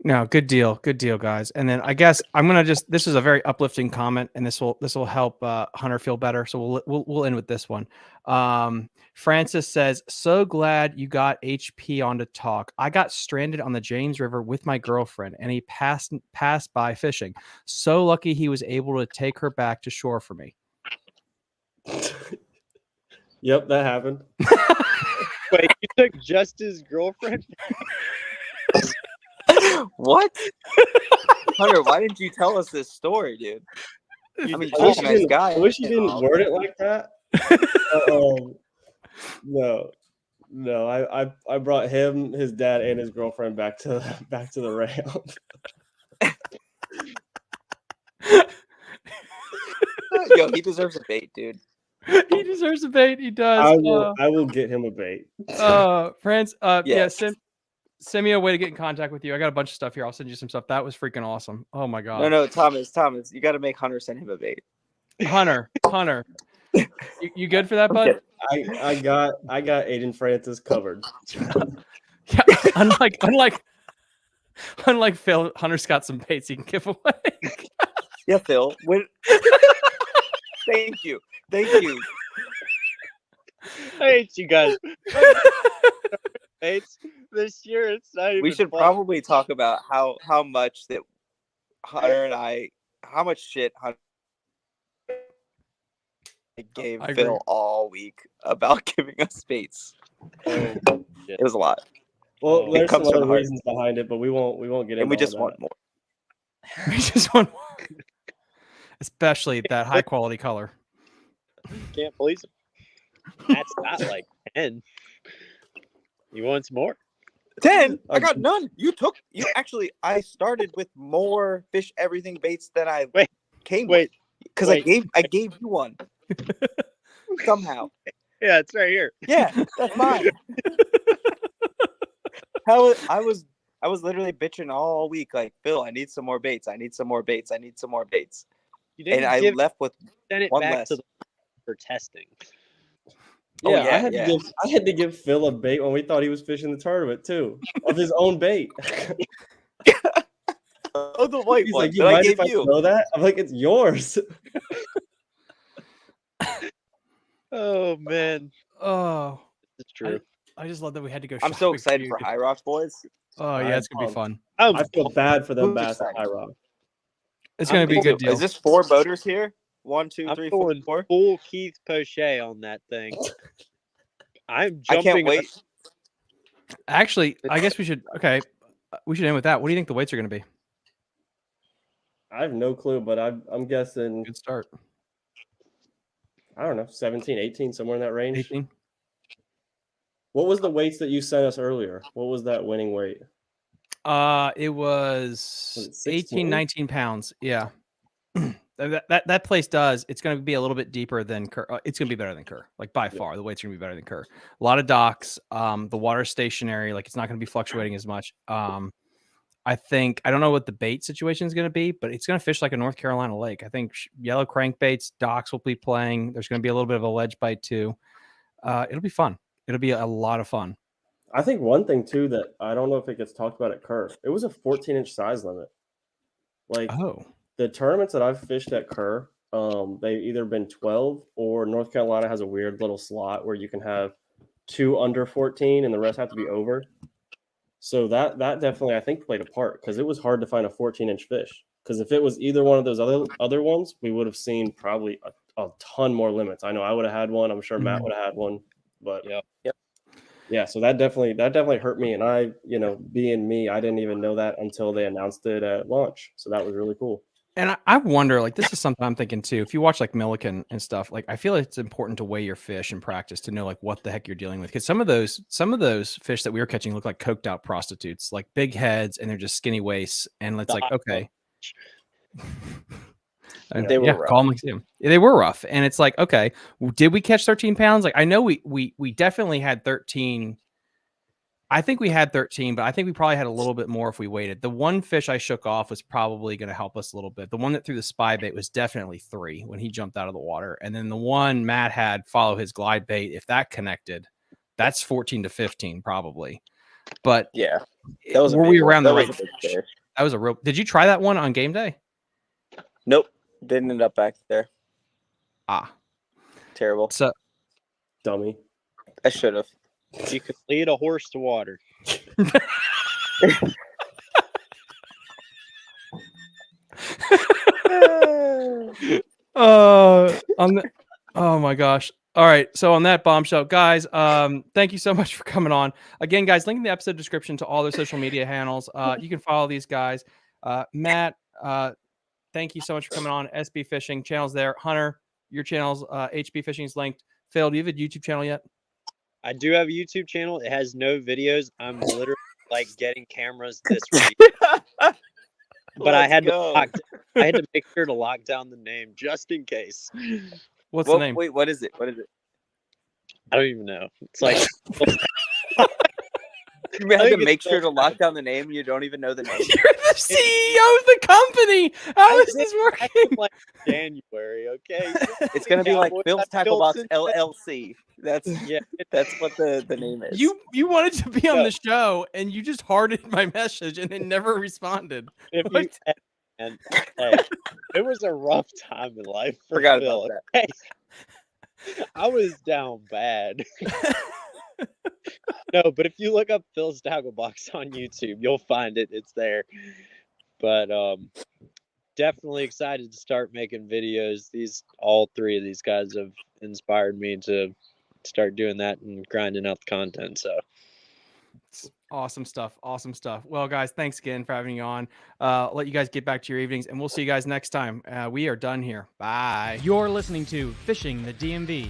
No, good deal, guys. And then I guess I'm gonna this is a very uplifting comment, and this will help Hunter feel better. So we'll end with this one. Francis says, "So glad you got HP on to talk. I got stranded on the James River with my girlfriend, and he passed by fishing. So lucky he was able to take her back to shore for me." Yep, that happened. Wait, you took just his girlfriend? What? Hunter, why didn't you tell us this story, dude? I mean, I nice guy. I wish you didn't word it like that. No. I brought him, his dad, and his girlfriend back to the ramp. Yo, he deserves a bait, dude. He deserves a bait. He does. I will get him a bait. France. Yeah. Send me a way to get in contact with you. I got a bunch of stuff here. I'll send you some stuff. That was freaking awesome. Oh my god. No, Thomas, you got to make Hunter send him a bait. Hunter, you good for that, bud? I got Aiden Francis covered. Yeah, unlike Unlike Phil, Hunter's got some baits he can give away. Yeah, Phil. Thank you. Thank you. I hate you guys. It's this year. It's not even. We should fun. probably talk about how much that Hunter and how much shit Hunter gave I Phil agree. all week about giving us baits. Oh, shit. It was a lot, Well, It there's some comes from other the heart. reasons behind it, but we won't get into and we all just that. want more. We just want more. Especially that high quality color. Can't please him. That's not like 10. You want some more? 10. I got none. You actually. I started with more fish everything baits than I came with because I gave you one somehow. Yeah, it's right here. Yeah, that's mine. I was literally bitching all week, like, Phil, I need some more baits. I need some more baits. I need some more baits. You didn't And I left with send it one back less. to the for testing. Yeah, yeah, I had to give Phil a bait when we thought he was fishing the tournament too, of his own bait. Oh, the white He's one like, you that I mind gave if I you. throw that? I'm like, it's yours. Oh man, Oh, it's true. I just love that we had to go. I'm so shopping excited you for to- High Rocks, boys. Oh yeah, it's gonna be fun. I feel bad for them Who's bass at excited? High Rock. It's gonna be a good deal. Is this 4 boaters here? 1, 2, I'm 3, 4, going 4. full Keith Poche on that thing. I'm I jumping. can't wait. Actually, I guess we should. Okay, we should end with that. What do you think the weights are gonna be? I have no clue, but I'm guessing, Good start. I don't know, 17, 18, somewhere in that range. 18. What was the weights that you sent us earlier? What was that winning weight? It was it 18, 16? 19 pounds. Yeah. that place does. It's going to be a little bit deeper than Kerr. It's going to be better than Kerr, like by far. The weight's going to be better than Kerr. A lot of docks. The water's stationary. Like it's not going to be fluctuating as much. I don't know what the bait situation is going to be, but it's going to fish like a North Carolina lake. I think yellow crankbaits, docks will be playing. There's going to be a little bit of a ledge bite too. It'll be fun. It'll be a lot of fun. I think one thing too that I don't know if it gets talked about at Kerr, it was a 14-inch size limit. Like the tournaments that I've fished at Kerr, they've either been 12 or North Carolina has a weird little slot where you can have 2 under 14 and the rest have to be over. So that definitely I think played a part because it was hard to find a 14-inch fish. Because if it was either one of those other ones, we would have seen probably a ton more limits. I know I would have had one. I'm sure Matt would have had one. But yeah, so that definitely hurt me. And I, being me, I didn't even know that until they announced it at launch. So that was really cool. And I wonder, like, this is something I'm thinking too. If you watch like Milliken and stuff, like, I feel like it's important to weigh your fish in practice to know like what the heck you're dealing with. Because some of those fish that we were catching look like coked out prostitutes, like big heads, and they're just skinny waists. And it's like, okay, They were rough. Call them like them. They were rough, and it's like, okay, did we catch 13 pounds? Like, I know we definitely had 13. I think we had 13, but I think we probably had a little bit more if we waited. The one fish I shook off was probably going to help us a little bit. The one that threw the spy bait was definitely 3 when he jumped out of the water. And then the one Matt had follow his glide bait, if that connected, that's 14 to 15 probably. But yeah, that was were we around the right fish? fish? That was a real. Did you try that one on game day? Nope, didn't end up back there. Terrible. So dummy. I should have. You could lead a horse to water. Oh my gosh. All right. So on that bombshell, guys, thank you so much for coming on. Again, guys, link in the episode description to all their social media handles. You can follow these guys. Matt, thank you so much for coming on. SB Fishing channel's there. Hunter, your channel's HB Fishing is linked. Phil, do you have a YouTube channel yet? I do have a YouTube channel. It has no videos. I'm literally like getting cameras this week. But I had to make sure to lock down the name just in case. What's the name? Wait, what is it? What is it? I don't even know. It's like You had to make sure to lock down the name. You don't even know the name. You're the CEO of the company. How is this working? Like January, okay? It's gonna be like Cowboys Phil's have Tackle Box Phil's LLC. That's what the name is. You wanted to be on No. the show and you just hearted my message and then never responded. If you What? and hey, it was a rough time in life for Forgot Phil. about that. Hey, I was down bad. No, but if you look up Phil's Tackle Box on YouTube, you'll find it. It's there. But definitely excited to start making videos. All three of these guys have inspired me to start doing that and grinding out the content. So Awesome stuff. Awesome stuff. Well, guys, thanks again for having me on. I'll let you guys get back to your evenings, and we'll see you guys next time. We are done here. Bye. You're listening to Fishing the DMV